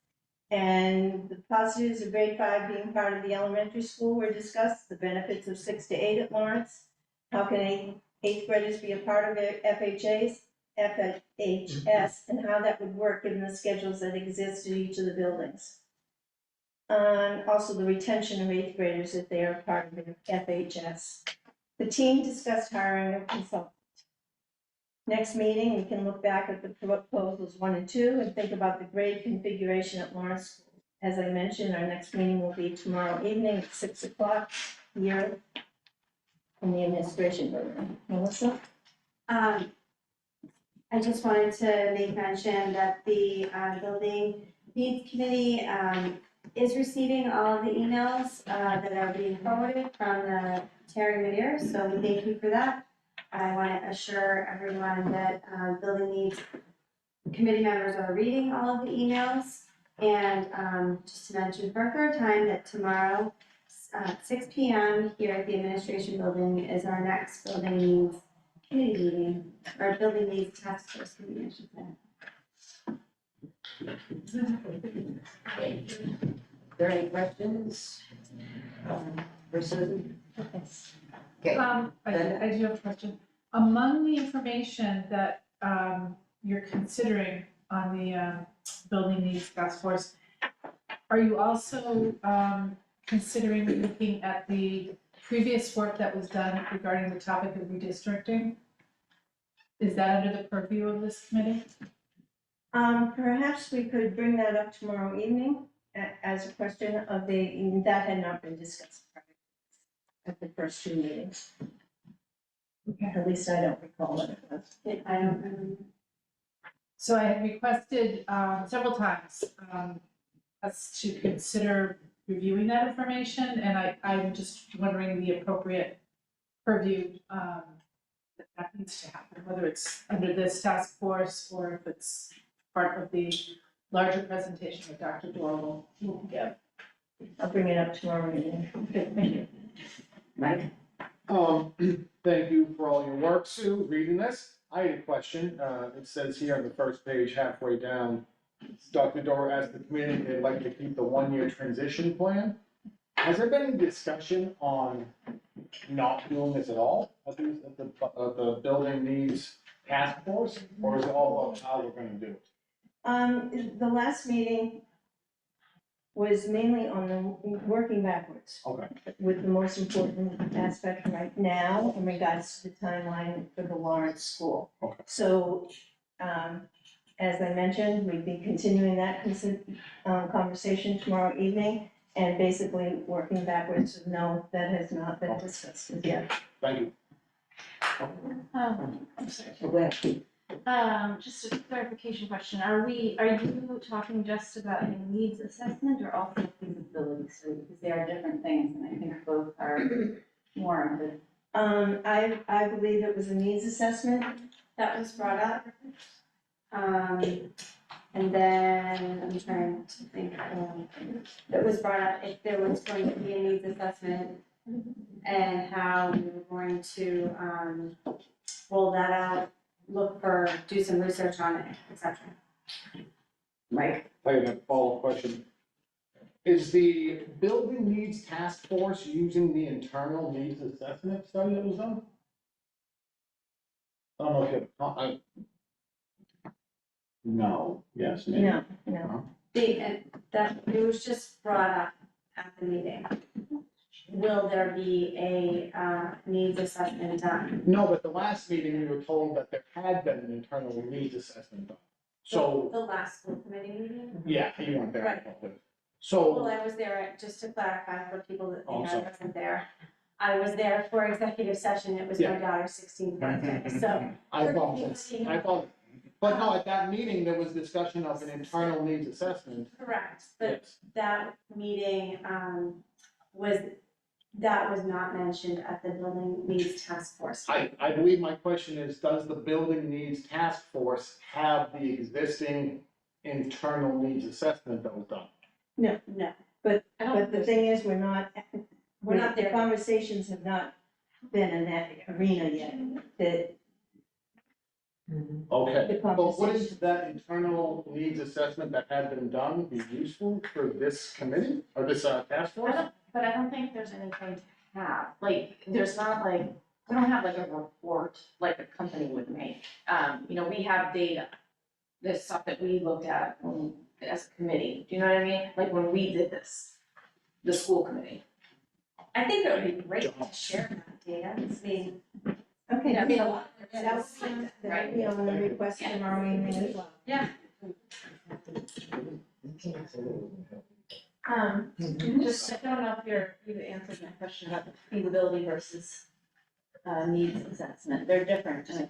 And the positives of grade 5 being part of the elementary school were discussed, the benefits of 6 to 8 at Lawrence. How can eighth graders be a part of FHS, and how that would work given the schedules that exist at each of the buildings. Also the retention of eighth graders if they are part of the FHS. The team discussed hiring a consultant. Next meeting, we can look back at the proposals 1 and 2 and think about the grade configuration at Lawrence School. As I mentioned, our next meeting will be tomorrow evening at 6 o'clock here in the administration building. Melissa? I just wanted to make mention that the building needs committee is receiving all of the emails that are being forwarded from the Terry Medear, so we thank you for that. I want to assure everyone that building needs committee members are reading all of the emails. And just to mention for a third time that tomorrow, 6 p.m. here at the administration building is our next building needs committee meeting, or building needs task force meeting, I should say. Are there any questions? For Susan? Okay. I do have a question. Among the information that you're considering on the building needs task force, are you also considering looking at the previous work that was done regarding the topic of redistricting? Is that under the purview of this committee? Perhaps we could bring that up tomorrow evening as a question of that had not been discussed at the first 2 meetings. Okay. At least I don't recall it. I don't remember. So I had requested several times us to consider reviewing that information, and I'm just wondering the appropriate purview that needs to happen, whether it's under this task force or if it's part of the larger presentation that Dr. Doyle will give. I'll bring it up tomorrow evening. Okay, thank you. Mike? Thank you for all your work, Sue, reading this. I had a question. It says here on the first page, halfway down, Dr. Dora asked the committee if they'd like to keep the 1-year transition plan. Has there been any discussion on not doing this at all at the building needs task force, or is it all about how we're gonna do it? The last meeting was mainly on the working backwards. Okay. With the most important aspect right now in regards to the timeline for the Lawrence School. Okay. So, as I mentioned, we'd be continuing that conversation tomorrow evening and basically working backwards. No, that has not been discussed as yet. Thank you. I'm sorry. Go ahead. Just a clarification question. Are you talking just about a needs assessment or also feasibility study? Because they are different things and I think both are warranted. I believe it was a needs assessment. That was brought up. And then I'm trying to think, it was brought up if there was going to be a needs assessment and how we were going to, roll that out, do some research on it, etc. Mike? I have a follow-up question. Is the building needs task force using the internal needs assessment study that was done? I don't know if you have, no, yes, maybe. No. It was just brought up at the meeting. Will there be a needs assessment done? No, but the last meeting, we were told that there had been an internal needs assessment done. So, The last school committee meeting? yeah, you weren't there. Right. But- Well, So, I was there, just to clarify for people that Oh, think I sorry. wasn't there. I was there for executive session, it was my Yeah. daughter's 16th birthday, so. I thought, but no, at that meeting, there was discussion of an internal needs assessment. Correct, but Yes. that meeting, was not mentioned at the building needs task force. I believe my question is, does the building needs task force have the existing internal needs assessment that was done? No. But the thing is, we're not We're not the there. conversations have not been in that arena yet, that Okay, The but wouldn't that internal needs assessment that had been done be useful for this committee or this task force? But I don't think there's anything to have, like, there's not like, we don't have like a report like a company would make. We have data, this stuff that we looked at as a committee, do you know what I mean? Like when we did this, the school committee. I think it would be great to share that data. I mean, okay, Yeah, I mean, a lot of that would be on the request tomorrow evening as well. Yeah. Just, I don't know if you've answered my question about the feasibility versus needs assessment. They're different. And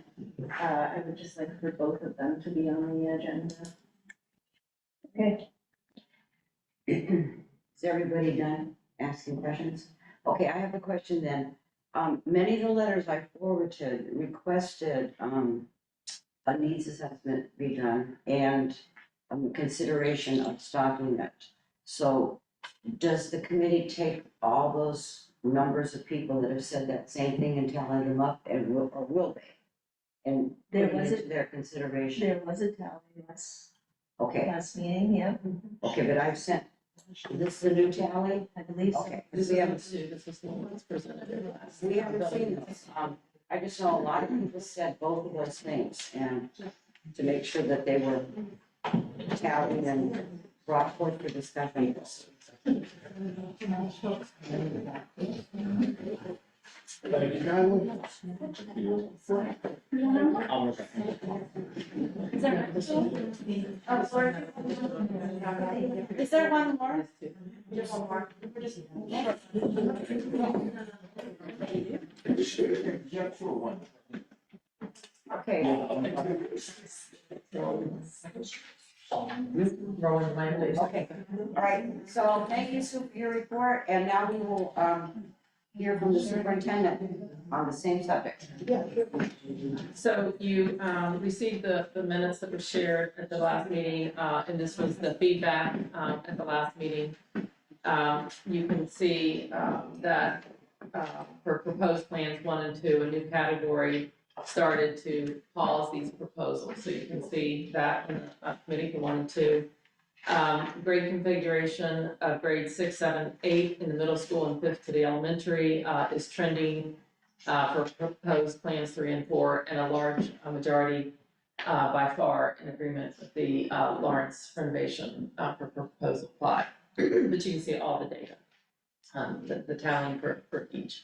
I would just like for both of them to be on the agenda. Okay. Is everybody done asking questions? Okay, I have a question then. Many of the letters I forwarded requested, a needs assessment be done and, consideration of stocking it. So does the committee take all those numbers of people that have said that same thing and tally them up and will they? And There put it was into their consideration? There was a tally last Okay, meeting, yeah. okay, but I've sent, this is the new tally? I believe so. Okay, This we is haven't, new, this was the one that's presented last. we haven't seen this. I just know a lot of people said both of those things and to make sure that they were tallied and brought forth for discussion. Thank you, kindly. Is there one more? Just one more. We're just. Okay. Okay, all right, so thank you, Sue, for your report, and now we will, hear from the superintendent on the same subject. So you received the minutes that were shared at the last meeting, and this was the feedback at the last meeting. You can see that for proposed plans 1 and 2, a new category started to pause these proposals. So you can see that in the committee for 1 and 2. Grade configuration of grades 6, 7, 8 in the middle school and 5th to the elementary is trending for proposed plans 3 and 4, and a large majority by far in agreement with the Lawrence renovation for proposal 5. But you can see all the data, the tallying for each.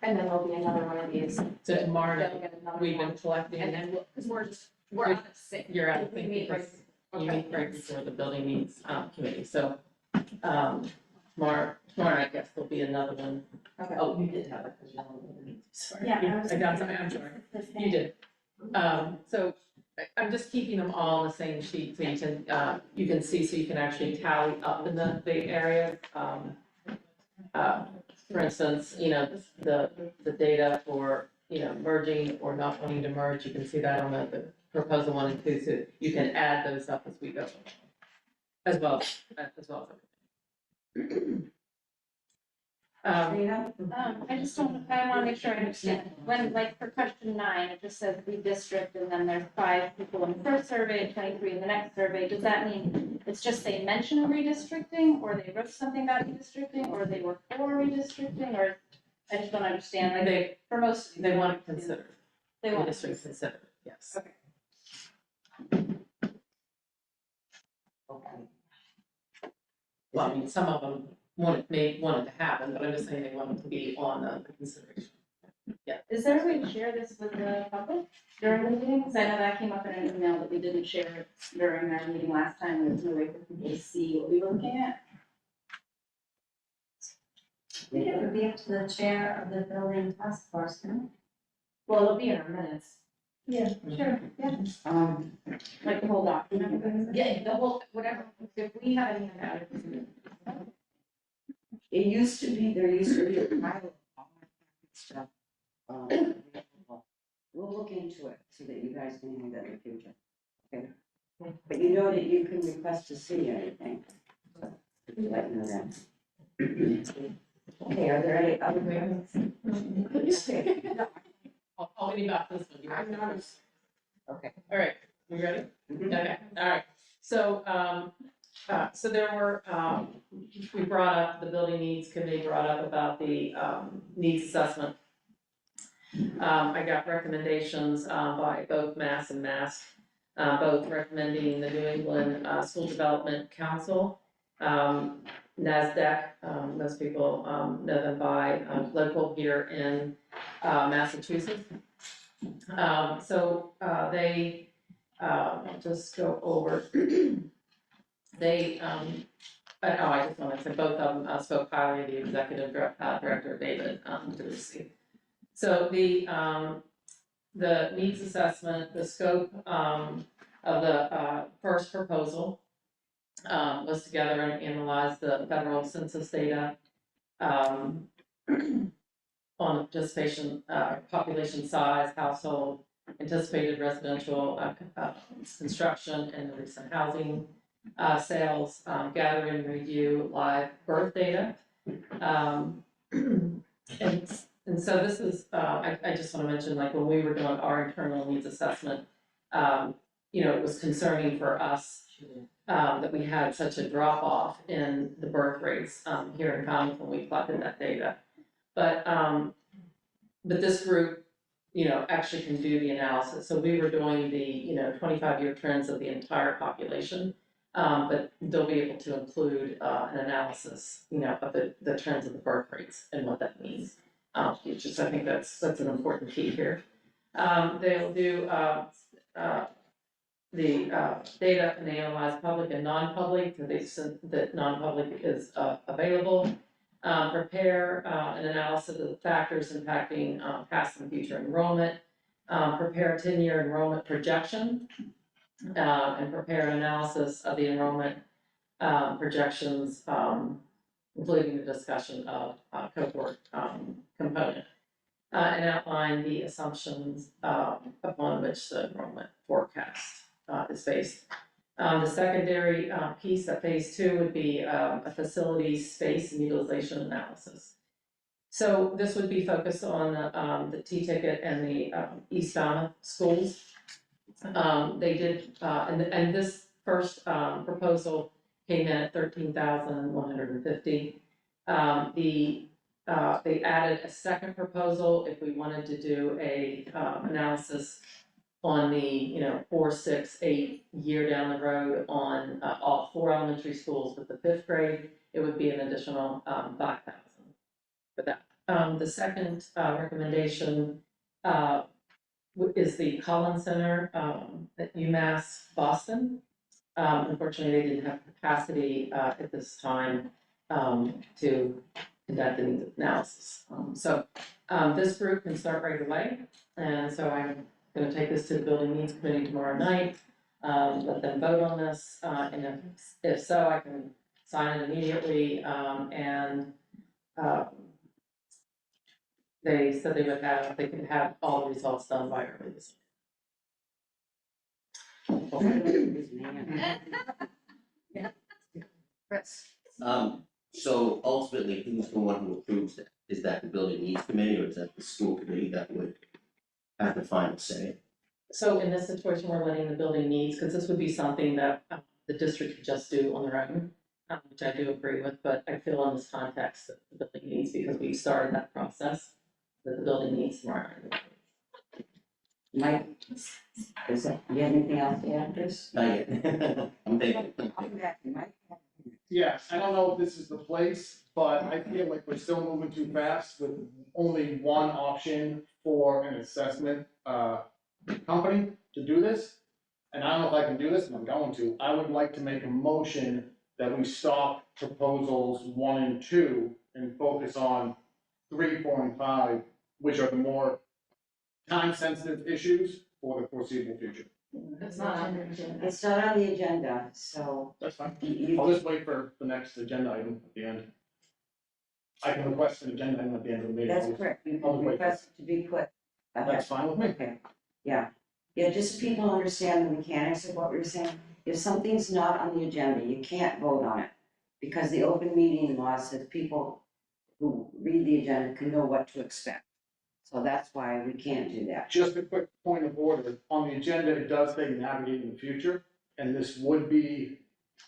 And then there'll be another one of these. So tomorrow, They'll get another we've one. been collecting. And then, because we're out of sync. You're out of We sync meet because right- you okay. meet right before the building needs committee, so tomorrow, I guess there'll be another one. Okay. Oh, you did have it, because you're on the building needs, sorry. Yeah, I got something, I'm sorry, you did. So I'm just keeping them all on the same sheet, so you can see, so you can actually tally up in the area. For instance, the data for, merging or not wanting to merge, you can see that on the proposal 1 and 2, so you can add those up as we go. As well as. I just don't, I want to make sure I understand. When, like, for question 9, it just says redistrict, and then there's 5 people in the first survey, and 23 in the next survey. Does that mean it's just they mention redistricting, or they wrote something about redistricting, or they were for redistricting, or I just don't understand, like, They, for most. they want to consider. They want. District consider, yes. Okay. Well, I mean, some of them want it to happen, but I'm just saying they want it to be on the consideration. Yeah. Is there a way to share this with the public during the meeting? Because I know that came up in an email that we didn't share it during our meeting last time. There was no way for people to see what we were looking at. I think it would be up to the chair of the building task force, no? Well, it'll be in our minutes. Yeah, Sure, yeah. Like the whole document. Yeah, the whole, whatever, if we have any about it. There used to be a pile of all my stuff. Available. We'll look into it so that you guys can have that in the future. Okay? But you know that you can request to see anything. So, let you know that. Okay, are there any other questions? I'll leave out this one. I'm not as. Okay. All right, you ready? Okay, all right. So, so there were, we brought up, the building needs committee brought up about the, needs assessment. I got recommendations, by both M.A.S.S and M.A.S.S, both recommending the New England, School Development Council, NASDAQ, most people, know them by, local here in, Massachusetts. So, they, I'll just go over. They, I just want to say both of them spoke highly of the executive director, David DeLucy. So the needs assessment, the scope of the first proposal was together and analyzed the federal census data on participation, population size, household, anticipated residential construction and recent housing sales, gather and review live birth data. And so this is, I just want to mention, like when we were doing our internal needs assessment, it was concerning for us that we had such a drop off in the birth rates here in Falmouth when we collected that data. But this group, actually can do the analysis. So we were doing the, 25-year trends of the entire population. But they'll be able to include an analysis, of the trends of the birth rates and what that means. Which is, I think that's an important key here. They'll do the data and analyze public and non-public, to the extent that non-public is available. Prepare an analysis of the factors impacting past and future enrollment. Prepare a 10-year enrollment projection. And prepare an analysis of the enrollment projections, including the discussion of cohort component, and outline the assumptions upon which the enrollment forecast is based. The secondary piece at phase 2 would be a facility space and utilization analysis. So this would be focused on the T-ticket and the East Falmouth schools. They did, and this first proposal came in at 13,150. They added a second proposal if we wanted to do a analysis on the 4, 6, 8 year down the road on all 4 elementary schools with the 5th grade. It would be an additional 5,000 for that. The second recommendation is the Collins Center at UMass Boston. Unfortunately, they didn't have capacity at this time to conduct the needs analysis. So this group can start right away. And so I'm going to take this to the Building Needs Committee tomorrow night, let them vote on this. And if so, I can sign it immediately. They said they could have all the results done by early this year. So ultimately, who's the one who approves that? Is that the Building Needs Committee, or is that the school committee that would have the final say? So in this situation, we're letting the building needs, because this would be something that the district could just do on their own, which I do agree with, but I feel in this context that the building needs, because we started that process, that the building needs more. Mike, you have anything else to add, Chris? Not yet. I'm thinking. Mike? Yes, I don't know if this is the place, but I feel like we're still moving too fast with only one option for an assessment company to do this. And I don't know if I can do this, and I'm going to. I would like to make a motion that we stop proposals 1 and 2 and focus on 3, 4, and 5, which are the more time-sensitive issues for the foreseeable future. It's not on the agenda. It's not on the agenda, so. That's fine. I'll just wait for the next agenda item at the end. I can request an agenda item at the end of the meeting. That's correct. You I'll can wait. request it to be put. That's fine with me. Okay, yeah. Yeah, just so people understand the mechanics of what we're saying. If something's not on the agenda, you can't vote on it. Because the open meeting law says people who read the agenda can know what to expect. So that's why we can't do that. Just a quick point of order, on the agenda, it does say navigate in the future, and this would be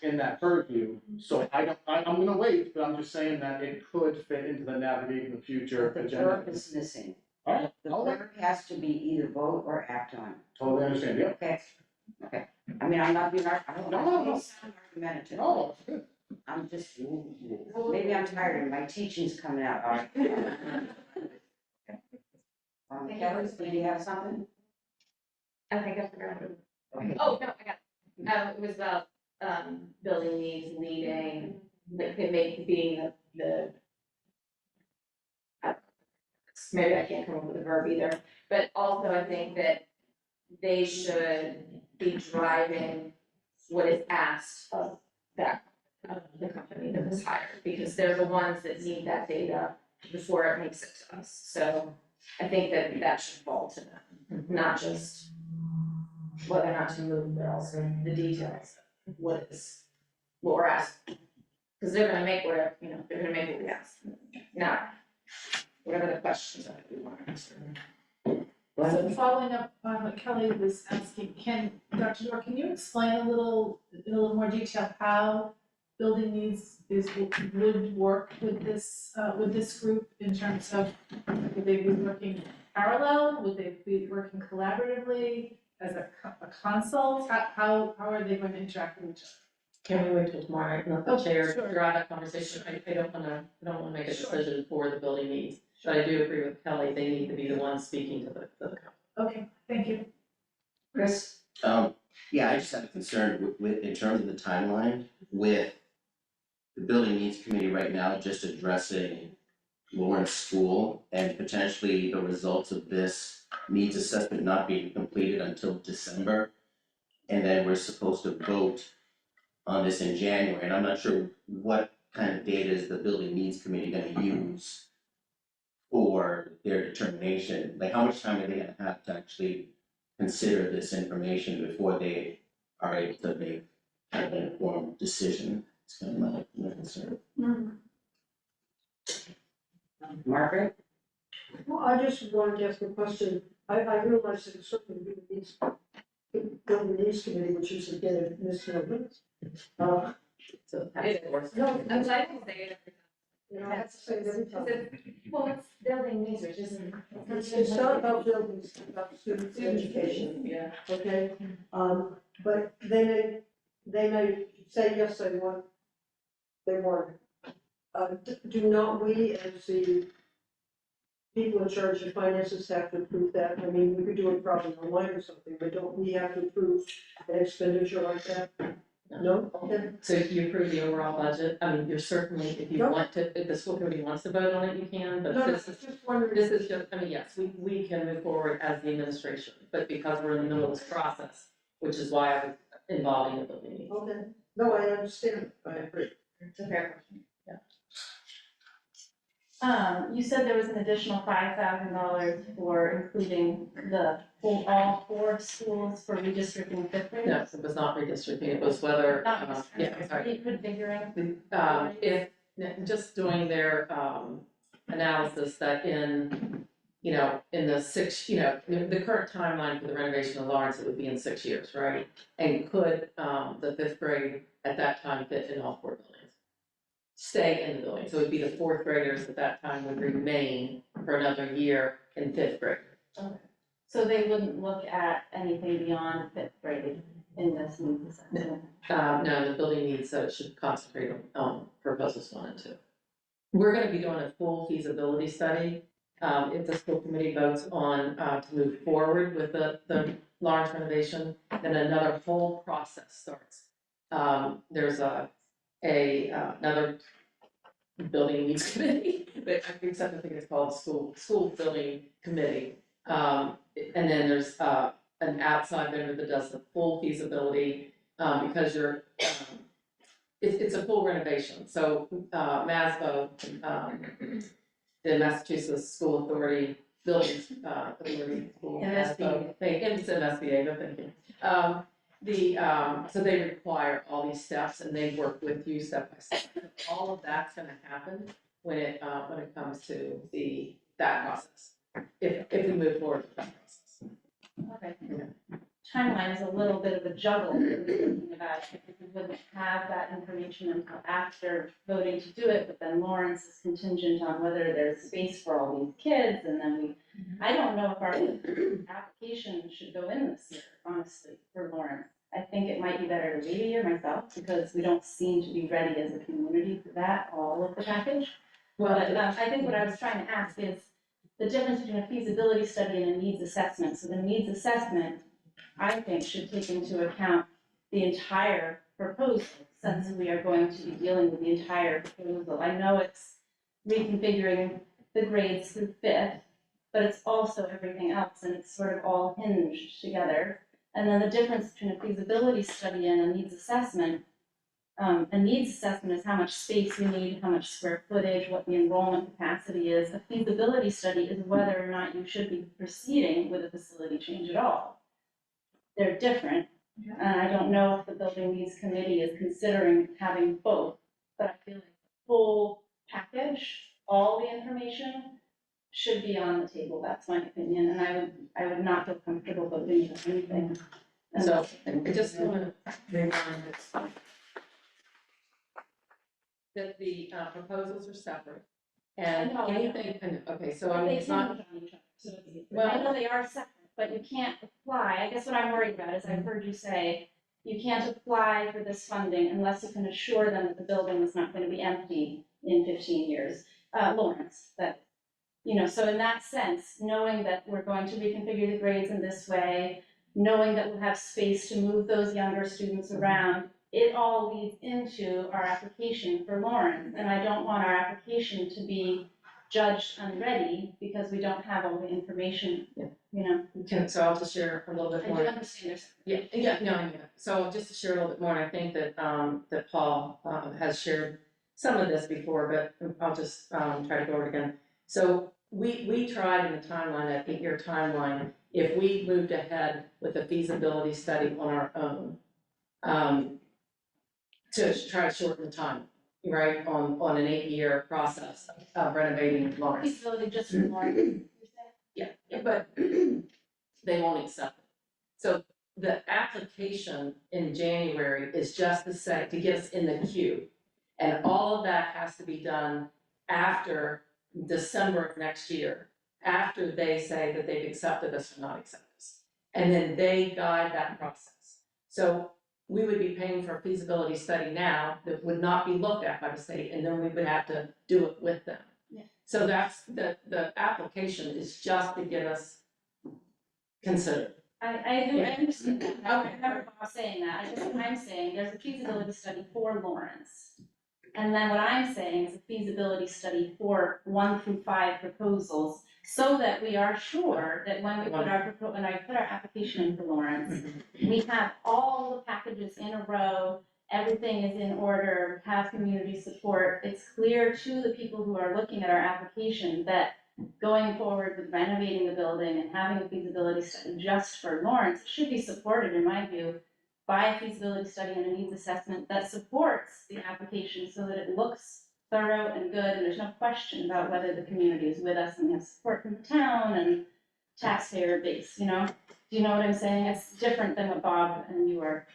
in that purview. So I'm gonna wait, but I'm just saying that it could fit into the navigate in the future The agenda. verb is missing. All right, The I'll wait. verb has to be either vote or act on. Totally understand, yeah. Okay, okay. I mean, I'm not being, I don't want No. to sound argumentative. No, it's good. I'm just, maybe I'm tired and my teaching's coming out, all right. Kelly, did you have something? I think I forgot. Okay. Oh, no, I got it. It was about, building needs, leading, being the, maybe I can't come up with a verb either, but also I think that they should be driving what is asked of the company that was hired, because they're the ones that need that data before it makes it to us. So I think that should fall to them, not just whether or not to move, but also the details of what we're asking. Because they're gonna make whatever, they're gonna make what we ask, not whatever the questions are that we want to answer. So following up on what Kelly was asking, Dr. Dorr, can you explain in a little more detail how building needs would work with this group in terms of, would they be working parallel? Would they be working collaboratively as a consult? How are they going to interact with each other? Can we wait till tomorrow night and let the chair Sure. drive that conversation? I don't wanna make a decision for the building needs, but I do agree with Kelly, they need to be the ones speaking to the company. Okay, thank you. Chris? Yeah, I just have a concern with, in terms of the timeline, with the building needs committee right now just addressing Lawrence School and potentially the results of this needs assessment not being completed until December. And then we're supposed to vote on this in January, and I'm not sure what kind of data is the building needs committee gonna use for their determination. Like, how much time are they gonna have to actually consider this information before they are able to make kind of an informed decision? It's kind of my concern. Margaret? Well, I just wanted to ask a question. I realize that it's certainly building needs committee, which is again a misnomer. So No, I'm glad you say it. you know, I have to say it every time. Well, it's building needs, which isn't. It's not about buildings, it's about student education. Yeah. Okay, but they may say, yes, they want. Do not we, as the people in charge of finances, have to approve that? I mean, we could do it probably online or something, but don't we have to approve an expenditure like that? No? Okay. So if you approve the overall budget, I mean, you're certainly, if you want to, if the school committee wants to vote on it, you can, but No, this is, just wondering. this is just, I mean, yes, we can move forward as the administration, but because we're in the middle of this process, which is why I was involving the building needs. Okay, no, I understand, I agree. It's a fair question. You said there was an additional $5,000 for including all 4 schools for redistricting fifth grade? No, it was not redistricting, it was whether, Not yeah, sorry. Reconfiguring? If, just doing their, analysis that in the 6, the current timeline for the renovation of Lawrence, it would be in 6 years, right? And could, the 5th grade at that time fit in all 4 buildings? Stay in the building, so it'd be the 4th graders at that time would remain for another year in 5th grade. Okay. So they wouldn't look at anything beyond 5th grade in this needs assessment? No, the building needs, so it should concentrate on proposals 1 and 2. We're gonna be doing a full feasibility study, if the school committee votes on, to move forward with the Lawrence renovation, then another whole process starts. There's another building needs committee, but I think it's called school building committee. And then there's, an outside vendor that does the full feasibility, because it's a full renovation, so, M.A.S.S, the Massachusetts School Authority, Buildings, Authority, School, MSBA. MSBA, but thank you. So they require all these steps and they work with you step by step. All of that's gonna happen when it comes to that process. If we move forward with that process. Okay. Timeline is a little bit of a juggle when we're thinking about it, because we wouldn't have that information until after voting to do it, but then Lawrence is contingent on whether there's space for all these kids, and then I don't know if our application should go in this year, honestly, for Lawrence. I think it might be better to wait a year myself, because we don't seem to be ready as a community for that, all of the package. Well, But I think what I was trying to ask is the difference between a feasibility study and a needs assessment. So the needs assessment, I think, should take into account the entire proposal, since we are going to be dealing with the entire proposal. I know it's reconfiguring the grades through fifth, but it's also everything else, and it's sort of all hinged together. And then the difference between a feasibility study and a needs assessment, is how much space you need, how much square footage, what the enrollment capacity is. A feasibility study is whether or not you should be proceeding with a facility change at all. They're different, and I don't know if the Building Needs Committee is considering having both, but I feel like the full package, all the information should be on the table. That's my opinion, and I would not feel comfortable voting for anything. So I just want to remind that the proposals are separate. And I know. anything, okay, so I mean, it's not. I know they are separate, but you can't apply. I guess what I'm worried about is I've heard you say you can't apply for this funding unless you can assure them that the building is not going to be empty in 15 years. Lawrence, that, so in that sense, knowing that we're going to reconfigure the grades in this way, knowing that we'll have space to move those younger students around, it all leads into our application for Lawrence. And I don't want our application to be judged unready because we don't have all the information, So I'll just share a little bit I more. do understand there's. Yeah. So just to share a little bit more, and I think that, that Paul, has shared some of this before, but I'll just, try to go over it again. So we tried in the timeline, that 8-year timeline, if we moved ahead with a feasibility study on our own, to try to shorten the time, right, on an 8-year process of renovating Lawrence. Feasibility just for Lawrence. Yeah, but they won't accept it. So the application in January is just to get us in the queue. And all of that has to be done after December of next year, after they say that they've accepted us or not accepted us. And then they guide that process. So we would be paying for a feasibility study now that would not be looked at by the state, and then we would have to do it with them. Yeah. So that's, the application is just to get us considered. I understand that. I remember Bob saying that. I guess what I'm saying, there's a feasibility study for Lawrence. And then what I'm saying is a feasibility study for 1 through 5 proposals, so that we are sure that when I put our application in for Lawrence, we have all the packages in a row, everything is in order, have community support. It's clear to the people who are looking at our application that going forward with renovating the building and having a feasibility study just for Lawrence should be supported, in my view, by a feasibility study and a needs assessment that supports the application so that it looks thorough and good, and there's no question about whether the community is with us and we have support from the town and taxpayer base, Do you know what I'm saying? It's different than what Bob and you are,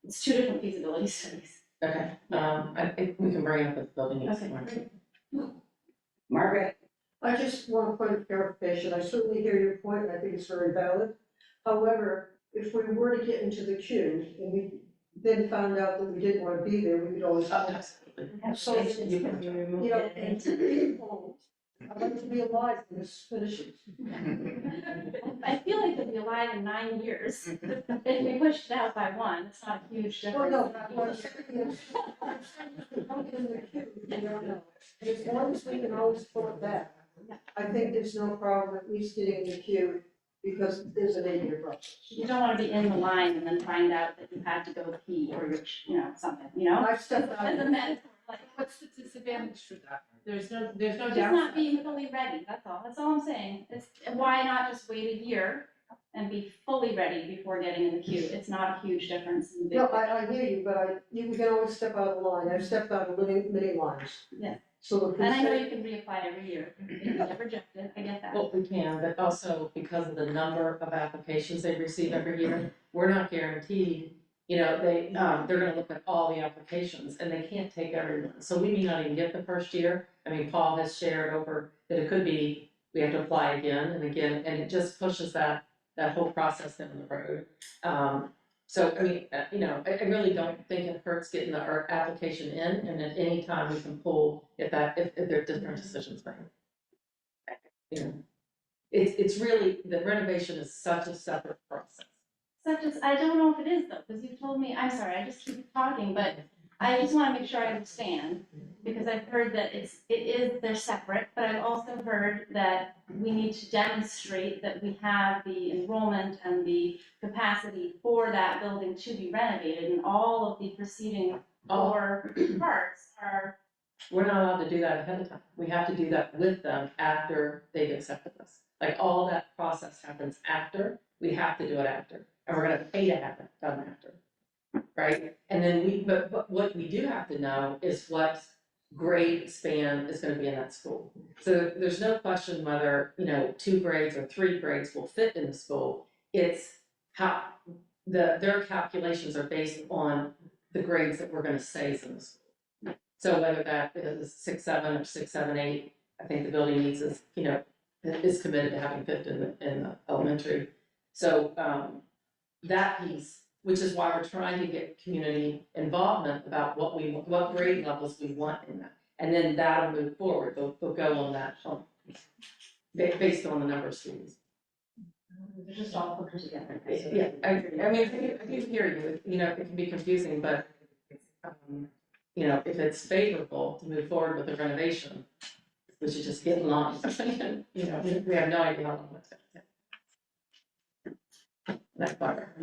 it's 2 different feasibility studies. Okay, I think we can bring it up with building needs. Okay. Margaret? I just want a point of clarification. I certainly hear your point, and I think it's very valid. However, if we were to get into the queue and we then found out that we didn't want to be there, we could always. So, and to be involved, I'd like to be alive when this finishes. I feel like we'll be alive in 9 years. If we pushed it out by 1, it's not a huge difference. Well, no, what I'm saying is, we don't get in the queue, we don't know. As long as we can always pull it back, I think there's no problem at least getting in the queue, because there's an 8-year process. You don't want to be in the line and then find out that you had to go pee or you're, something, I've stepped out. As a metaphor, like, What's the disadvantage for that? There's no just downside. not being fully ready, that's all I'm saying. It's, why not just wait a year and be fully ready before getting in the queue. It's not a huge difference in the big No, picture. I hear you, but you can always step out of the line. I've stepped out of many lines. Yeah. So if we And I know say- you can reapply every year, if you get rejected, I get that. Well, we can, but also because of the number of applications they receive every year, we're not guaranteed, you know, they're gonna look at all the applications and they can't take everyone. So we may not even get the first year. I mean, Paul has shared over that it could be, we have to apply again and again, and it just pushes that whole process down the road. So, I mean, you know, I really don't think it hurts getting our application in, and at any time we can pull if there are different decisions made. You know, it's really, the renovation is such a separate process. Such as, I don't know if it is though, because you told me, I'm sorry, I just keep talking, but I just wanna make sure I understand. Because I've heard that they're separate, but I've also heard that we need to demonstrate that we have the enrollment and the capacity for that building to be renovated, and all of the preceding four parts are. We're not allowed to do that ahead of time. We have to do that with them after they've accepted us. Like, all that process happens after, we have to do it after, and we're gonna pay to have it done after. Right? And then but what we do have to know is what grade span is gonna be in that school. So there's no question whether, you know, 2 grades or 3 grades will fit in the school. It's how, their calculations are based on the grades that we're gonna say is in the school. So whether that is 6-7 or 6-7-8, I think the building needs is, you know, is committed to having fit in the elementary. So, that piece, which is why we're trying to get community involvement about what grade levels we want in that. And then that'll move forward, they'll go on that, based on the number of students. They're just all put together. Yeah, I mean, I do hear you, you know, it can be confusing, but, you know, if it's favorable to move forward with the renovation, we should just get along, you know, we have no idea how long it's gonna take. That's better.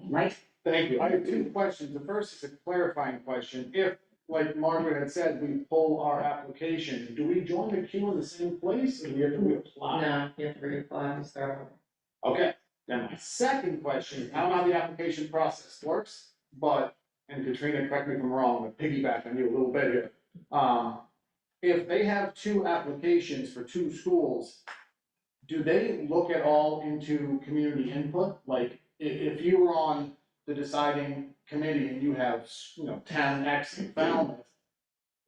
Mike? Thank you. I have 2 questions. The first is a clarifying question. If, like Margaret had said, we pull our application, do we join the queue in the same place, or do we have to reapply? No, you have to reapply and start over. Okay, then my second question, I don't know how the application process works, but, and Katrina, correct me if I'm wrong, but piggyback on you a little bit here. If they have 2 applications for 2 schools, do they look at all into community input? Like, if you were on the deciding committee and you have, you know, town X in Falmouth,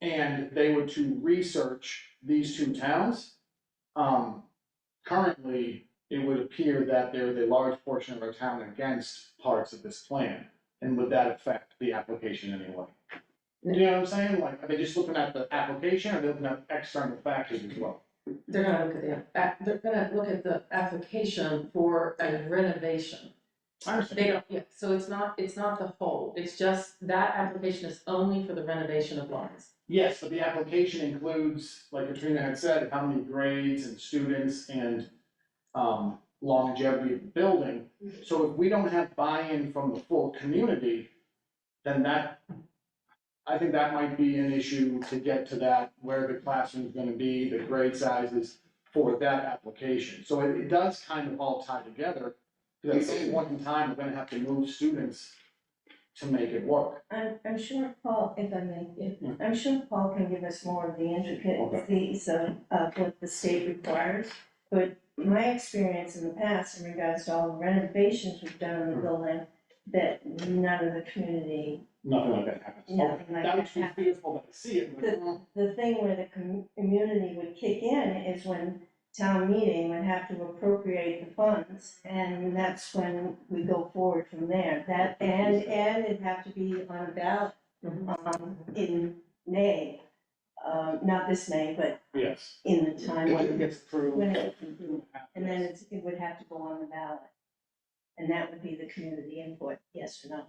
and they were to research these 2 towns, currently, it would appear that there is a large portion of our town against parts of this plan. And would that affect the application in any way? You know what I'm saying? Like, are they just looking at the application, or are they looking at external factors as well? They're gonna look at the application for a renovation. They don't, yeah, so it's not the whole, it's just, that application is only for the renovation of Lawrence. Yes, but the application includes, like Katrina had said, how many grades and students and longevity of the building. So if we don't have buy-in from the full community, then I think that might be an issue to get to that, where the classroom's gonna be, the grade sizes for that application. So it does kind of all tie together, because at some point in time, we're gonna have to move students to make it work. I'm sure Paul, if I may, I'm sure Paul can give us more of the intricacies of what the state requires. But my experience in the past in regards to all the renovations we've done in the building, that none of the community. Nothing like that happens. Nothing like That that makes me fearful to see it, but The thing where the community would kick in is when town meeting would have to appropriate the funds, and that's when we go forward from there. That, and it'd have to be on a ballot, in May, not this May, but yes. in the time. When it gets approved. When it gets approved, and then it would have to go on the ballot. And that would be the community input, yes or no.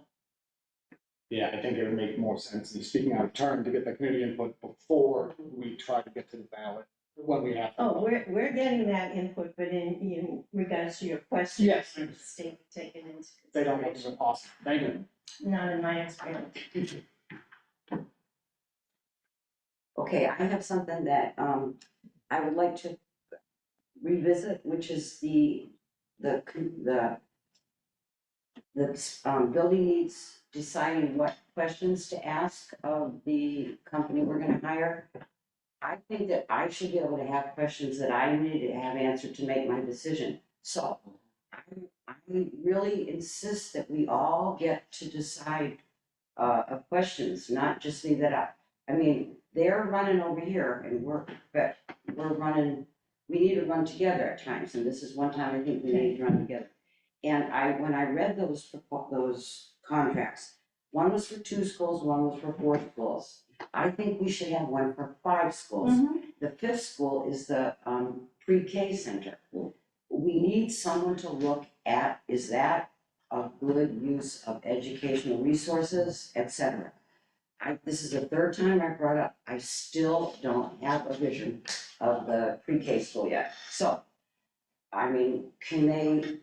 Yeah, I think it would make more sense, and speaking out of turn, to get the community input before we try to get to the ballot, when we have to. Oh, we're getting that input, but in regards to your question. Yes. The state take it into They don't look consideration. awesome, thank you. Not in my experience. Okay, I have something that I would like to revisit, which is the the building needs deciding what questions to ask of the company we're gonna hire. I think that I should be able to have questions that I need to have answered to make my decision. So I really insist that we all get to decide of questions, not just leave that up. I mean, they're running over here and we're running, we need to run together at times, and this is one time I think we need to run together. And when I read those contracts, one was for 2 schools, one was for 4 schools. I think we should have one for 5 schools. The 5th school is the pre-K center. We need someone to look at, is that a good use of educational resources, et cetera. This is the 3rd time I brought up, I still don't have a vision of the pre-K school yet. So, I mean, can they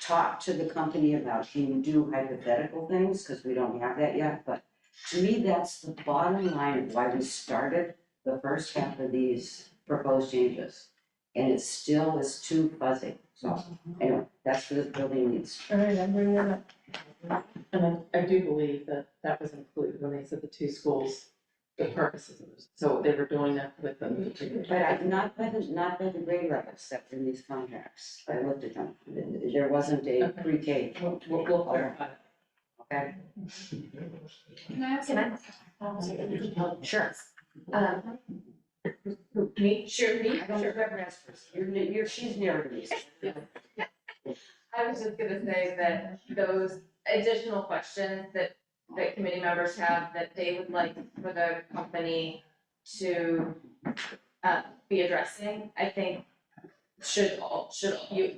talk to the company about, can you do hypothetical things, because we don't have that yet, but to me, that's the bottom line of why we started the first half of these proposed changes. And it still is too fuzzy, so, anyway, that's what this building needs. All right, I'm bringing that up. And I do believe that that was included when they said the 2 schools, the purposes of it. So they were doing that with them. But not by the grade levels that were in these contracts, I looked at them, there wasn't a pre-K. We'll clarify it. Okay? Can I ask? Sure. Me? Sure, me? I don't remember as first, she's nearer to me. I was just gonna say that those additional questions that committee members have that they would like for the company to be addressing, I think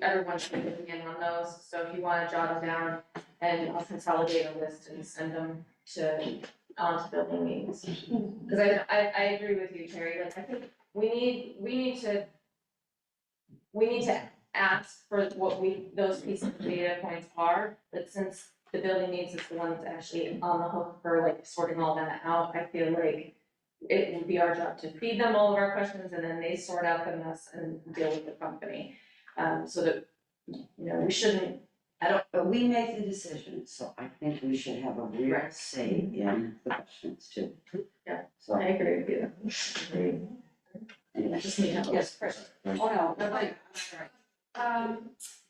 everyone should be looking in on those. So if you wanna jot them down, and I'll consolidate a list and send them onto building meetings. Cause I agree with you, Terry, like I think we need to ask for what those pieces of data points are, but since the building needs is the one that's actually on the hook for like sorting all that out, I feel like it would be our job to feed them all of our questions and then they sort out the mess and deal with the company. So that, we shouldn't, But we make the decision, so I think we should have a real say in the questions too. Yeah, so I agree with you. Anyway, Just need help. yes, Chris. Oh, no, sorry.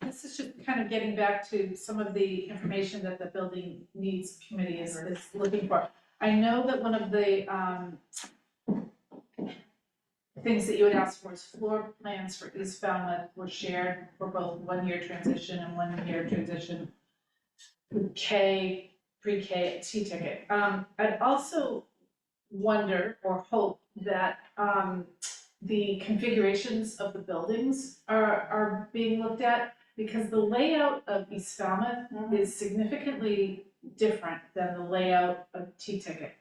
This is just kind of getting back to some of the information that the Building Needs Committee is looking for. I know that one of the things that you would ask for is floor plans for East Falmouth were shared for both 1-year transition and 1-year transition K, pre-K, T-ticket. I'd also wonder or hope that the configurations of the buildings are being looked at, because the layout of East Falmouth is significantly different than the layout of T-ticket.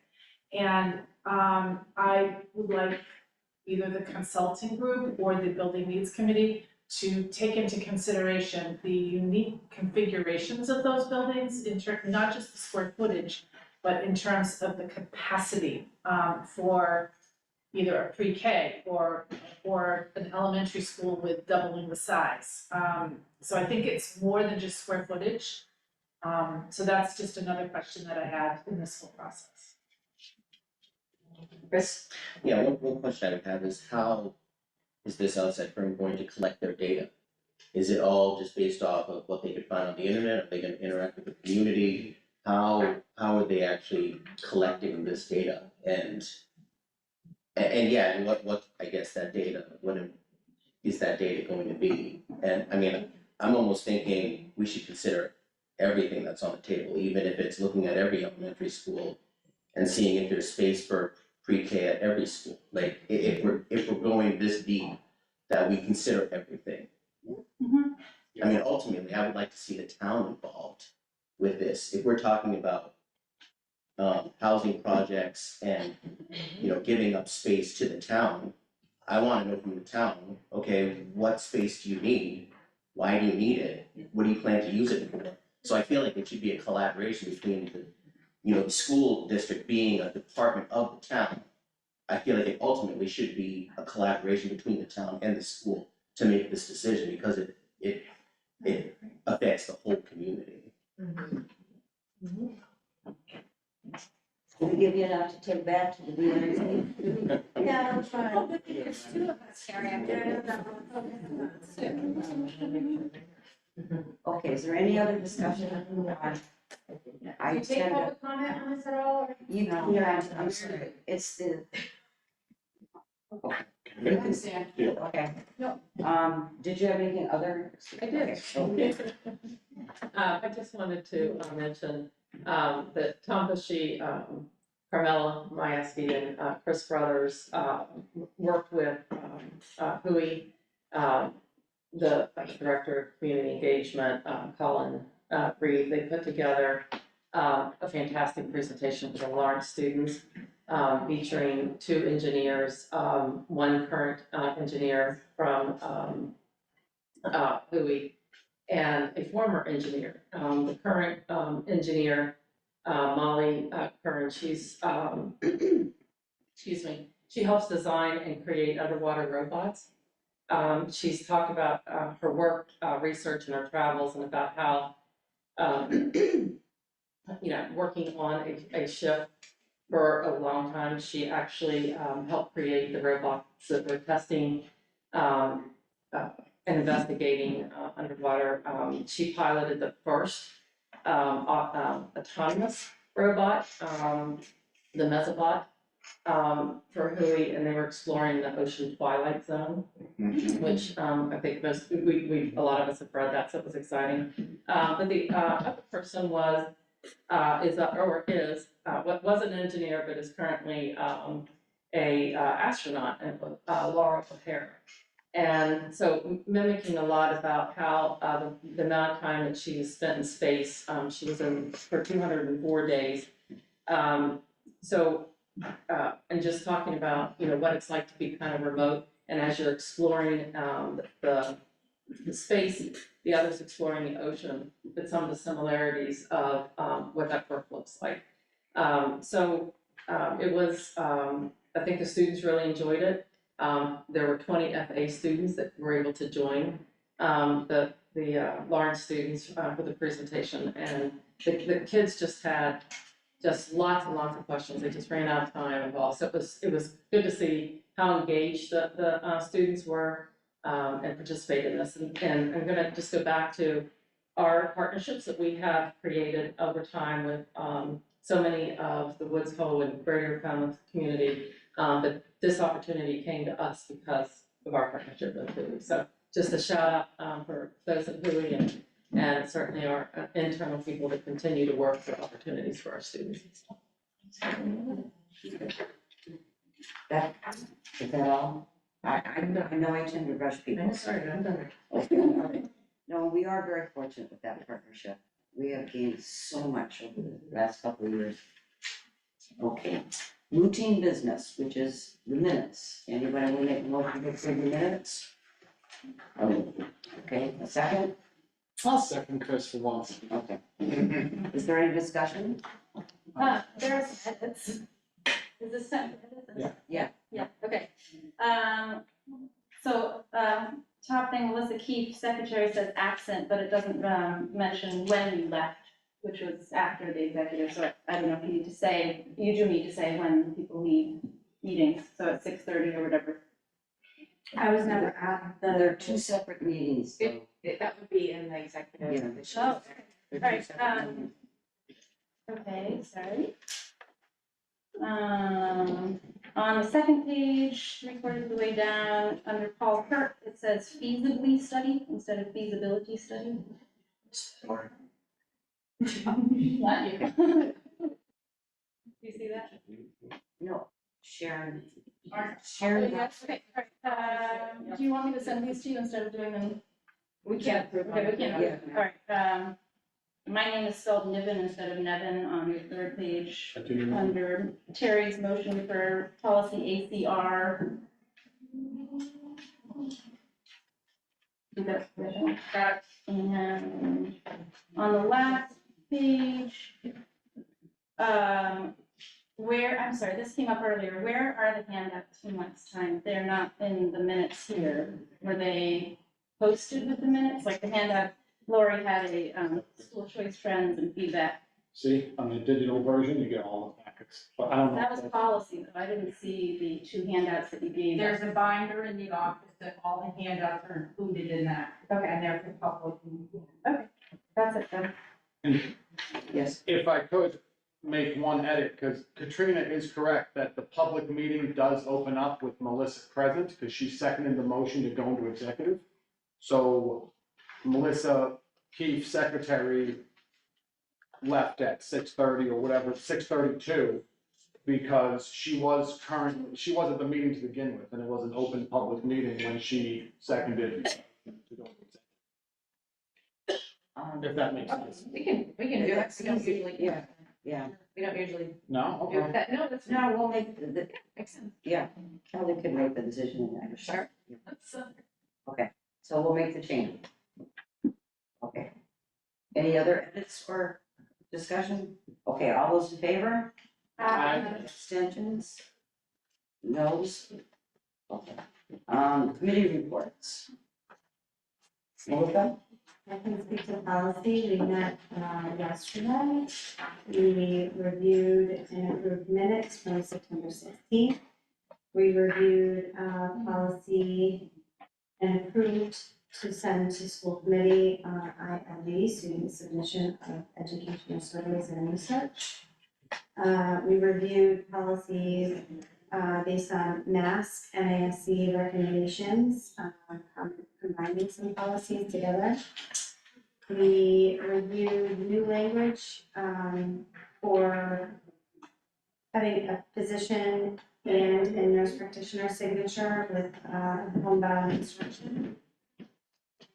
And I would like either the consulting group or the Building Needs Committee to take into consideration the unique configurations of those buildings, not just the square footage, but in terms of the capacity for either a pre-K or an elementary school with doubling the size. So I think it's more than just square footage. So that's just another question that I had in this whole process. Chris? Yeah, one question I would have is, how is this outside firm going to collect their data? Is it all just based off of what they could find on the internet? Are they gonna interact with the community? How are they actually collecting this data? And yeah, and what I guess that data, what is that data going to be? And I mean, I'm almost thinking we should consider everything that's on the table, even if it's looking at every elementary school and seeing if there's space for pre-K at every school. Like, if we're going this deep, that we consider everything. I mean, ultimately, I would like to see the town involved with this. If we're talking about housing projects and, giving up space to the town, I wanna know from the town, okay, what space do you need? Why do you need it? What do you plan to use it for? So I feel like it should be a collaboration between the school district being a department of the town. I feel like it ultimately should be a collaboration between the town and the school to make this decision, because it affects the whole community. Can we give you enough to take back to the DNC? Yeah, that's fine. Oh, but there's two of us, Carrie. Okay, is there any other discussion on? I Do you take tend to, public comment on this at all? Or? you know, yeah, I'm sorry, it's the. I understand. Okay. No. Did you have anything other? I did. Okay. I just wanted to mention that Tom Bushy, Carmela Mayeski, and Chris Brothers worked with Hui, the Director of Community Engagement, Colin Reed. They put together a fantastic presentation for Lawrence students, featuring 2 engineers, one current engineer from Hui, and a former engineer. The current engineer, Molly Kern, she's, excuse me, she helps design and create underwater robots. She's talked about her work, research, and her travels, and about how, working on a ship for a long time, she actually helped create the robots that we're testing and investigating underwater. She piloted the first autonomous robot, the Mesobot, for Hui, and they were exploring the ocean twilight zone, which I think a lot of us have read that, so it was exciting. But the other person was what was an engineer, but is currently a astronaut, and Laura O'Hara. And so mimicking a lot about how the amount of time that she has spent in space, she was in for 204 days. And just talking about, what it's like to be kind of remote, and as you're exploring the space, the others exploring the ocean, but some of the similarities of what that work looks like. It was, I think the students really enjoyed it. There were 20 FA students that were able to join the Lawrence students for the presentation, and the kids just had lots and lots of questions. They just ran out of time and all. So it was good to see how engaged the students were and participate in this. And I'm gonna just go back to our partnerships that we have created over time with so many of the Woods Hole and Greater Falmouth community. But this opportunity came to us because of our partnership with Hui. So just a shout out for those at Hui, and certainly our internal people that continue to work for opportunities for our students. Is that all? I know I tend to rush people. I'm sorry, I'm done. Okay. No, we are very fortunate with that partnership. We have gained so much over the last couple of years. Okay, routine business, which is the minutes. Anybody want to make a motion to approve the minutes? Okay, a second? I'll second Chris for once. Okay. Is there any discussion? There's edits. Is this time? Yeah. Yeah. Yeah, okay. Top thing, Melissa Keefe, secretary, says absent, but it doesn't mention when you left, which was after the executive, so I don't know if you need to say, you do need to say when people leave meetings, so at 6:30 or whatever. I was never at the. There are 2 separate meetings. So. That would be in the executive. Yeah. Oh, all right, okay, sorry. On the second page, 3/4 of the way down, under Paul Kirk, it says feasibly study instead of feasibility study. Not you. Do you see that? No, Sharon. Oh, Sharon. yes, okay, all right. Do you want me to send these to you instead of doing them? We can't. Okay, we can't. Yeah. All right, my name is spelled Niven instead of Nevin on the third page, under Terry's motion for policy ACR. And on the last page, I'm sorry, this came up earlier, where are the handouts from last time? They're not in the minutes here. Were they posted with the minutes, like the handout? Lori had a, school choice trends and feedback. See, on the digital version, you get all the packets, but I don't know. That was policy, though. I didn't see the 2 handouts that you gave us. There's a binder in the office that all the handouts are included in that. Okay. And they're for public. Okay, that's it then. Yes. If I could make one edit, because Katrina is correct that the public meeting does open up with Melissa present, because she seconded the motion to go into executive. So Melissa, Keefe, secretary, left at 6:30 or whatever, 6:32, because she was at the meeting to begin with, and it was an open public meeting when she seconded to go into executive. If that makes sense. We can do that, we don't usually, Yeah, yeah. we don't usually No? do Okay. that, no, that's. No, we'll make Makes sense. yeah, Kelly could make the decision in that. Sure. Okay, so we'll make the change. Okay. Any other edits or discussion? Okay, all those in favor? Abstentions? Noes? Okay. Committee reports. Melissa? I can speak to policy. We met yesterday. We reviewed and approved minutes from September 16th. We reviewed policy and approved to send to school committee ILE, student submission of educational surveys and research. We reviewed policies based on M.A.S.S, M.A.S.S recommendations, combining some policies together. We reviewed new language for having a physician and a nurse practitioner signature with homebound instruction.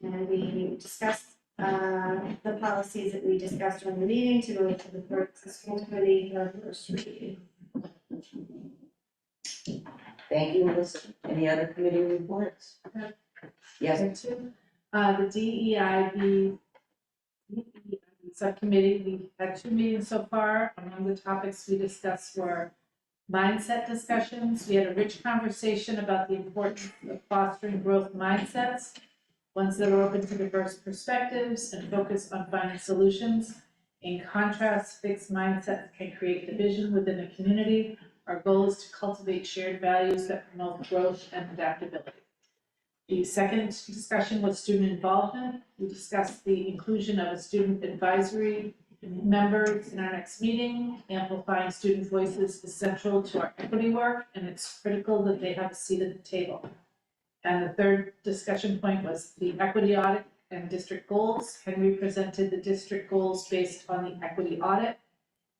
And we discussed the policies that we discussed during the meeting to go to the school committee for first reading. Thank you, Melissa. Any other committee reports? Yes. The DEIB subcommittee, we had 2 meetings so far. Among the topics we discussed were mindset discussions. We had a rich conversation about the importance of fostering growth mindsets, ones that are open to diverse perspectives and focus on finding solutions. In contrast, fixed mindsets can create division within a community. Our goal is to cultivate shared values that promote growth and adaptability. The second discussion was student involvement. We discussed the inclusion of a student advisory members in our next meeting. Amplifying student voices is central to our equity work, and it's critical that they have a seat at the table. And the third discussion point was the equity audit and district goals. Henry presented the district goals based on the equity audit.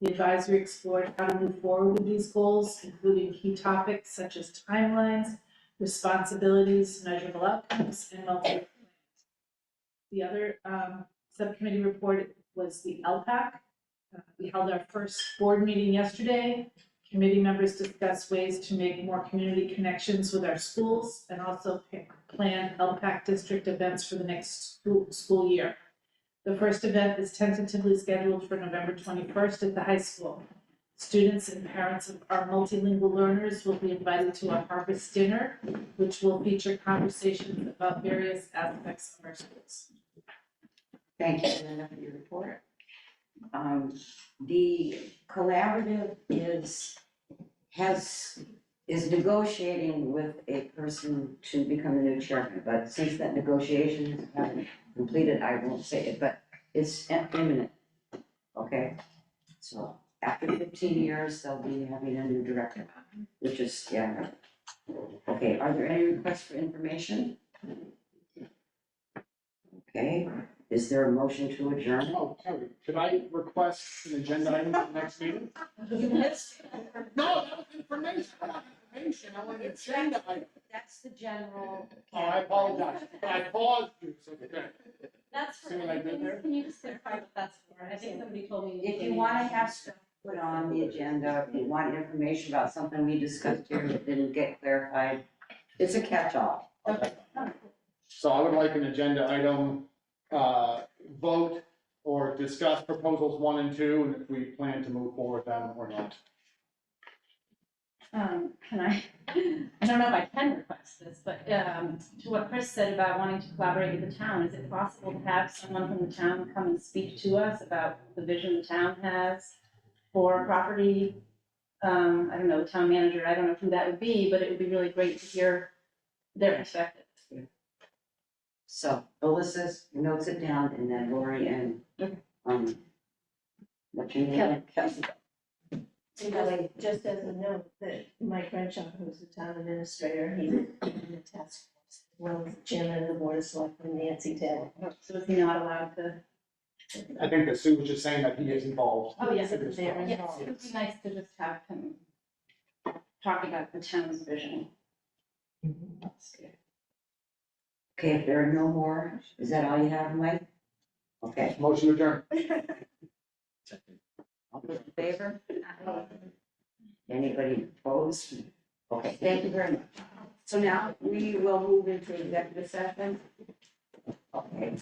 The advisory explored how to move forward with these goals, including key topics such as timelines, responsibilities, measurable outcomes, and multi-year plans. The other subcommittee report was the LPAC. We held our first board meeting yesterday. Committee members discussed ways to make more community connections with our schools and also plan LPAC district events for the next school year. The first event is tentatively scheduled for November 21st at the high school. Students and parents of our multilingual learners will be invited to a harvest dinner, which will feature conversations about various aspects of our schools. Thank you, Linda, for your report. The collaborative is negotiating with a person to become the new chairman, but since that negotiation hasn't completed, I won't say it, but it's imminent, okay? So after 15 years, they'll be having a new director, which is, yeah. Okay, are there any requests for information? Okay, is there a motion to adjourn? Oh, Terry, could I request an agenda item for the next meeting? No, that was information, I want information, I want an agenda item. That's the general. Oh, I apologize, I paused you, so, okay. That's for, See what I did there? can you just clarify what that's for? I think somebody told me. If you wanna have stuff put on the agenda, if you want information about something we discussed here that didn't get clarified, it's a catch-all. Okay. So I would like an agenda item, vote or discuss proposals 1 and 2, and if we plan to move forward with them or not. I don't know if I can request this, but to what Chris said about wanting to collaborate with the town, is it possible to have someone from the town come and speak to us about the vision the town has for property? I don't know, the town manager, I don't know who that would be, but it would be really great to hear their perspective. So Alyssa notes it down and then Lori and, what's your name? Kelsey. Kelly, just as a note, that Mike Renshaw, who's the town administrator, he's in the task force, as well as the chairman of the board of selectmen, Nancy Taylor. So is he not allowed to? I think that Sue was just saying that he is involved. Oh, yes, in this they're process. Yes, it would be nice to just have him talk about the town's vision. Okay, if there are no more, is that all you have, Mike? Okay, Motion adjourned. all those in favor? Anybody opposed? Okay, thank you very much. So now we will move into executive session. Okay.